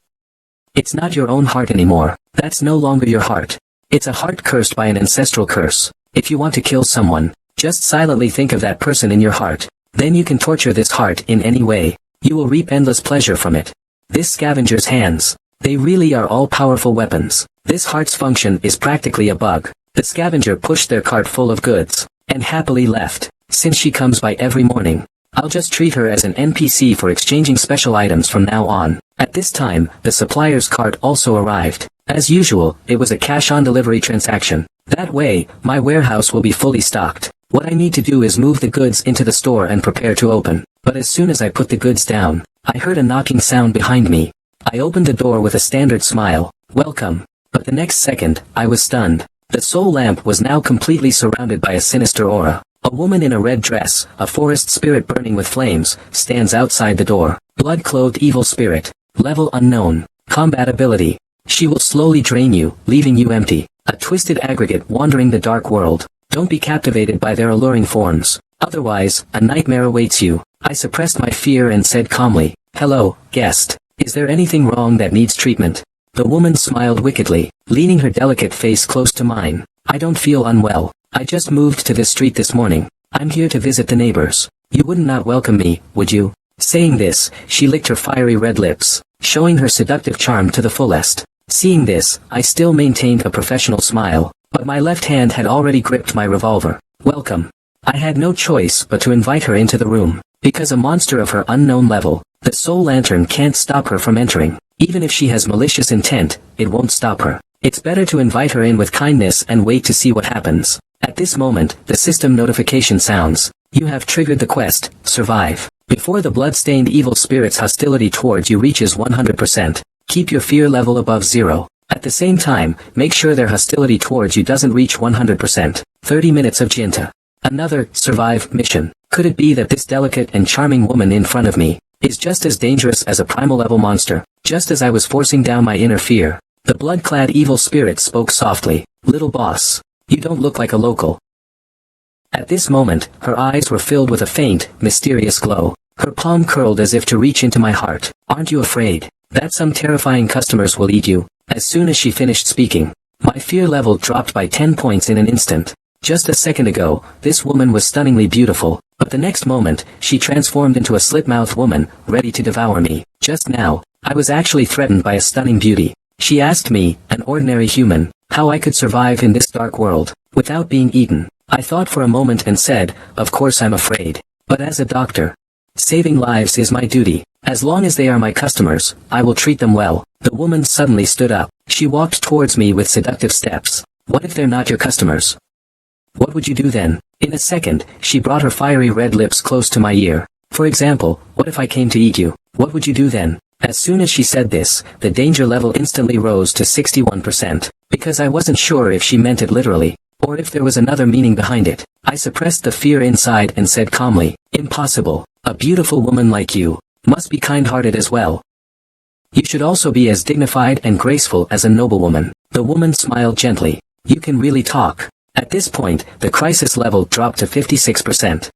It's not your own heart anymore. That's no longer your heart. It's a heart cursed by an ancestral curse. If you want to kill someone, just silently think of that person in your heart. Then you can torture this heart in any way. You will reap endless pleasure from it. This scavenger's hands. They really are all-powerful weapons. This heart's function is practically a bug. The scavenger pushed their cart full of goods, and happily left. Since she comes by every morning, I'll just treat her as an NPC for exchanging special items from now on. At this time, the supplier's cart also arrived. As usual, it was a cash-on-delivery transaction. That way, my warehouse will be fully stocked. What I need to do is move the goods into the store and prepare to open. But as soon as I put the goods down, I heard a knocking sound behind me. I opened the door with a standard smile. Welcome. But the next second, I was stunned. The soul lamp was now completely surrounded by a sinister aura. A woman in a red dress, a forest spirit burning with flames, stands outside the door. Blood-clothed evil spirit. Level unknown. Combat ability. She will slowly drain you, leaving you empty. A twisted aggregate wandering the dark world. Don't be captivated by their alluring forms. Otherwise, a nightmare awaits you. I suppressed my fear and said calmly, "Hello, guest. Is there anything wrong that needs treatment?" The woman smiled wickedly, leaning her delicate face close to mine. "I don't feel unwell. I just moved to this street this morning. I'm here to visit the neighbors. You would not welcome me, would you?" Saying this, she licked her fiery red lips, showing her seductive charm to the fullest. Seeing this, I still maintained a professional smile, but my left hand had already gripped my revolver. "Welcome." I had no choice but to invite her into the room. Because a monster of her unknown level, the soul lantern can't stop her from entering. Even if she has malicious intent, it won't stop her. It's better to invite her in with kindness and wait to see what happens. At this moment, the system notification sounds. You have triggered the quest, survive. Before the blood-stained evil spirit's hostility towards you reaches 100%, keep your fear level above 0. At the same time, make sure their hostility towards you doesn't reach 100%. 30 minutes of Jinta. Another, survive, mission. Could it be that this delicate and charming woman in front of me is just as dangerous as a primal level monster? Just as I was forcing down my inner fear, the blood-clad evil spirit spoke softly. "Little boss, you don't look like a local." At this moment, her eyes were filled with a faint, mysterious glow. Her palm curled as if to reach into my heart. "Aren't you afraid that some terrifying customers will eat you?" As soon as she finished speaking, my fear level dropped by 10 points in an instant. Just a second ago, this woman was stunningly beautiful, but the next moment, she transformed into a slit-mouthed woman, ready to devour me. Just now, I was actually threatened by a stunning beauty. She asked me, an ordinary human, how I could survive in this dark world, without being eaten. I thought for a moment and said, "Of course I'm afraid. But as a doctor, saving lives is my duty. As long as they are my customers, I will treat them well." The woman suddenly stood up. She walked towards me with seductive steps. "What if they're not your customers? What would you do then?" In a second, she brought her fiery red lips close to my ear. "For example, what if I came to eat you? What would you do then?" As soon as she said this, the danger level instantly rose to 61%. Because I wasn't sure if she meant it literally, or if there was another meaning behind it. I suppressed the fear inside and said calmly, "Impossible. A beautiful woman like you must be kind-hearted as well. You should also be as dignified and graceful as a noblewoman." The woman smiled gently. "You can really talk." At this point, the crisis level dropped to 56%.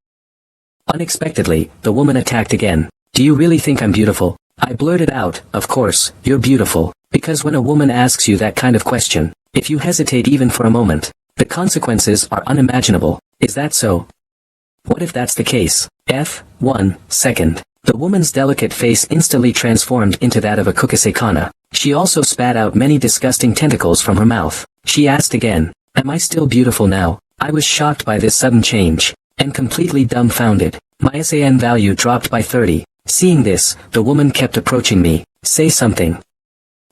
Unexpectedly, the woman attacked again. "Do you really think I'm beautiful?" I blurted out, "Of course, you're beautiful." Because when a woman asks you that kind of question, if you hesitate even for a moment, the consequences are unimaginable. Is that so? What if that's the case? F1 second. The woman's delicate face instantly transformed into that of a kukusekana. She also spat out many disgusting tentacles from her mouth. She asked again, "Am I still beautiful now?" I was shocked by this sudden change, and completely dumbfounded. My SAN value dropped by 30. Seeing this, the woman kept approaching me. "Say something.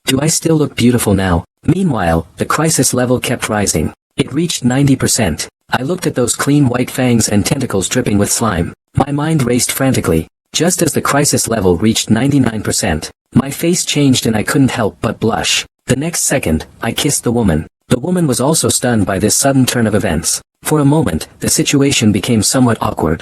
Do I still look beautiful now?" Meanwhile, the crisis level kept rising. It reached 90%. I looked at those clean white fangs and tentacles dripping with slime. My mind raced frantically. Just as the crisis level reached 99%, my face changed and I couldn't help but blush. The next second, I kissed the woman. The woman was also stunned by this sudden turn of events. For a moment, the situation became somewhat awkward.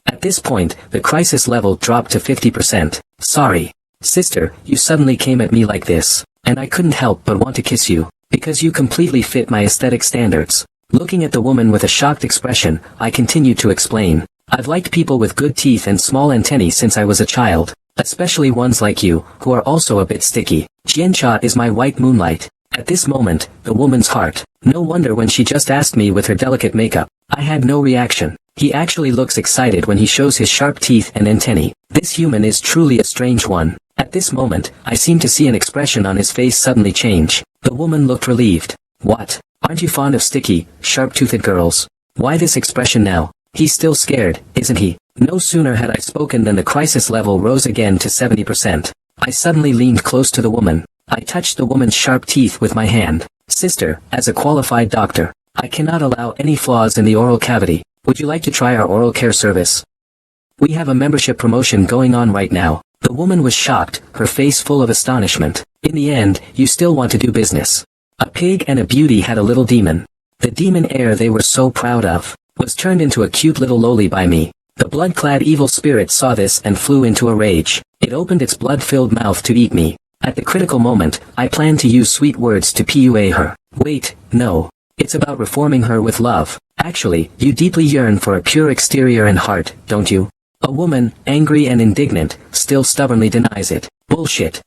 At this point, the crisis level dropped to 50%. Sorry. Sister, you suddenly came at me like this, and I couldn't help but want to kiss you, because you completely fit my aesthetic standards. Looking at the woman with a shocked expression, I continued to explain. I've liked people with good teeth and small antennae since I was a child, especially ones like you, who are also a bit sticky. Jiancha is my white moonlight. At this moment, the woman's heart. No wonder when she just asked me with her delicate makeup. I had no reaction. He actually looks excited when he shows his sharp teeth and antennae. This human is truly a strange one. At this moment, I seemed to see an expression on his face suddenly change. The woman looked relieved. What? Aren't you fond of sticky, sharp-toothed girls? Why this expression now? He's still scared, isn't he? No sooner had I spoken than the crisis level rose again to 70%. I suddenly leaned close to the woman. I touched the woman's sharp teeth with my hand. Sister, as a qualified doctor, I cannot allow any flaws in the oral cavity. Would you like to try our oral care service? We have a membership promotion going on right now. The woman was shocked, her face full of astonishment. In the end, you still want to do business. A pig and a beauty had a little demon. The demon heir they were so proud of was turned into a cute little loli by me. The blood-clad evil spirit saw this and flew into a rage. It opened its blood-filled mouth to eat me. At the critical moment, I planned to use sweet words to PUA her. Wait, no. It's about reforming her with love. Actually, you deeply yearn for a pure exterior and heart, don't you? A woman, angry and indignant, still stubbornly denies it. Bullshit.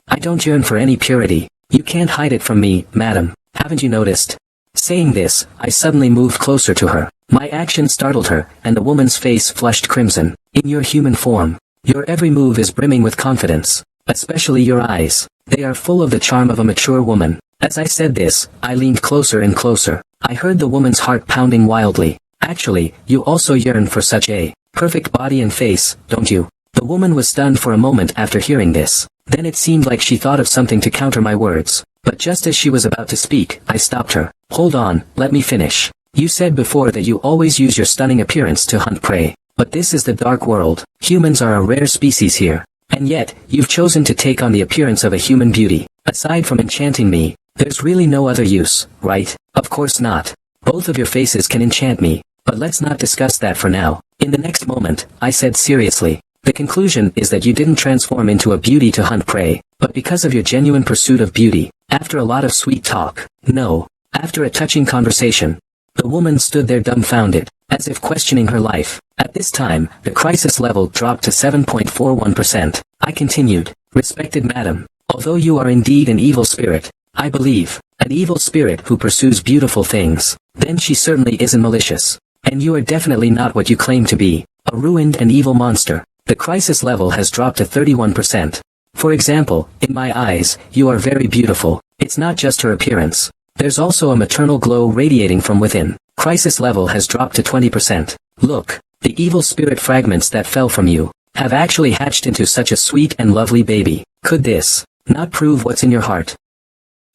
I don't yearn for any purity. You can't hide it from me, madam. Haven't you noticed? Saying this, I suddenly moved closer to her. My action startled her, and the woman's face flushed crimson. In your human form, your every move is brimming with confidence. Especially your eyes. They are full of the charm of a mature woman. As I said this, I leaned closer and closer. I heard the woman's heart pounding wildly. Actually, you also yearn for such a perfect body and face, don't you? The woman was stunned for a moment after hearing this. Then it seemed like she thought of something to counter my words. But just as she was about to speak, I stopped her. Hold on, let me finish. You said before that you always use your stunning appearance to hunt prey. But this is the dark world. Humans are a rare species here. And yet, you've chosen to take on the appearance of a human beauty. Aside from enchanting me, there's really no other use, right? Of course not. Both of your faces can enchant me. But let's not discuss that for now. In the next moment, I said seriously. The conclusion is that you didn't transform into a beauty to hunt prey, but because of your genuine pursuit of beauty. After a lot of sweet talk. No. After a touching conversation. The woman stood there dumbfounded, as if questioning her life. At this time, the crisis level dropped to 7.41%. I continued. Respected madam, although you are indeed an evil spirit, I believe, an evil spirit who pursues beautiful things, then she certainly isn't malicious. And you are definitely not what you claim to be, a ruined and evil monster. The crisis level has dropped to 31%. For example, in my eyes, you are very beautiful. It's not just her appearance. There's also a maternal glow radiating from within. Crisis level has dropped to 20%. Look, the evil spirit fragments that fell from you have actually hatched into such a sweet and lovely baby. Could this not prove what's in your heart?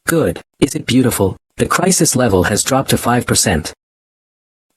Good. Is it beautiful? The crisis level has dropped to 5%.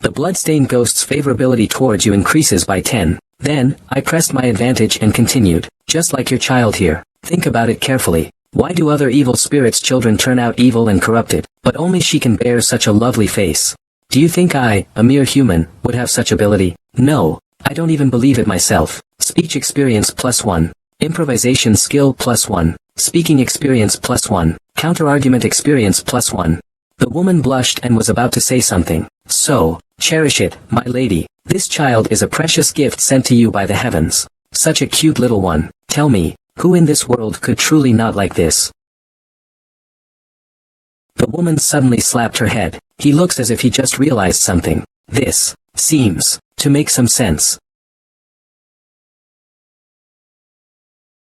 The bloodstained ghost's favorability towards you increases by 10. Then, I pressed my advantage and continued. Just like your child here. Think about it carefully. Why do other evil spirits' children turn out evil and corrupted, but only she can bear such a lovely face? Do you think I, a mere human, would have such ability? No. I don't even believe it myself. Speech experience +1. Improvisation skill +1. Speaking experience +1. Counter-argument experience +1. The woman blushed and was about to say something. So, cherish it, my lady. This child is a precious gift sent to you by the heavens. Such a cute little one. Tell me, who in this world could truly not like this? The woman suddenly slapped her head. He looks as if he just realized something. This seems to make some sense.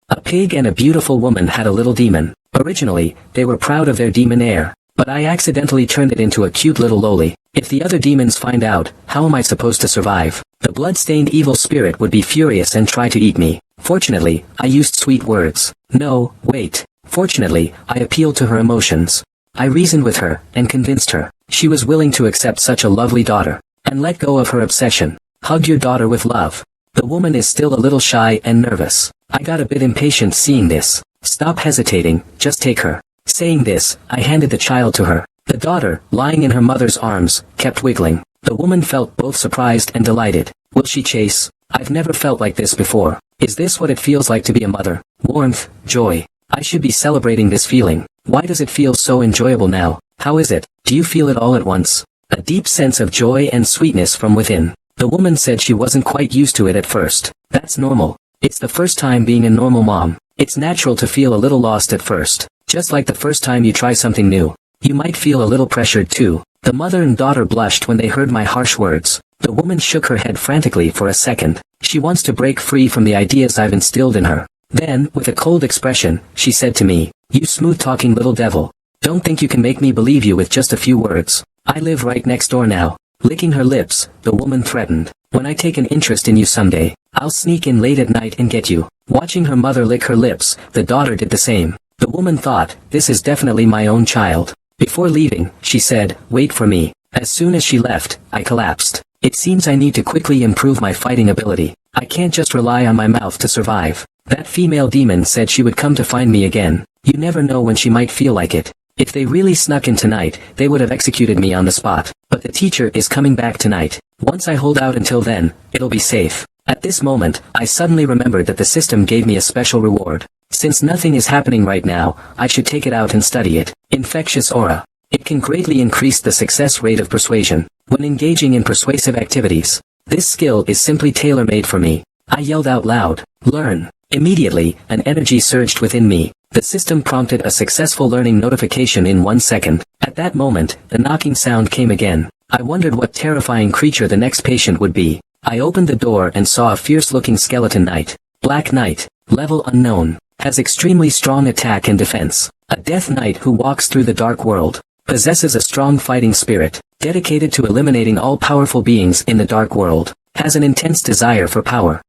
A pig and a beautiful woman had a little demon. Originally, they were proud of their demon heir, but I accidentally turned it into a cute little loli. If the other demons find out, how am I supposed to survive? The blood-stained evil spirit would be furious and try to eat me. Fortunately, I used sweet words. No, wait. Fortunately, I appealed to her emotions. I reasoned with her, and convinced her. She was willing to accept such a lovely daughter, and let go of her obsession. Hug your daughter with love. The woman is still a little shy and nervous. I got a bit impatient seeing this. Stop hesitating, just take her. Saying this, I handed the child to her. The daughter, lying in her mother's arms, kept wiggling. The The woman felt both surprised and delighted. Will she chase? I've never felt like this before. Is this what it feels like to be a mother? Warmth, joy. I should be celebrating this feeling. Why does it feel so enjoyable now? How is it? Do you feel it all at once? A deep sense of joy and sweetness from within. The woman said she wasn't quite used to it at first. That's normal. It's the first time being a normal mom. It's natural to feel a little lost at first. Just like the first time you try something new. You might feel a little pressured too. The mother and daughter blushed when they heard my harsh words. The woman shook her head frantically for a second. She wants to break free from the ideas I've instilled in her. Then, with a cold expression, she said to me, "You smooth-talking little devil. Don't think you can make me believe you with just a few words. I live right next door now." Licking her lips, the woman threatened, "When I take an interest in you someday, I'll sneak in late at night and get you." Watching her mother lick her lips, the daughter did the same. The woman thought, "This is definitely my own child." Before leaving, she said, "Wait for me." As soon as she left, I collapsed. It seems I need to quickly improve my fighting ability. I can't just rely on my mouth to survive. That female demon said she would come to find me again. You never know when she might feel like it. If they really snuck in tonight, they would have executed me on the spot. But the teacher is coming back tonight. Once I hold out until then, it'll be safe. At this moment, I suddenly remembered that the system gave me a special reward. Since nothing is happening right now, I should take it out and study it. Infectious aura. It can greatly increase the success rate of persuasion when engaging in persuasive activities. This skill is simply tailor-made for me. I yelled out loud, "Learn!" Immediately, an energy surged within me. The system prompted a successful learning notification in 1 second. At that moment, the knocking sound came again. I wondered what terrifying creature the next patient would be. I opened the door and saw a fierce-looking skeleton knight. Black Knight, level unknown, has extremely strong attack and defense. A death knight who walks through the dark world. Possesses a strong fighting spirit, dedicated to eliminating all powerful beings in the dark world. Has an intense desire for power.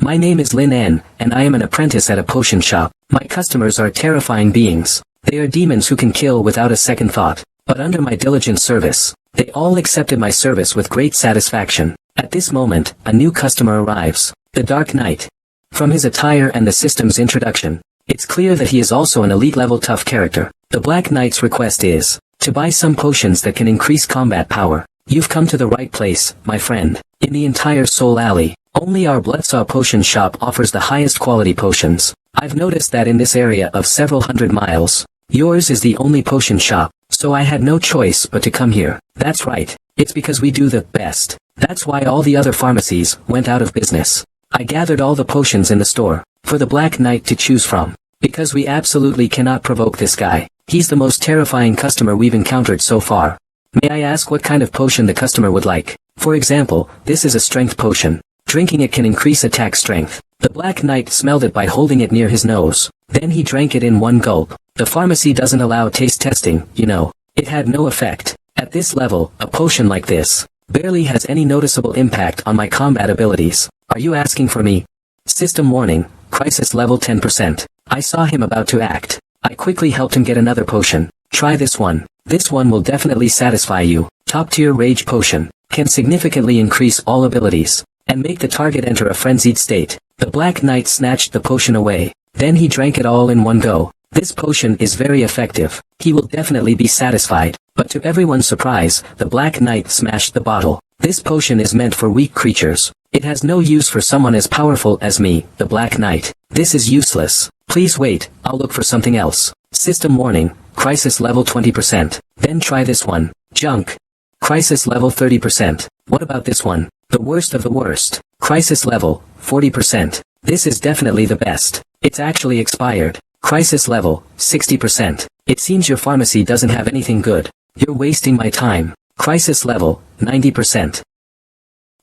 My name is Lin N, and I am an apprentice at a potion shop. My customers are terrifying beings. They are demons who can kill without a second thought. But under my diligent service, they all accepted my service with great satisfaction. At this moment, a new customer arrives. The Dark Knight. From his attire and the system's introduction, it's clear that he is also an elite-level tough character. The Black Knight's request is to buy some potions that can increase combat power. You've come to the right place, my friend. In the entire Soul Alley, only our Bloodsaw Potion Shop offers the highest quality potions. I've noticed that in this area of several hundred miles, yours is the only potion shop, so I had no choice but to come here. That's right, it's because we do the best. That's why all the other pharmacies went out of business. I gathered all the potions in the store, for the Black Knight to choose from. Because we absolutely cannot provoke this guy. He's the most terrifying customer we've encountered so far. May I ask what kind of potion the customer would like? For example, this is a strength potion. Drinking it can increase attack strength. The Black Knight smelled it by holding it near his nose. Then he drank it in one gulp. The pharmacy doesn't allow taste testing, you know. It had no effect. At this level, a potion like this barely has any noticeable impact on my combat abilities. Are you asking for me? System warning, crisis level 10%. I saw him about to act. I quickly helped him get another potion. Try this one. This one will definitely satisfy you. Top tier rage potion. Can significantly increase all abilities. And make the target enter a frenzied state. The Black Knight snatched the potion away. Then he drank it all in one go. This potion is very effective. He will definitely be satisfied. But to everyone's surprise, the Black Knight smashed the bottle. This potion is meant for weak creatures. It has no use for someone as powerful as me, the Black Knight. This is useless. Please wait, I'll look for something else. System warning, crisis level 20%. Then try this one. Junk. Crisis level 30%. What about this one? The worst of the worst. Crisis level, 40%. This is definitely the best. It's actually expired. Crisis level, 60%. It seems your pharmacy doesn't have anything good. You're wasting my time. Crisis level, 90%.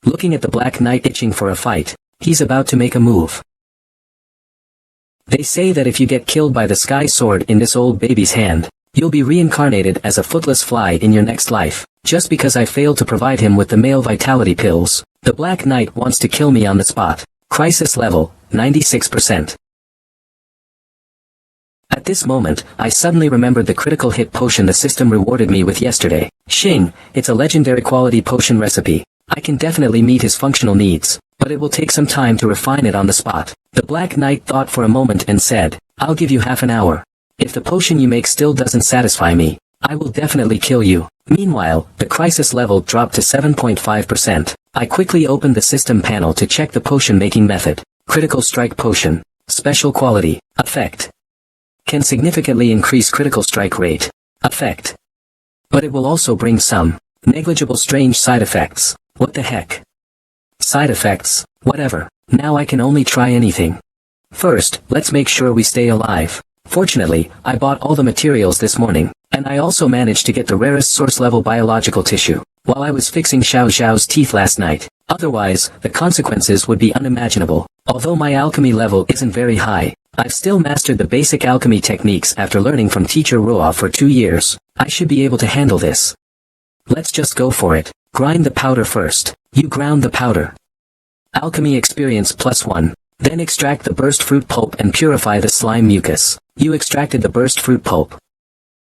Looking at the Black Knight itching for a fight, he's about to make a move. They say that if you get killed by the Sky Sword in this old baby's hand, you'll be reincarnated as a footless fly in your next life. Just because I failed to provide him with the male vitality pills, the Black Knight wants to kill me on the spot. Crisis level, 96%. At this moment, I suddenly remembered the critical hit potion the system rewarded me with yesterday. Xing, it's a legendary quality potion recipe. I can definitely meet his functional needs, but it will take some time to refine it on the spot. The Black Knight thought for a moment and said, I'll give you half an hour. If the potion you make still doesn't satisfy me, I will definitely kill you. Meanwhile, the crisis level dropped to 7.5%. I quickly opened the system panel to check the potion making method. Critical strike potion. Special quality. Effect. Can significantly increase critical strike rate. Effect. But it will also bring some negligible strange side effects. What the heck? Side effects, whatever. Now I can only try anything. First, let's make sure we stay alive. Fortunately, I bought all the materials this morning, and I also managed to get the rarest source-level biological tissue, while I was fixing Xiao Zhao's teeth last night. Otherwise, the consequences would be unimaginable. Although my alchemy level isn't very high, I've still mastered the basic alchemy techniques after learning from teacher Roa for 2 years. I should be able to handle this. Let's just go for it. Grind the powder first. You ground the powder. Alchemy experience +1. Then extract the burst fruit pulp and purify the slime mucus. You extracted the burst fruit pulp.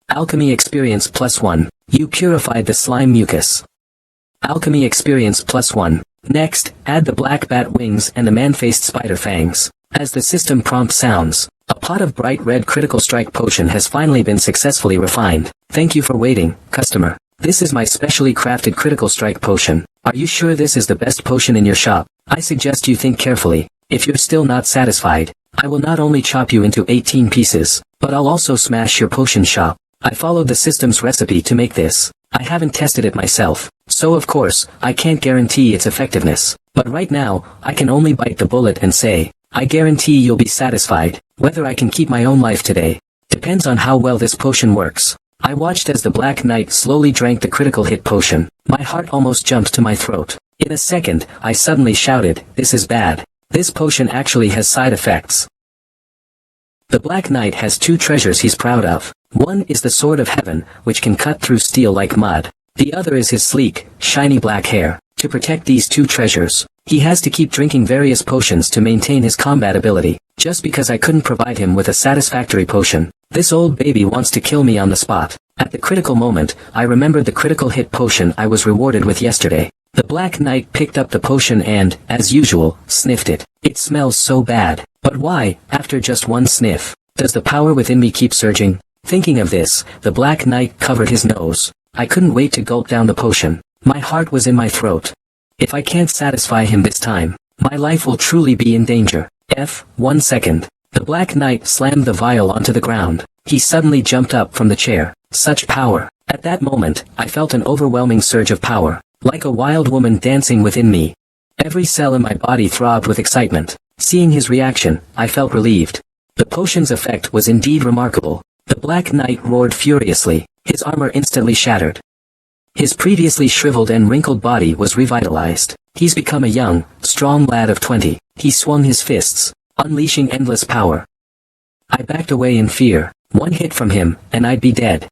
Alchemy experience +1. You purified the slime mucus. Alchemy experience +1. Next, add the black bat wings and the man-faced spider fangs. As the system prompt sounds, a pot of bright red critical strike potion has finally been successfully refined. Thank you for waiting, customer. This is my specially crafted critical strike potion. Are you sure this is the best potion in your shop? I suggest you think carefully. If you're still not satisfied, I will not only chop you into 18 pieces, but I'll also smash your potion shop. I followed the system's recipe to make this. I haven't tested it myself, so of course, I can't guarantee its effectiveness. But right now, I can only bite the bullet and say, I guarantee you'll be satisfied. Whether I can keep my own life today depends on how well this potion works. I watched as the Black Knight slowly drank the critical hit potion. My heart almost jumped to my throat. In a second, I suddenly shouted, this is bad. This potion actually has side effects. The Black Knight has 2 treasures he's proud of. One is the Sword of Heaven, which can cut through steel like mud. The other is his sleek, shiny black hair. To protect these 2 treasures, he has to keep drinking various potions to maintain his combat ability. Just because I couldn't provide him with a satisfactory potion, this old baby wants to kill me on the spot. At the critical moment, I remembered the critical hit potion I was rewarded with yesterday. The Black Knight picked up the potion and, as usual, sniffed it. It smells so bad. But why, after just one sniff, does the power within me keep surging? Thinking of this, the Black Knight covered his nose. I couldn't wait to gulp down the potion. My heart was in my throat. If I can't satisfy him this time, my life will truly be in danger. 1 second. The Black Knight slammed the vial onto the ground. He suddenly jumped up from the chair. Such power. At that moment, I felt an overwhelming surge of power, like a wild woman dancing within me. Every cell in my body throbbed with excitement. Seeing his reaction, I felt relieved. The potion's effect was indeed remarkable. The Black Knight roared furiously. His armor instantly shattered. His previously shriveled and wrinkled body was revitalized. He's become a young, strong lad of 20. He swung his fists, unleashing endless power. I backed away in fear. One hit from him, and I'd be dead.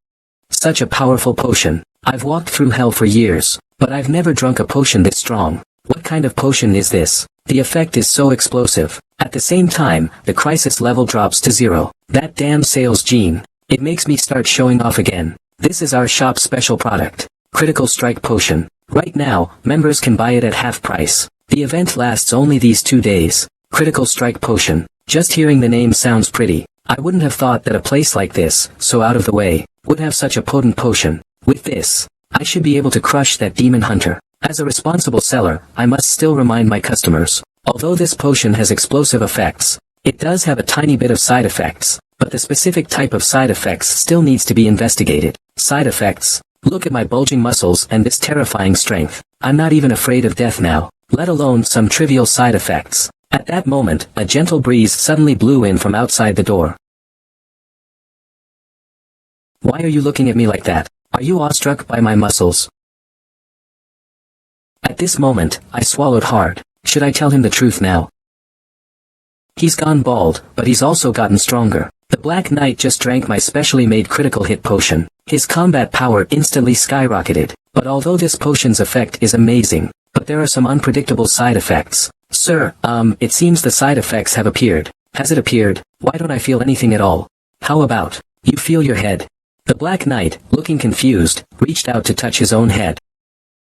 Such a powerful potion. I've walked through hell for years, but I've never drunk a potion this strong. What kind of potion is this? The effect is so explosive. At the same time, the crisis level drops to 0. That damn sales gene. It makes me start showing off again. This is our shop's special product. Critical Strike Potion. Right now, members can buy it at half price. The event lasts only these 2 days. Critical Strike Potion. Just hearing the name sounds pretty. I wouldn't have thought that a place like this, so out of the way, would have such a potent potion. With this, I should be able to crush that demon hunter. As a responsible seller, I must still remind my customers. Although this potion has explosive effects, it does have a tiny bit of side effects, but the specific type of side effects still needs to be investigated. Side effects. Look at my bulging muscles and this terrifying strength. I'm not even afraid of death now, let alone some trivial side effects. At that moment, a gentle breeze suddenly blew in from outside the door. Why are you looking at me like that? Are you awestruck by my muscles? At this moment, I swallowed hard. Should I tell him the truth now? He's gone bald, but he's also gotten stronger. The Black Knight just drank my specially made critical hit potion. His combat power instantly skyrocketed. But although this potion's effect is amazing, but there are some unpredictable side effects. Sir, it seems the side effects have appeared. Has it appeared? Why don't I feel anything at all? How about you feel your head? The Black Knight, looking confused, reached out to touch his own head.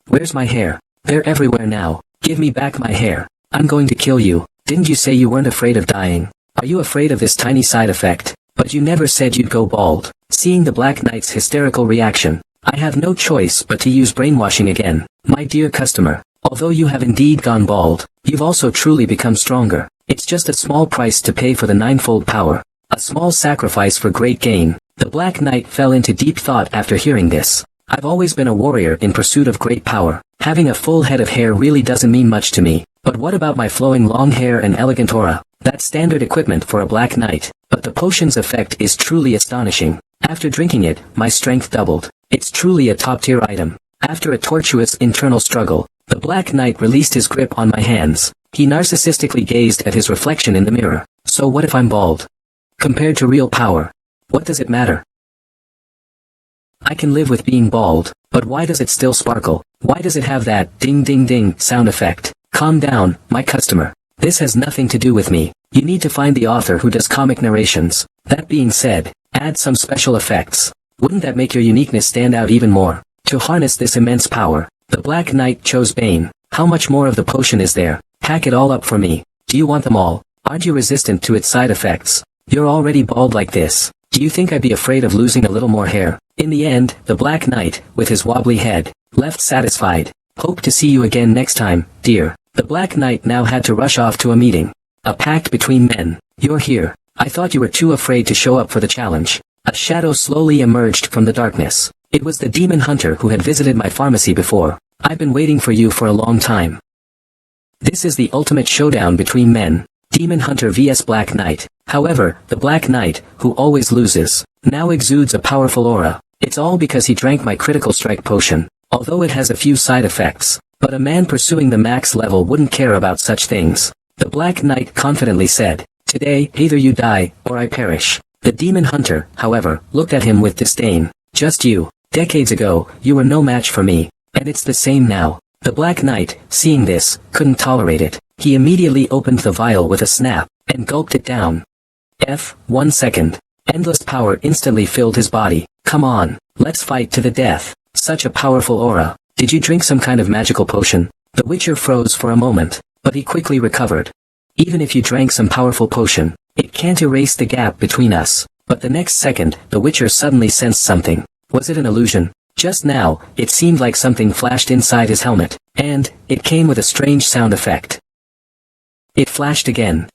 Where's my hair? They're everywhere now. Give me back my hair. I'm going to kill you. Didn't you say you weren't afraid of dying? Are you afraid of this tiny side effect? But you never said you'd go bald. seeing the Black Knight's hysterical reaction. I have no choice but to use brainwashing again. My dear customer, although you have indeed gone bald, you've also truly become stronger. It's just a small price to pay for the ninefold power. A small sacrifice for great gain. The Black Knight fell into deep thought after hearing this. I've always been a warrior in pursuit of great power. Having a full head of hair really doesn't mean much to me. But what about my flowing long hair and elegant aura? That's standard equipment for a Black Knight. But the potion's effect is truly astonishing. After drinking it, my strength doubled. It's truly a top-tier item. After a tortuous internal struggle, the Black Knight released his grip on my hands. He narcissistically gazed at his reflection in the mirror. So what if I'm bald? Compared to real power, what does it matter? I can live with being bald, but why does it still sparkle? Why does it have that ding-ding-ding sound effect? Calm down, my customer. This has nothing to do with me. You need to find the author who does comic narrations. That being said, add some special effects. Wouldn't that make your uniqueness stand out even more? To harness this immense power, the Black Knight chose Bane. How much more of the potion is there? Pack it all up for me. Do you want them all? Aren't you resistant to its side effects? You're already bald like this. Do you think I'd be afraid of losing a little more hair? In the end, the Black Knight, with his wobbly head, left satisfied. Hope to see you again next time, dear. The Black Knight now had to rush off to a meeting. A pact between men. You're here. I thought you were too afraid to show up for the challenge. A shadow slowly emerged from the darkness. It was the demon hunter who had visited my pharmacy before. I've been waiting for you for a long time. This is the ultimate showdown between men. Demon Hunter vs Black Knight. However, the Black Knight, who always loses, now exudes a powerful aura. It's all because he drank my critical strike potion, although it has a few side effects. But a man pursuing the max level wouldn't care about such things. The Black Knight confidently said, "Today, either you die, or I perish." The Demon Hunter, however, looked at him with disdain. "Just you. Decades ago, you were no match for me. And it's the same now." The Black Knight, seeing this, couldn't tolerate it. He immediately opened the vial with a snap, and gulped it down. 1 second. Endless power instantly filled his body. "Come on, let's fight to the death." Such a powerful aura. Did you drink some kind of magical potion? The Witcher froze for a moment, but he quickly recovered. Even if you drank some powerful potion, it can't erase the gap between us. But the next second, the Witcher suddenly sensed something. Was it an illusion? Just now, it seemed like something flashed inside his helmet, and it came with a strange sound effect. It flashed again.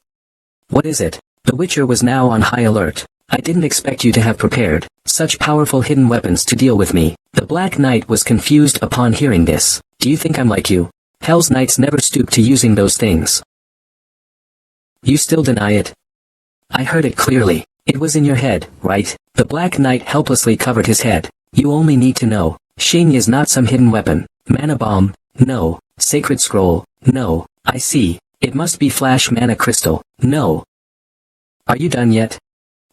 What is it? The Witcher was now on high alert. I didn't expect you to have prepared such powerful hidden weapons to deal with me. The Black Knight was confused upon hearing this. Do you think I'm like you? Hell's Knights never stoop to using those things. You still deny it? I heard it clearly. It was in your head, right? The Black Knight helplessly covered his head. You only need to know. Shing is not some hidden weapon. Mana bomb? No. Sacred scroll? No. I see. It must be flash mana crystal. No. Are you done yet?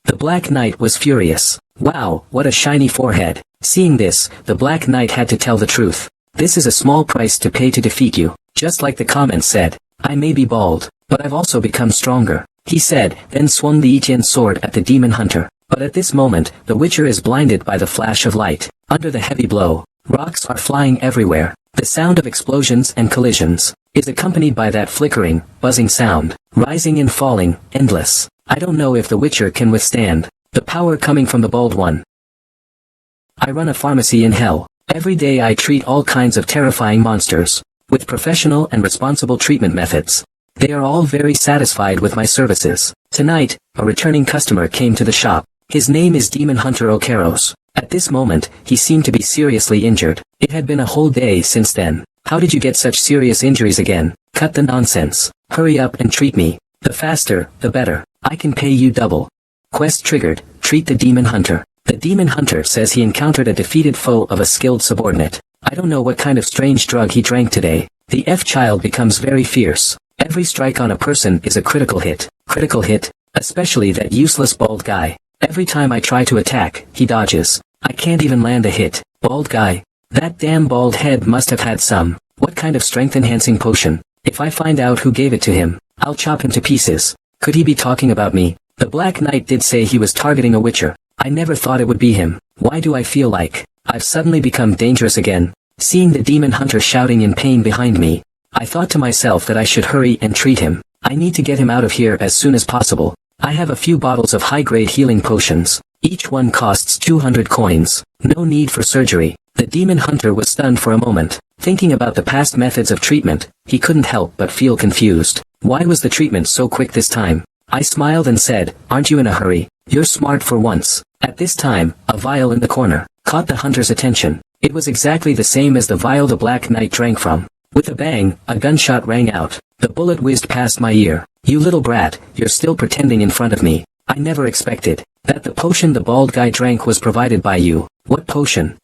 The Black Knight was furious. Wow, what a shiny forehead. Seeing this, the Black Knight had to tell the truth. This is a small price to pay to defeat you. Just like the comment said, I may be bald, but I've also become stronger. He said, then swung the Etienne sword at the Demon Hunter. But at this moment, the Witcher is blinded by the flash of light. Under the heavy blow, rocks are flying everywhere. The sound of explosions and collisions is accompanied by that flickering, buzzing sound, rising and falling, endless. I don't know if the Witcher can withstand the power coming from the bald one. I run a pharmacy in hell. Every day I treat all kinds of terrifying monsters, with professional and responsible treatment methods. They are all very satisfied with my services. Tonight, a returning customer came to the shop. His name is Demon Hunter Okaros. At this moment, he seemed to be seriously injured. It had been a whole day since then. How did you get such serious injuries again? Cut the nonsense. Hurry up and treat me. The faster, the better. I can pay you double. Quest triggered. Treat the Demon Hunter. The Demon Hunter says he encountered a defeated foe of a skilled subordinate. I don't know what kind of strange drug he drank today. The F-child becomes very fierce. Every strike on a person is a critical hit. Critical hit? Especially that useless bald guy. Every time I try to attack, he dodges. I can't even land a hit. Bald guy. That damn bald head must have had some. What kind of strength-enhancing potion? If I find out who gave it to him, I'll chop him to pieces. Could he be talking about me? The Black Knight did say he was targeting a Witcher. I never thought it would be him. Why do I feel like I've suddenly become dangerous again? Seeing the Demon Hunter shouting in pain behind me, I thought to myself that I should hurry and treat him. I need to get him out of here as soon as possible. I have a few bottles of high-grade healing potions. Each one costs 200 coins. No need for surgery. The demon hunter was stunned for a moment. Thinking about the past methods of treatment, he couldn't help but feel confused. Why was the treatment so quick this time? I smiled and said, "Aren't you in a hurry? You're smart for once." At this time, a vial in the corner caught the hunter's attention. It was exactly the same as the vial the Black Knight drank from. With a bang, a gunshot rang out. The bullet whizzed past my ear. "You little brat, you're still pretending in front of me. I never expected that the potion the bald guy drank was provided by you." "What potion?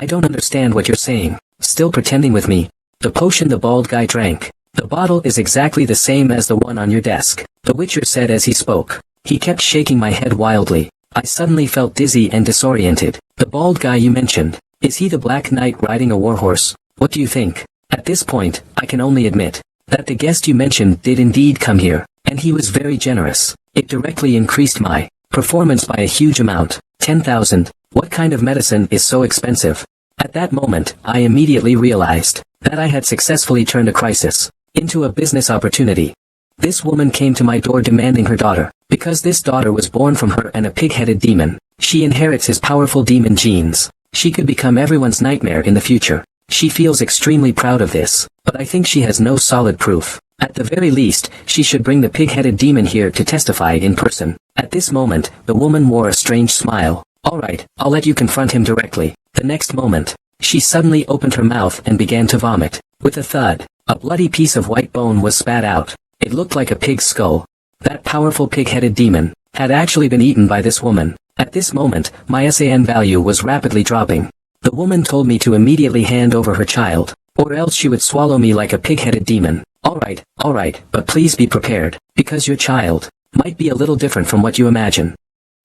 I don't understand what you're saying." "Still pretending with me?" "The potion the bald guy drank. The bottle is exactly the same as the one on your desk," the Witcher said as he spoke. He kept shaking my head wildly. I suddenly felt dizzy and disoriented. "The bald guy you mentioned, is he the Black Knight riding a warhorse? What do you think?" At this point, I can only admit that the guest you mentioned did indeed come here, and he was very generous. It directly increased my performance by a huge amount. 10,000. What kind of medicine is so expensive? At that moment, I immediately realized that I had successfully turned a crisis into a business opportunity. This woman came to my door demanding her daughter. Because this daughter was born from her and a pig-headed demon, she inherits his powerful demon genes. She could become everyone's nightmare in the future. She feels extremely proud of this, but I think she has no solid proof. At the very least, she should bring the pig-headed demon here to testify in person. At this moment, the woman wore a strange smile. "Alright, I'll let you confront him directly." The next moment, she suddenly opened her mouth and began to vomit. With a thud, a bloody piece of white bone was spat out. It looked like a pig's skull. That powerful pig-headed demon had actually been eaten by this woman. At this moment, my SAN value was rapidly dropping. The woman told me to immediately hand over her child, or else she would swallow me like a pig-headed demon. Alright, but please be prepared, because your child might be a little different from what you imagine."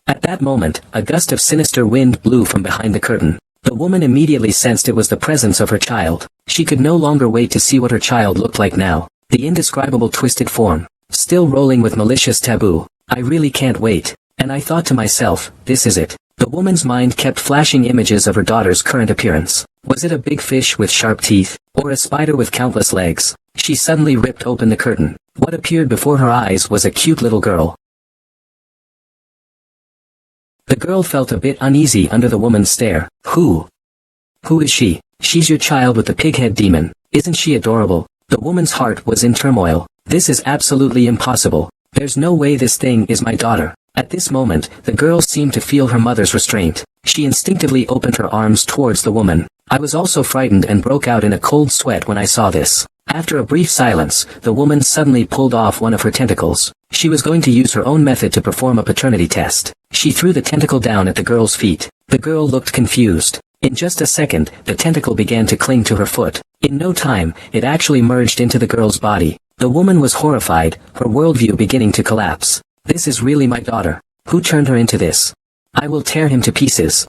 At that moment, a gust of sinister wind blew from behind the curtain. The woman immediately sensed it was the presence of her child. She could no longer wait to see what her child looked like now. The indescribable twisted form, still rolling with malicious taboo. "I really can't wait." And I thought to myself, this is it. The woman's mind kept flashing images of her daughter's current appearance. Was it a big fish with sharp teeth, or a spider with countless legs? She suddenly ripped open the curtain. What appeared before her eyes was a cute little girl. The girl felt a bit uneasy under the woman's stare. Who is she? "She's your child with the pig-head demon. Isn't she adorable?" The woman's heart was in turmoil. This is absolutely impossible. There's no way this thing is my daughter. At this moment, the girl seemed to feel her mother's restraint. She instinctively opened her arms towards the woman. I was also frightened and broke out in a cold sweat when I saw this. After a brief silence, the woman suddenly pulled off one of her tentacles. She was going to use her own method to perform a paternity test. She threw the tentacle down at the girl's feet. The girl looked confused. In just a second, the tentacle began to cling to her foot. In no time, it actually merged into the girl's body. The woman was horrified, her worldview beginning to collapse. This is really my daughter. Who turned her into this? I will tear him to pieces.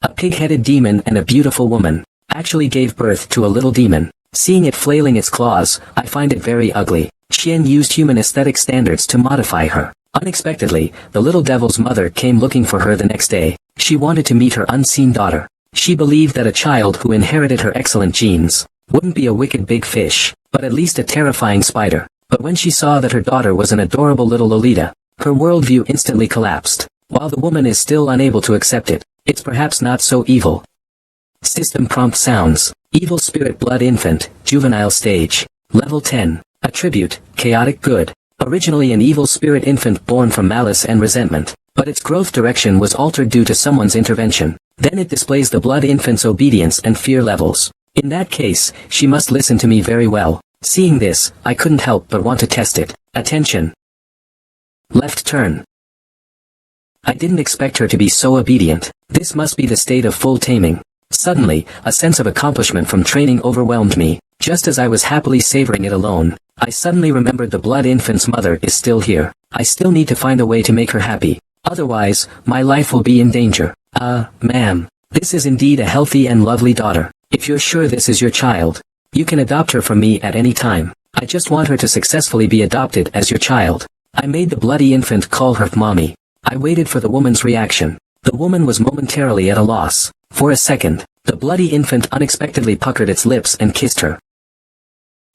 A pig-headed demon and a beautiful woman actually gave birth to a little demon. Seeing it flailing its claws, I find it very ugly. Qian used human aesthetic standards to modify her. Unexpectedly, the little devil's mother came looking for her the next day. She wanted to meet her unseen daughter. She believed that a child who inherited her excellent genes wouldn't be a wicked big fish, but at least a terrifying spider. But when she saw that her daughter was an adorable little Lolita, her worldview instantly collapsed. While the woman is still unable to accept it, it's perhaps not so evil. System prompt sounds. Evil Spirit Blood Infant, Juvenile Stage. Level 10. Attribute, Chaotic Good. Originally an evil spirit infant born from malice and resentment, but its growth direction was altered due to someone's intervention. Then it displays the blood infant's obedience and fear levels. In that case, she must listen to me very well. Seeing this, I couldn't help but want to test it. Attention. Left turn. I didn't expect her to be so obedient. This must be the state of full taming. Suddenly, a sense of accomplishment from training overwhelmed me. Just as I was happily savoring it alone, I suddenly remembered the blood infant's mother is still here. I still need to find a way to make her happy. Otherwise, my life will be in danger. Ma'am. This is indeed a healthy and lovely daughter. If you're sure this is your child, you can adopt her from me at any time. I just want her to successfully be adopted as your child. I made the bloody infant call her mommy. I waited for the woman's reaction. The woman was momentarily at a loss. For a second, the bloody infant unexpectedly puckered its lips and kissed her.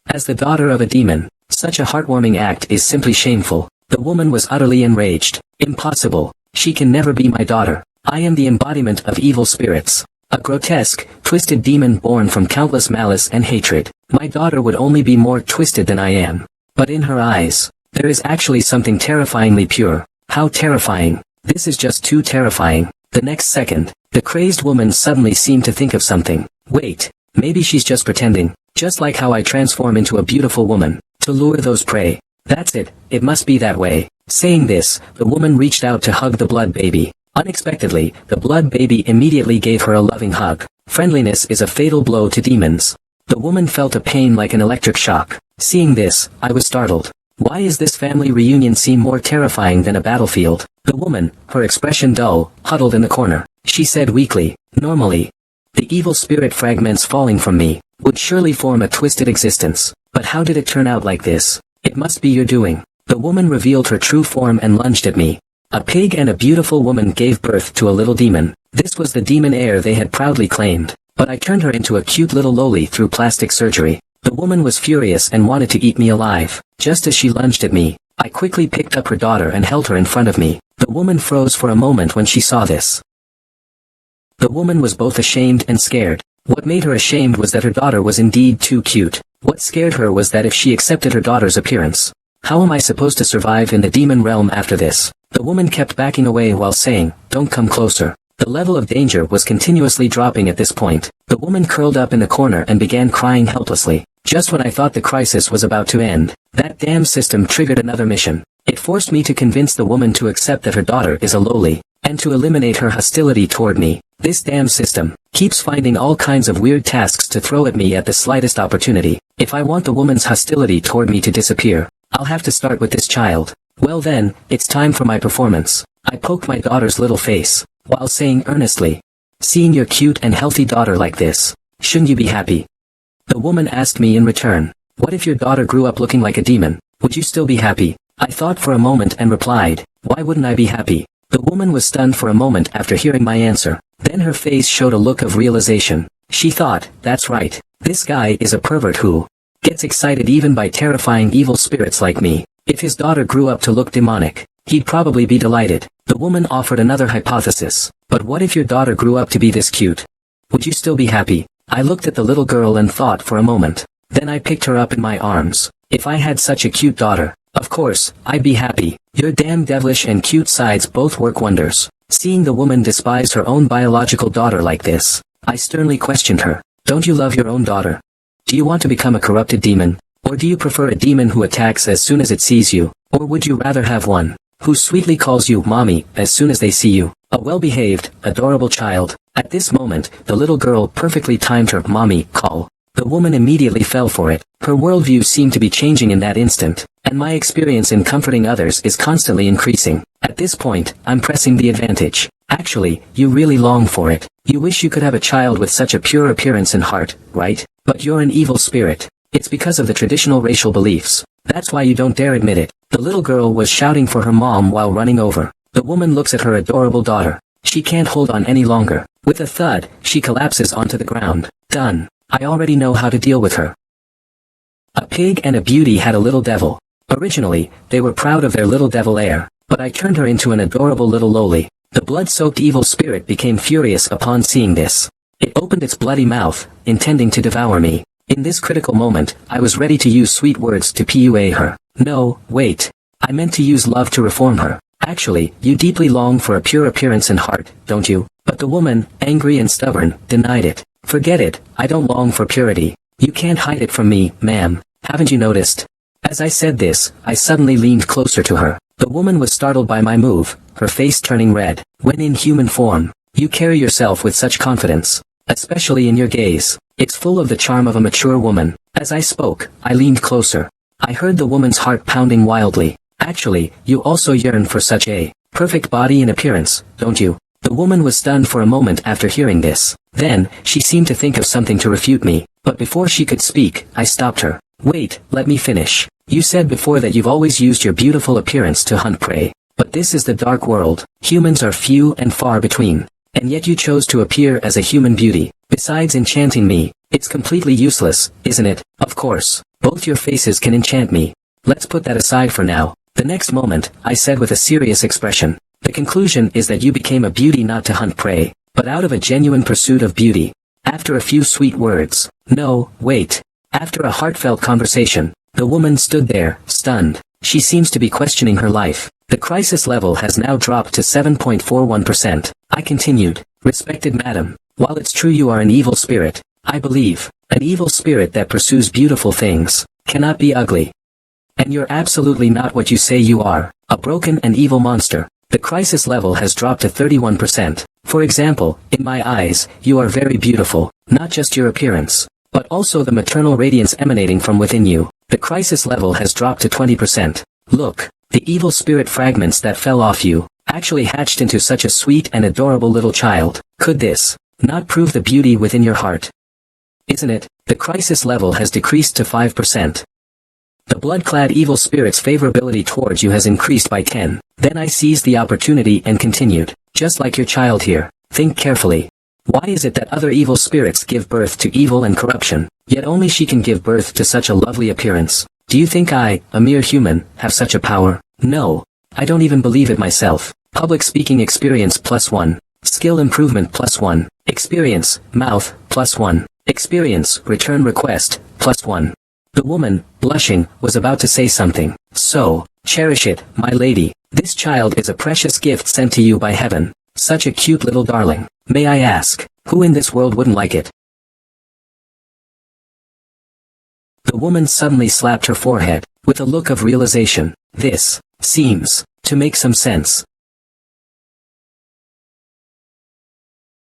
As the daughter of a demon, such a heartwarming act is simply shameful. The woman was utterly enraged. Impossible. She can never be my daughter. I am the embodiment of evil spirits. A grotesque, twisted demon born from countless malice and hatred. My daughter would only be more twisted than I am. But in her eyes, there is actually something terrifyingly pure. How terrifying. This is just too terrifying. The next second, the crazed woman suddenly seemed to think of something. Wait, maybe she's just pretending. Just like how I transform into a beautiful woman, to lure those prey. That's it, it must be that way. Saying this, the woman reached out to hug the blood baby. Unexpectedly, the blood baby immediately gave her a loving hug. Friendliness is a fatal blow to demons. The woman felt a pain like an electric shock. Seeing this, I was startled. Why is this family reunion seem more terrifying than a battlefield? The woman, her expression dull, huddled in the corner. She said weakly, normally, the evil spirit fragments falling from me would surely form a twisted existence. But how did it turn out like this? It must be your doing. The woman revealed her true form and lunged at me. A pig and a beautiful woman gave birth to a little demon. This was the demon heir they had proudly claimed. But I turned her into a cute little loli through plastic surgery. The woman was furious and wanted to eat me alive. Just as she lunged at me, I quickly picked up her daughter and held her in front of me. The woman froze for a moment when she saw this. The woman was both ashamed and scared. What made her ashamed was that her daughter was indeed too cute. What scared her was that if she accepted her daughter's appearance, how am I supposed to survive in the demon realm after this? The woman kept backing away while saying, "Don't come closer." The level of danger was continuously dropping at this point. The woman curled up in the corner and began crying helplessly. Just when I thought the crisis was about to end, that damn system triggered another mission. It forced me to convince the woman to accept that her daughter is a loli, and to eliminate her hostility toward me. This damn system keeps finding all kinds of weird tasks to throw at me at the slightest opportunity. If I want the woman's hostility toward me to disappear, I'll have to start with this child. Well then, it's time for my performance. I poked my daughter's little face, while saying earnestly, "Seeing your cute and healthy daughter like this, shouldn't you be happy?" The woman asked me in return, "What if your daughter grew up looking like a demon? Would you still be happy?" I thought for a moment and replied, "Why wouldn't I be happy?" The woman was stunned for a moment after hearing my answer. Then her face showed a look of realization. She thought, that's right, this guy is a pervert who gets excited even by terrifying evil spirits like me. If his daughter grew up to look demonic, he'd probably be delighted. The woman offered another hypothesis. But what if your daughter grew up to be this cute? Would you still be happy? I looked at the little girl and thought for a moment. Then I picked her up in my arms. If I had such a cute daughter, of course, I'd be happy. Your damn devilish and cute sides both work wonders. Seeing the woman despise her own biological daughter like this, I sternly questioned her. Don't you love your own daughter? Do you want to become a corrupted demon? Or do you prefer a demon who attacks as soon as it sees you? Or would you rather have one who sweetly calls you mommy as soon as they see you? A well-behaved, adorable child. At this moment, the little girl perfectly timed her mommy call. The woman immediately fell for it. Her worldview seemed to be changing in that instant, and my experience in comforting others is constantly increasing. At this point, I'm pressing the advantage. Actually, you really long for it. You wish you could have a child with such a pure appearance and heart, right? But you're an evil spirit. It's because of the traditional racial beliefs. That's why you don't dare admit it. The little girl was shouting for her mom while running over. The woman looks at her adorable daughter. She can't hold on any longer. With a thud, she collapses onto the ground. Done. I already know how to deal with her. A pig and a beauty had a little devil. Originally, they were proud of their little devil heir, but I turned her into an adorable little loli. The blood-soaked evil spirit became furious upon seeing this. It opened its bloody mouth, intending to devour me. In this critical moment, I was ready to use sweet words to PUA her. No, wait. I meant to use love to reform her. Actually, you deeply long for a pure appearance and heart, don't you? But the woman, angry and stubborn, denied it. Forget it, I don't long for purity. You can't hide it from me, ma'am. Haven't you noticed? As I said this, I suddenly leaned closer to her. The woman was startled by my move, her face turning red. When in human form, you carry yourself with such confidence. Especially in your gaze. It's full of the charm of a mature woman. As I spoke, I leaned closer. I heard the woman's heart pounding wildly. Actually, you also yearn for such a perfect body and appearance, don't you? The woman was stunned for a moment after hearing this. Then, she seemed to think of something to refute me. But before she could speak, I stopped her. Wait, let me finish. You said before that you've always used your beautiful appearance to hunt prey. But this is the dark world. Humans are few and far between. And yet you chose to appear as a human beauty. Besides enchanting me, it's completely useless, isn't it? Of course, both your faces can enchant me. Let's put that aside for now. The next moment, I said with a serious expression, The conclusion is that you became a beauty not to hunt prey, but out of a genuine pursuit of beauty. After a few sweet words. No, wait. After a heartfelt conversation, the woman stood there, stunned. She seems to be questioning her life. The crisis level has now dropped to 7.41%. I continued, respected madam, while it's true you are an evil spirit, I believe, an evil spirit that pursues beautiful things, cannot be ugly. And you're absolutely not what you say you are, a broken and evil monster. The crisis level has dropped to 31%. For example, in my eyes, you are very beautiful, not just your appearance, but also the maternal radiance emanating from within you. The crisis level has dropped to 20%. Look, the evil spirit fragments that fell off you, actually hatched into such a sweet and adorable little child. Could this not prove the beauty within your heart? Isn't it? The crisis level has decreased to 5%. The blood-clad evil spirit's favorability towards you has increased by 10. Then I seized the opportunity and continued, just like your child here, think carefully. Why is it that other evil spirits give birth to evil and corruption, yet only she can give birth to such a lovely appearance? Do you think I, a mere human, have such a power? No. I don't even believe it myself. Public speaking experience +1. Skill improvement +1. Experience, mouth, +1. Experience, return request, +1. The woman, blushing, was about to say something. So, cherish it, my lady. This child is a precious gift sent to you by heaven. Such a cute little darling. May I ask, who in this world wouldn't like it? The woman suddenly slapped her forehead, with a look of realization. This seems to make some sense.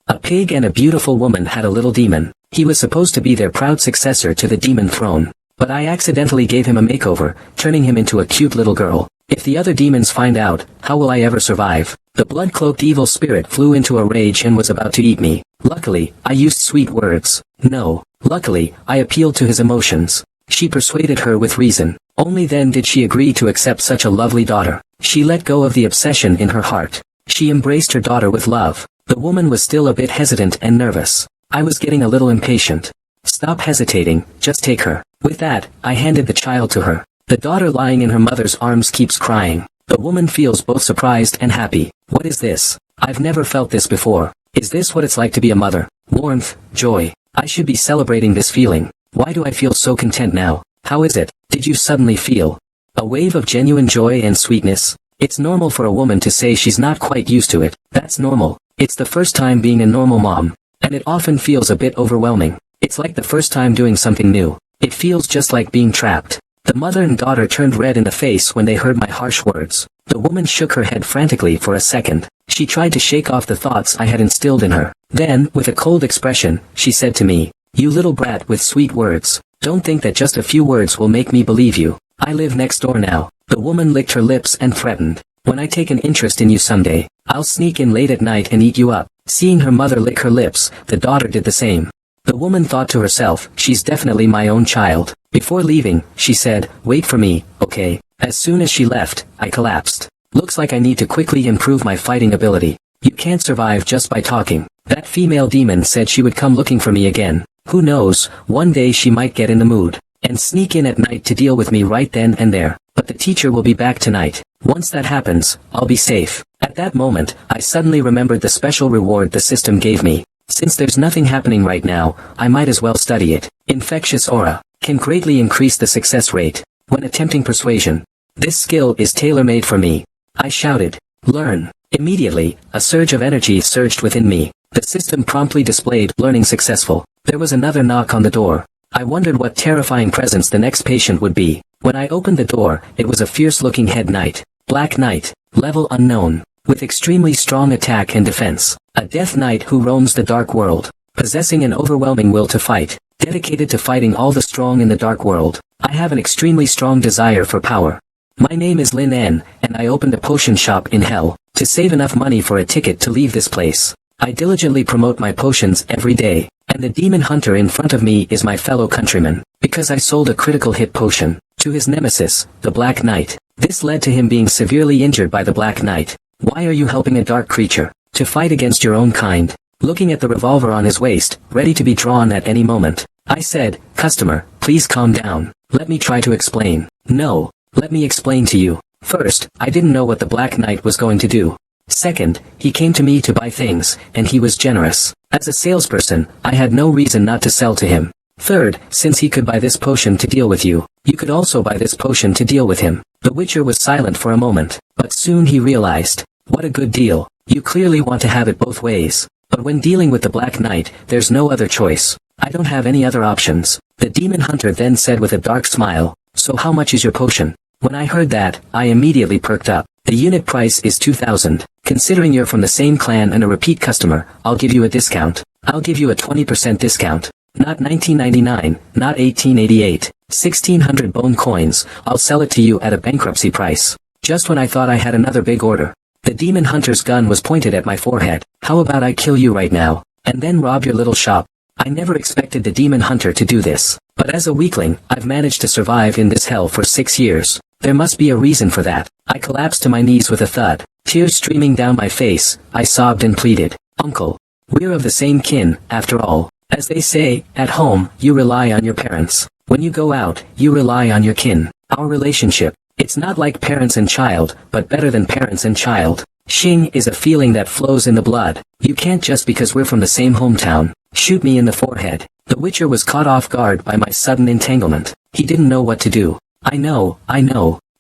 A pig and a beautiful woman had a little demon. He was supposed to be their proud successor to the demon throne. But I accidentally gave him a makeover, turning him into a cute little girl. If the other demons find out, how will I ever survive? The blood-cloaked evil spirit flew into a rage and was about to eat me. Luckily, I used sweet words. No, luckily, I appealed to his emotions. She persuaded her with reason. Only then did she agree to accept such a lovely daughter. She let go of the obsession in her heart. She embraced her daughter with love. The woman was still a bit hesitant and nervous. I was getting a little impatient. Stop hesitating, just take her. With that, I handed the child to her. The daughter lying in her mother's arms keeps crying. The woman feels both surprised and happy. What is this? I've never felt this before. Is this what it's like to be a mother? Warmth, joy. I should be celebrating this feeling. Why do I feel so content now? How is it? Did you suddenly feel a wave of genuine joy and sweetness? It's normal for a woman to say she's not quite used to it. That's normal. It's the first time being a normal mom. And it often feels a bit overwhelming. It's like the first time doing something new. It feels just like being trapped. The mother and daughter turned red in the face when they heard my harsh words. The woman shook her head frantically for a second. She tried to shake off the thoughts I had instilled in her. Then, with a cold expression, she said to me, "You little brat with sweet words. Don't think that just a few words will make me believe you. I live next door now." The woman licked her lips and threatened, "When I take an interest in you someday, I'll sneak in late at night and eat you up." Seeing her mother lick her lips, the daughter did the same. The woman thought to herself, she's definitely my own child. Before leaving, she said, "Wait for me, okay?" As soon as she left, I collapsed. Looks like I need to quickly improve my fighting ability. You can't survive just by talking. That female demon said she would come looking for me again. Who knows, one day she might get in the mood and sneak in at night to deal with me right then and there. But the teacher will be back tonight. Once that happens, I'll be safe. At that moment, I suddenly remembered the special reward the system gave me. Since there's nothing happening right now, I might as well study it. Infectious aura can greatly increase the success rate when attempting persuasion. This skill is tailor-made for me. I shouted, "Learn." Immediately, a surge of energy surged within me. The system promptly displayed learning successful. There was another knock on the door. I wondered what terrifying presence the next patient would be. When I opened the door, it was a fierce-looking head knight. Black Knight, level unknown, with extremely strong attack and defense. A death knight who roams the dark world, possessing an overwhelming will to fight, dedicated to fighting all the strong in the dark world. I have an extremely strong desire for power. My name is Lin N, and I opened a potion shop in hell, to save enough money for a ticket to leave this place. I diligently promote my potions every day, and the demon hunter in front of me is my fellow countryman, because I sold a critical hit potion to his nemesis, the Black Knight. This led to him being severely injured by the Black Knight. Why are you helping a dark creature to fight against your own kind? Looking at the revolver on his waist, ready to be drawn at any moment, I said, "Customer, please calm down. Let me try to explain." "No, let me explain to you. First, I didn't know what the Black Knight was going to do. Second, he came to me to buy things, and he was generous. As a salesperson, I had no reason not to sell to him. Third, since he could buy this potion to deal with you, you could also buy this potion to deal with him. The Witcher was silent for a moment, but soon he realized. What a good deal. You clearly want to have it both ways. But when dealing with the Black Knight, there's no other choice. I don't have any other options. The demon hunter then said with a dark smile, so how much is your potion? When I heard that, I immediately perked up. The unit price is 2,000. Considering you're from the same clan and a repeat customer, I'll give you a discount. I'll give you a 20% discount. Not 1999, not 1888, 1600 bone coins, I'll sell it to you at a bankruptcy price. Just when I thought I had another big order. The demon hunter's gun was pointed at my forehead. How about I kill you right now, and then rob your little shop? I never expected the demon hunter to do this, but as a weakling, I've managed to survive in this hell for 6 years. There must be a reason for that. I collapsed to my knees with a thud. Tears streaming down my face, I sobbed and pleaded. Uncle. We're of the same kin, after all. As they say, at home, you rely on your parents. When you go out, you rely on your kin. Our relationship, it's not like parents and child, but better than parents and child. Xing is a feeling that flows in the blood. You can't just because we're from the same hometown, shoot me in the forehead. The Witcher was caught off guard by my sudden entanglement. He didn't know what to do. I know.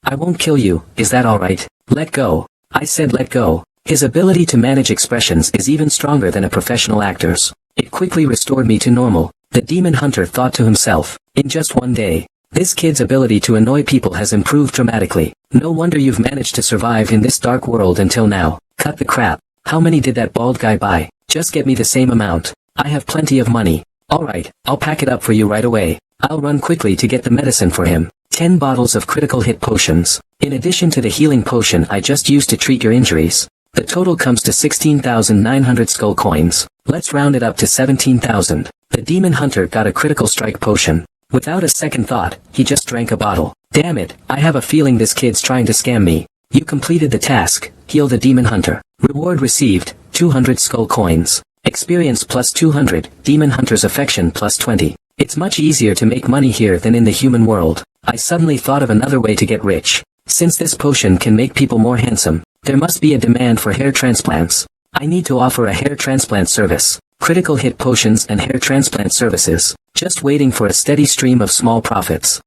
I won't kill you, is that alright? Let go. I said let go. His ability to manage expressions is even stronger than a professional actor's. It quickly restored me to normal. The demon hunter thought to himself, in just one day, this kid's ability to annoy people has improved dramatically. No wonder you've managed to survive in this dark world until now. Cut the crap. How many did that bald guy buy? Just get me the same amount. I have plenty of money. Alright, I'll pack it up for you right away. I'll run quickly to get the medicine for him. 10 bottles of critical hit potions. In addition to the healing potion I just used to treat your injuries. The total comes to 16,900 skull coins. Let's round it up to 17,000. The demon hunter got a critical strike potion. Without a second thought, he just drank a bottle. Damn it, I have a feeling this kid's trying to scam me. You completed the task, heal the demon hunter. Reward received, 200 skull coins. Experience plus 200, demon hunter's affection plus 20. It's much easier to make money here than in the human world. I suddenly thought of another way to get rich. Since this potion can make people more handsome, there must be a demand for hair transplants. I need to offer a hair transplant service. Critical hit potions and hair transplant services. Just waiting for a steady stream of small profits.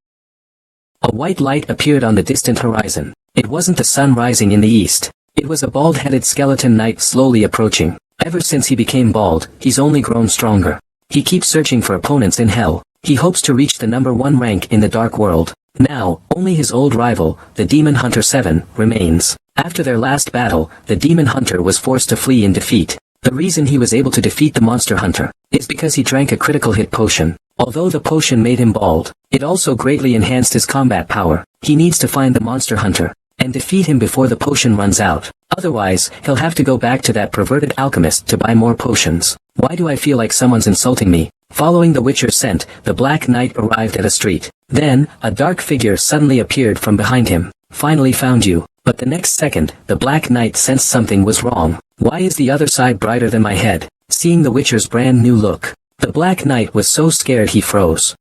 A white light appeared on the distant horizon. It wasn't the sun rising in the east. It was a bald-headed skeleton knight slowly approaching. Ever since he became bald, he's only grown stronger. He keeps searching for opponents in hell. He hopes to reach the #1 rank in the dark world. Now, only his old rival, the Demon Hunter 7, remains. After their last battle, the Demon Hunter was forced to flee in defeat. The reason he was able to defeat the Monster Hunter is because he drank a critical hit potion. Although the potion made him bald, it also greatly enhanced his combat power. He needs to find the Monster Hunter and defeat him before the potion runs out. Otherwise, he'll have to go back to that perverted alchemist to buy more potions. Why do I feel like someone's insulting me? Following the Witcher's scent, the Black Knight arrived at a street. Then, a dark figure suddenly appeared from behind him. Finally found you. But the next second, the Black Knight sensed something was wrong. Why is the other side brighter than my head? Seeing the Witcher's brand new look, the Black Knight was so scared he froze.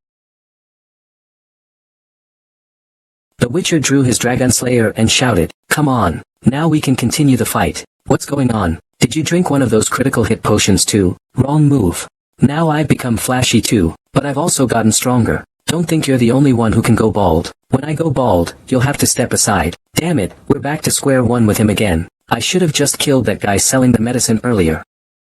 The Witcher drew his Dragon Slayer and shouted, "Come on, now we can continue the fight." What's going on? Did you drink one of those critical hit potions too? Wrong move. Now I've become flashy too, but I've also gotten stronger. Don't think you're the only one who can go bald. When I go bald, you'll have to step aside. Damn it, we're back to square one with him again. I should have just killed that guy selling the medicine earlier.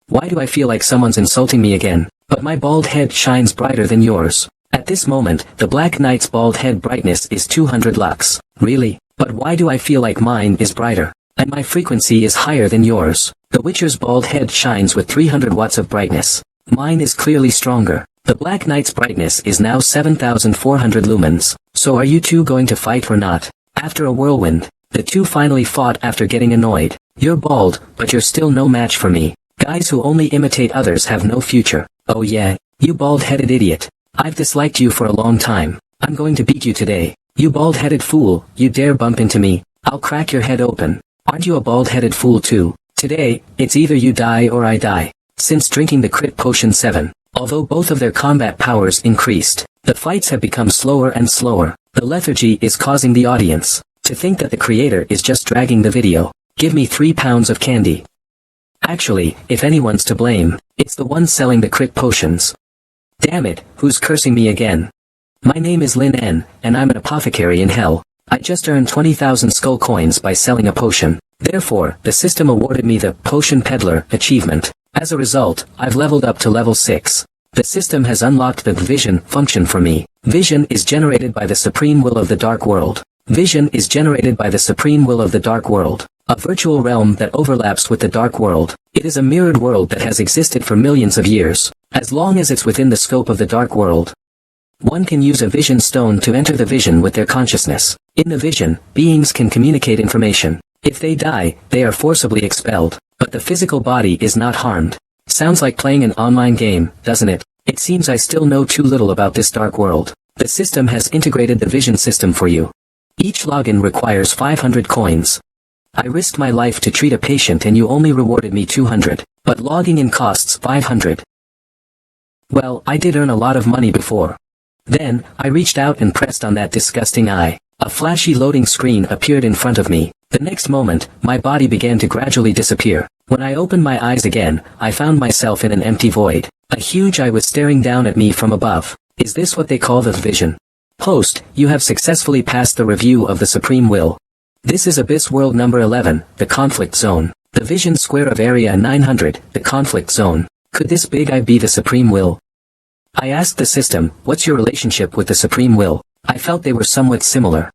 Why do I feel like someone's insulting me again? But my bald head shines brighter than yours. At this moment, the Black Knight's bald head brightness is 200 lux. Really? But why do I feel like mine is brighter? And my frequency is higher than yours. The Witcher's bald head shines with 300 watts of brightness. Mine is clearly stronger. The Black Knight's brightness is now 7,400 lumens. So are you two going to fight or not? After a whirlwind, the two finally fought after getting annoyed. You're bald, but you're still no match for me. Guys who only imitate others have no future. Oh yeah, you bald-headed idiot. I've disliked you for a long time. I'm going to beat you today. You bald-headed fool, you dare bump into me. I'll crack your head open. Aren't you a bald-headed fool too? Today, it's either you die or I die. Since drinking the crit potion 7, although both of their combat powers increased, the fights have become slower and slower. The lethargy is causing the audience to think that the creator is just dragging the video. give me 3 pounds of candy. Actually, if anyone's to blame, it's the one selling the crit potions. Damn it, who's cursing me again? My name is Lin N, and I'm an apothecary in hell. I just earned 20,000 skull coins by selling a potion. Therefore, the system awarded me the Potion Peddler achievement. As a result, I've leveled up to level 6. The system has unlocked the vision function for me. Vision is generated by the supreme will of the dark world. Vision is generated by the supreme will of the dark world. A virtual realm that overlaps with the dark world. It is a mirrored world that has existed for millions of years. As long as it's within the scope of the dark world, one can use a vision stone to enter the vision with their consciousness. In the vision, beings can communicate information. If they die, they are forcibly expelled, but the physical body is not harmed. Sounds like playing an online game, doesn't it? It seems I still know too little about this dark world. The system has integrated the vision system for you. Each login requires 500 coins. I risked my life to treat a patient and you only rewarded me 200, but logging in costs 500. Well, I did earn a lot of money before. Then, I reached out and pressed on that disgusting eye. A flashy loading screen appeared in front of me. The next moment, my body began to gradually disappear. When I opened my eyes again, I found myself in an empty void. A huge eye was staring down at me from above. Is this what they call the vision? Host, you have successfully passed the review of the Supreme Will. This is Abyss World number 11, the Conflict Zone. The Vision Square of Area 900, the Conflict Zone. Could this big eye be the Supreme Will? I asked the system, what's your relationship with the Supreme Will? I felt they were somewhat similar.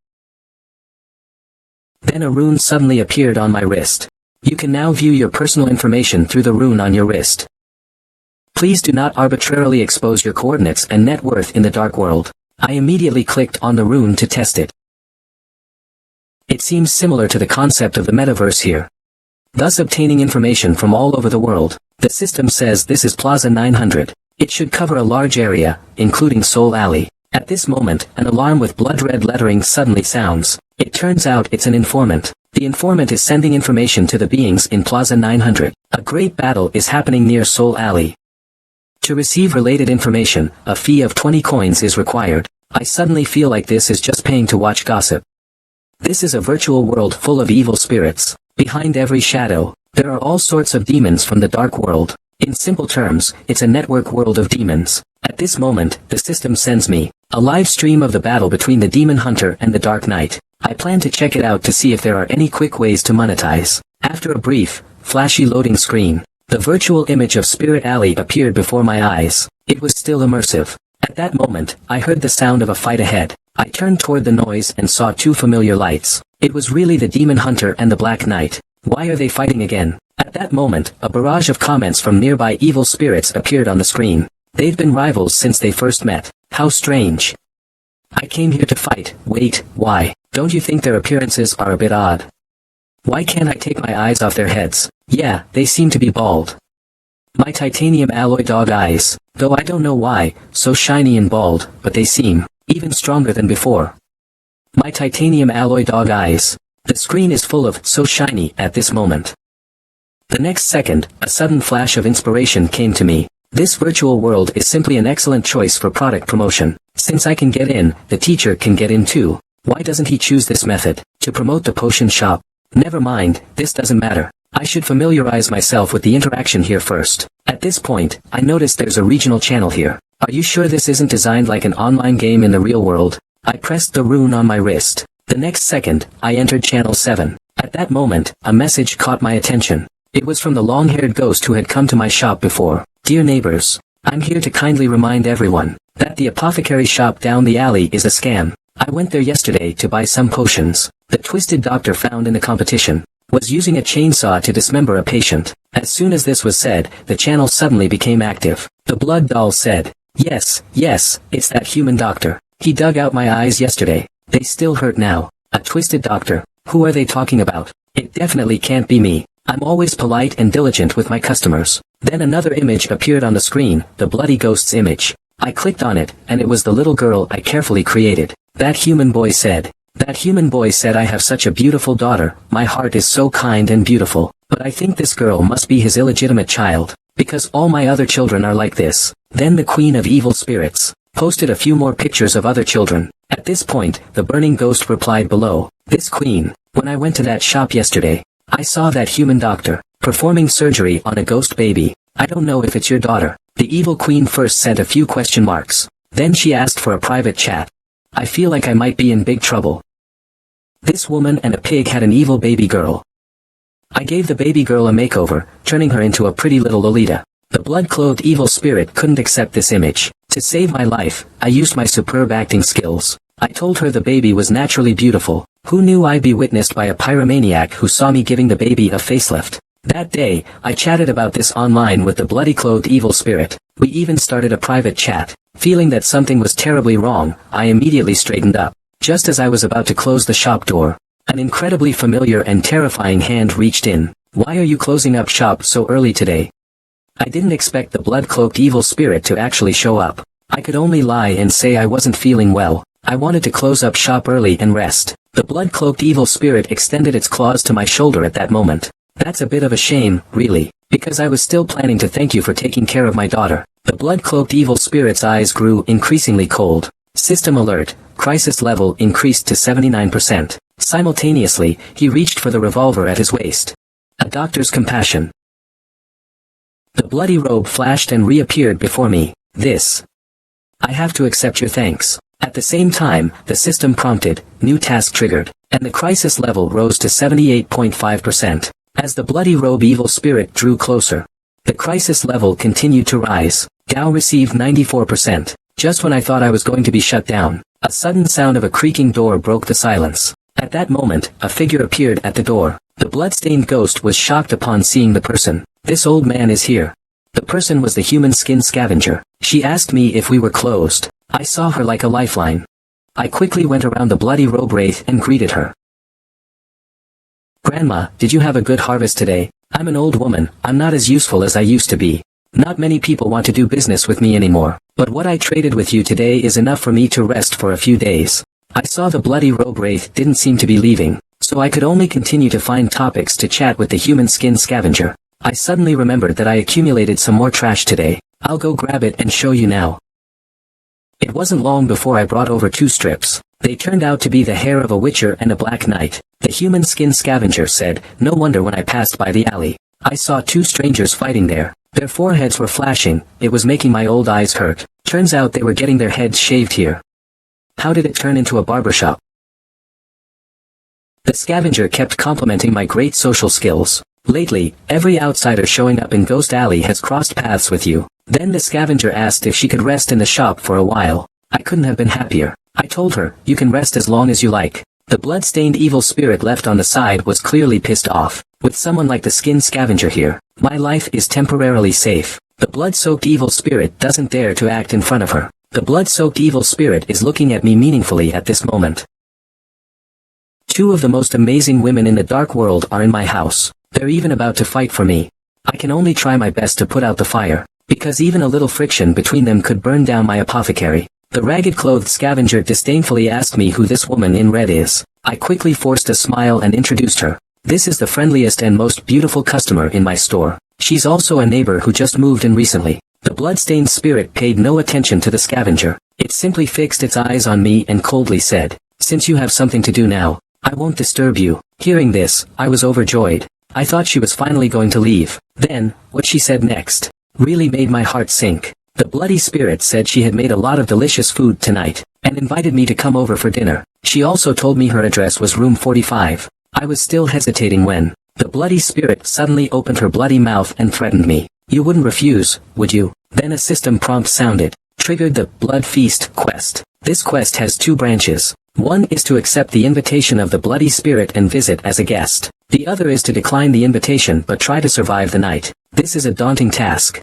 Then a rune suddenly appeared on my wrist. You can now view your personal information through the rune on your wrist. Please do not arbitrarily expose your coordinates and net worth in the dark world. I immediately clicked on the rune to test it. It seems similar to the concept of the metaverse here. Thus obtaining information from all over the world. The system says this is Plaza 900. It should cover a large area, including Soul Alley. At this moment, an alarm with blood-red lettering suddenly sounds. It turns out it's an informant. The informant is sending information to the beings in Plaza 900. A great battle is happening near Soul Alley. To receive related information, a fee of 20 coins is required. I suddenly feel like this is just paying to watch gossip. This is a virtual world full of evil spirits. Behind every shadow, there are all sorts of demons from the dark world. In simple terms, it's a network world of demons. At this moment, the system sends me a live stream of the battle between the Demon Hunter and the Dark Knight. I plan to check it out to see if there are any quick ways to monetize. After a brief, flashy loading screen, the virtual image of Spirit Alley appeared before my eyes. It was still immersive. At that moment, I heard the sound of a fight ahead. I turned toward the noise and saw two familiar lights. It was really the Demon Hunter and the Black Knight. Why are they fighting again? At that moment, a barrage of comments from nearby evil spirits appeared on the screen. They've been rivals since they first met. How strange. I came here to fight. Wait, why? Don't you think their appearances are a bit odd? Why can't I take my eyes off their heads? Yeah, they seem to be bald. My titanium alloy dog eyes, though I don't know why, so shiny and bald, but they seem even stronger than before. My titanium alloy dog eyes. The screen is full of so shiny at this moment. The next second, a sudden flash of inspiration came to me. This virtual world is simply an excellent choice for product promotion. Since I can get in, the teacher can get in too. Why doesn't he choose this method to promote the potion shop? Never mind, this doesn't matter. I should familiarize myself with the interaction here first. At this point, I noticed there's a regional channel here. Are you sure this isn't designed like an online game in the real world? I pressed the rune on my wrist. The next second, I entered channel 7. At that moment, a message caught my attention. It was from the long-haired ghost who had come to my shop before. Dear neighbors, I'm here to kindly remind everyone that the apothecary shop down the alley is a scam. I went there yesterday to buy some potions. The twisted doctor found in the competition was using a chainsaw to dismember a patient. As soon as this was said, the channel suddenly became active. The blood doll said, yes, it's that human doctor. He dug out my eyes yesterday. They still hurt now. A twisted doctor. Who are they talking about? It definitely can't be me. I'm always polite and diligent with my customers. Then another image appeared on the screen, the bloody ghost's image. I clicked on it, and it was the little girl I carefully created. That human boy said, I have such a beautiful daughter, my heart is so kind and beautiful, but I think this girl must be his illegitimate child, because all my other children are like this. Then the queen of evil spirits posted a few more pictures of other children. At this point, the burning ghost replied below, this queen, when I went to that shop yesterday, I saw that human doctor, performing surgery on a ghost baby. I don't know if it's your daughter. The evil queen first sent a few question marks. Then she asked for a private chat. I feel like I might be in big trouble. This woman and a pig had an evil baby girl. I gave the baby girl a makeover, turning her into a pretty little Lolita. The blood-clothed evil spirit couldn't accept this image. To save my life, I used my superb acting skills. I told her the baby was naturally beautiful. Who knew I'd be witnessed by a pyromaniac who saw me giving the baby a facelift? That day, I chatted about this online with the bloody-clothed evil spirit. We even started a private chat. Feeling that something was terribly wrong, I immediately straightened up. Just as I was about to close the shop door, an incredibly familiar and terrifying hand reached in. Why are you closing up shop so early today? I didn't expect the blood-cloaked evil spirit to actually show up. I could only lie and say I wasn't feeling well. I wanted to close up shop early and rest. The blood-cloaked evil spirit extended its claws to my shoulder at that moment. That's a bit of a shame, really, because I was still planning to thank you for taking care of my daughter. The blood-cloaked evil spirit's eyes grew increasingly cold. System alert, crisis level increased to 79%. Simultaneously, he reached for the revolver at his waist. A doctor's compassion. The bloody robe flashed and reappeared before me. I have to accept your thanks. At the same time, the system prompted, new task triggered, and the crisis level rose to 78.5%. As the bloody robe evil spirit drew closer, the crisis level continued to rise. Gao received 94%. Just when I thought I was going to be shut down, a sudden sound of a creaking door broke the silence. At that moment, a figure appeared at the door. The blood-stained ghost was shocked upon seeing the person. This old man is here. The person was the human skin scavenger. She asked me if we were closed. I saw her like a lifeline. I quickly went around the bloody robe wraith and greeted her. Grandma, did you have a good harvest today? I'm an old woman, I'm not as useful as I used to be. Not many people want to do business with me anymore, but what I traded with you today is enough for me to rest for a few days. I saw the bloody robe wraith didn't seem to be leaving, so I could only continue to find topics to chat with the human skin scavenger. I suddenly remembered that I accumulated some more trash today. I'll go grab it and show you now. It wasn't long before I brought over 2 strips. They turned out to be the hair of a witcher and a black knight. The human skin scavenger said, no wonder when I passed by the alley, I saw 2 strangers fighting there. Their foreheads were flashing, it was making my old eyes hurt. Turns out they were getting their heads shaved here. How did it turn into a barbershop? The scavenger kept complimenting my great social skills. Lately, every outsider showing up in Ghost Alley has crossed paths with you. Then the scavenger asked if she could rest in the shop for a while. I couldn't have been happier. I told her, you can rest as long as you like. The blood-stained evil spirit left on the side was clearly pissed off. With someone like the skin scavenger here, my life is temporarily safe. The blood-soaked evil spirit doesn't dare to act in front of her. The blood-soaked evil spirit is looking at me meaningfully at this moment. 2 of the most amazing women in the dark world are in my house. They're even about to fight for me. I can only try my best to put out the fire, because even a little friction between them could burn down my apothecary. The ragged-clothed scavenger disdainfully asked me who this woman in red is. I quickly forced a smile and introduced her. This is the friendliest and most beautiful customer in my store. She's also a neighbor who just moved in recently. The blood-stained spirit paid no attention to the scavenger. It simply fixed its eyes on me and coldly said, since you have something to do now, I won't disturb you. Hearing this, I was overjoyed. I thought she was finally going to leave. Then, what she said next really made my heart sink. The bloody spirit said she had made a lot of delicious food tonight, and invited me to come over for dinner. She also told me her address was room 45. I was still hesitating when the bloody spirit suddenly opened her bloody mouth and threatened me. You wouldn't refuse, would you? Then a system prompt sounded. Triggered the Blood Feast quest. This quest has 2 branches. One is to accept the invitation of the bloody spirit and visit as a guest. The other is to decline the invitation but try to survive the night. This is a daunting task.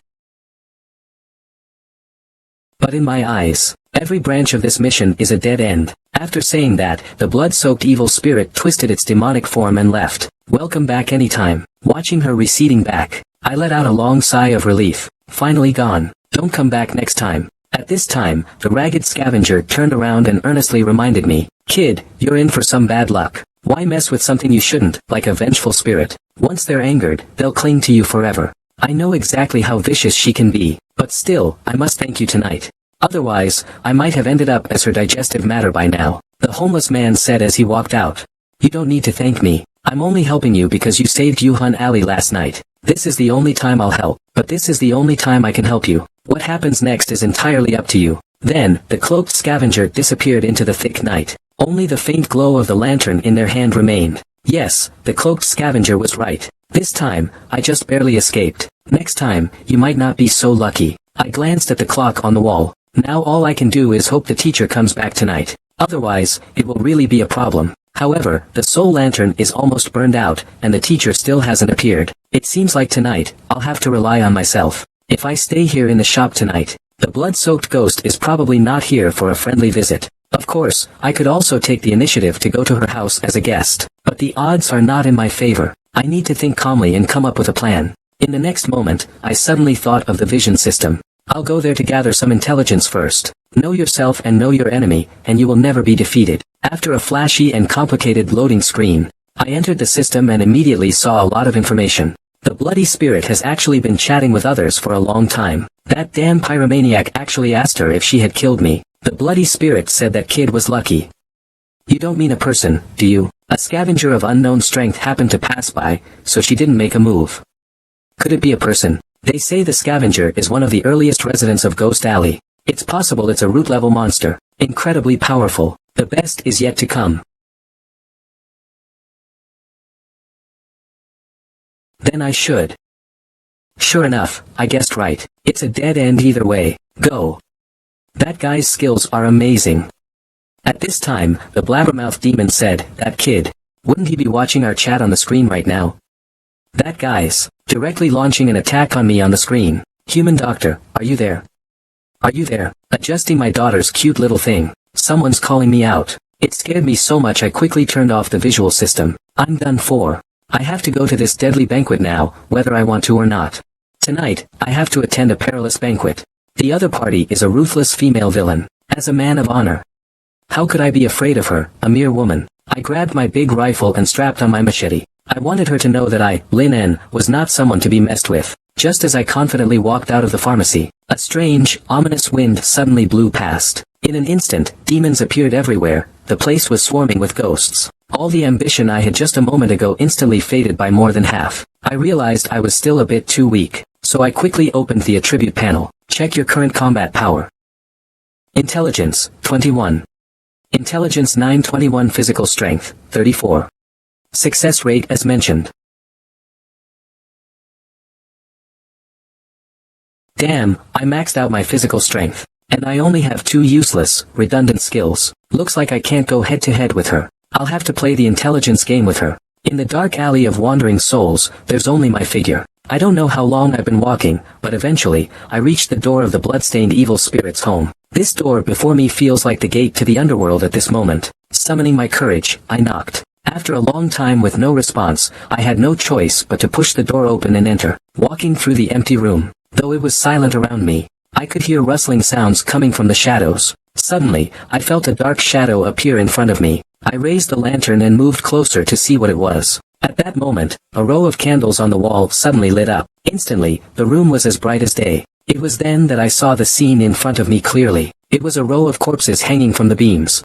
But in my eyes, every branch of this mission is a dead end. After saying that, the blood-soaked evil spirit twisted its demonic form and left. Welcome back anytime. Watching her receding back, I let out a long sigh of relief. Finally gone. Don't come back next time. At this time, the ragged scavenger turned around and earnestly reminded me, kid, you're in for some bad luck. Why mess with something you shouldn't, like a vengeful spirit? Once they're angered, they'll cling to you forever. I know exactly how vicious she can be, but still, I must thank you tonight. Otherwise, I might have ended up as her digestive matter by now. The homeless man said as he walked out. You don't need to thank me. I'm only helping you because you saved Yuhan Ali last night. This is the only time I'll help, but this is the only time I can help you. What happens next is entirely up to you. Then, the cloaked scavenger disappeared into the thick night. Only the faint glow of the lantern in their hand remained. Yes, the cloaked scavenger was right. This time, I just barely escaped. Next time, you might not be so lucky. I glanced at the clock on the wall. Now all I can do is hope the teacher comes back tonight. Otherwise, it will really be a problem. However, the soul lantern is almost burned out, and the teacher still hasn't appeared. It seems like tonight, I'll have to rely on myself. If I stay here in the shop tonight, the blood-soaked ghost is probably not here for a friendly visit. Of course, I could also take the initiative to go to her house as a guest, but the odds are not in my favor. I need to think calmly and come up with a plan. In the next moment, I suddenly thought of the vision system. I'll go there to gather some intelligence first. Know yourself and know your enemy, and you will never be defeated. After a flashy and complicated loading screen, I entered the system and immediately saw a lot of information. The bloody spirit has actually been chatting with others for a long time. That damn pyromaniac actually asked her if she had killed me. The bloody spirit said that kid was lucky. You don't mean a person, do you? A scavenger of unknown strength happened to pass by, so she didn't make a move. Could it be a person? They say the scavenger is one of the earliest residents of Ghost Alley. It's possible it's a root-level monster. Incredibly powerful. The best is yet to come. Then I should. Sure enough, I guessed right. It's a dead end either way. Go. That guy's skills are amazing. At this time, the blabbermouth demon said, that kid. Wouldn't he be watching our chat on the screen right now? That guy's directly launching an attack on me on the screen. Human doctor, are you there? Are you there? Adjusting my daughter's cute little thing. Someone's calling me out. It scared me so much I quickly turned off the visual system. I'm done for. I have to go to this deadly banquet now, whether I want to or not. Tonight, I have to attend a perilous banquet. The other party is a ruthless female villain. As a man of honor. How could I be afraid of her, a mere woman? I grabbed my big rifle and strapped on my machete. I wanted her to know that I, Lin En, was not someone to be messed with. Just as I confidently walked out of the pharmacy, a strange, ominous wind suddenly blew past. In an instant, demons appeared everywhere. The place was swarming with ghosts. All the ambition I had just a moment ago instantly faded by more than half. I realized I was still a bit too weak, so I quickly opened the attribute panel. Check your current combat power. Intelligence, 21. Intelligence 921. Physical strength, 34. Success rate as mentioned. Damn, I maxed out my physical strength. And I only have 2 useless, redundant skills. Looks like I can't go head-to-head with her. I'll have to play the intelligence game with her. In the dark alley of wandering souls, there's only my figure. I don't know how long I've been walking, but eventually, I reached the door of the bloodstained evil spirit's home. This door before me feels like the gate to the underworld at this moment. Summoning my courage, I knocked. After a long time with no response, I had no choice but to push the door open and enter. Walking through the empty room, though it was silent around me, I could hear rustling sounds coming from the shadows. Suddenly, I felt a dark shadow appear in front of me. I raised the lantern and moved closer to see what it was. At that moment, a row of candles on the wall suddenly lit up. Instantly, the room was as bright as day. It was then that I saw the scene in front of me clearly. It was a row of corpses hanging from the beams.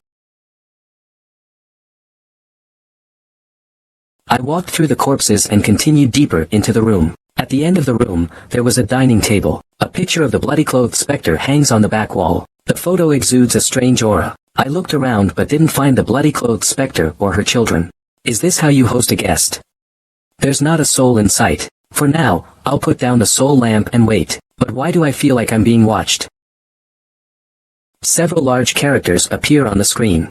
I walked through the corpses and continued deeper into the room. At the end of the room, there was a dining table. A picture of the bloody-clothed specter hangs on the back wall. The photo exudes a strange aura. I looked around but didn't find the bloody-clothed specter or her children. Is this how you host a guest? There's not a soul in sight. For now, I'll put down the soul lamp and wait. But why do I feel like I'm being watched? Several large characters appear on the screen.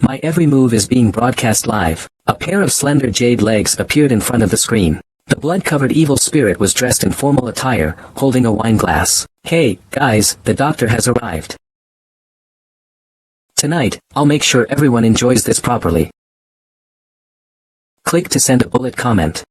My every move is being broadcast live. A pair of slender jade legs appeared in front of the screen. The blood-covered evil spirit was dressed in formal attire, holding a wine glass. Hey, guys, the doctor has arrived. Tonight, I'll make sure everyone enjoys this properly. Click to send a bullet comment.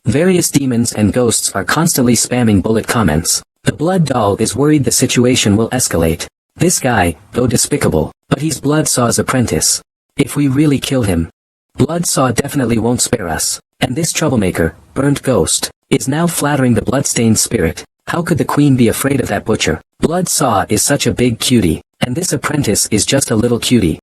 Various demons and ghosts are constantly spamming bullet comments. The blood doll is worried the situation will escalate. This guy, though despicable, but he's Bloodsaw's apprentice. If we really kill him, Bloodsaw definitely won't spare us. And this troublemaker, burnt ghost, is now flattering the bloodstained spirit. How could the queen be afraid of that butcher? Bloodsaw is such a big cutie, and this apprentice is just a little cutie.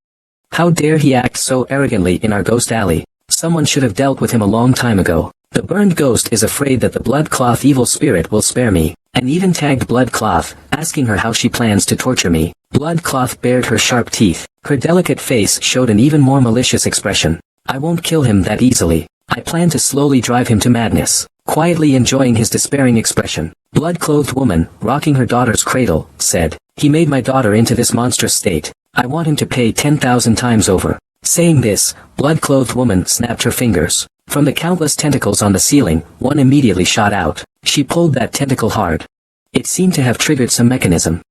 How dare he act so arrogantly in our ghost alley? Someone should have dealt with him a long time ago. The burned ghost is afraid that the blood cloth evil spirit will spare me, and even tagged blood cloth, asking her how she plans to torture me. Blood cloth bared her sharp teeth. Her delicate face showed an even more malicious expression. I won't kill him that easily. I plan to slowly drive him to madness. Quietly enjoying his despairing expression, blood-clothed woman, rocking her daughter's cradle, said, he made my daughter into this monstrous state. I want him to pay 10,000 times over. Saying this, blood-clothed woman snapped her fingers. From the countless tentacles on the ceiling, one immediately shot out. She pulled that tentacle hard. It seemed to have triggered some mechanism.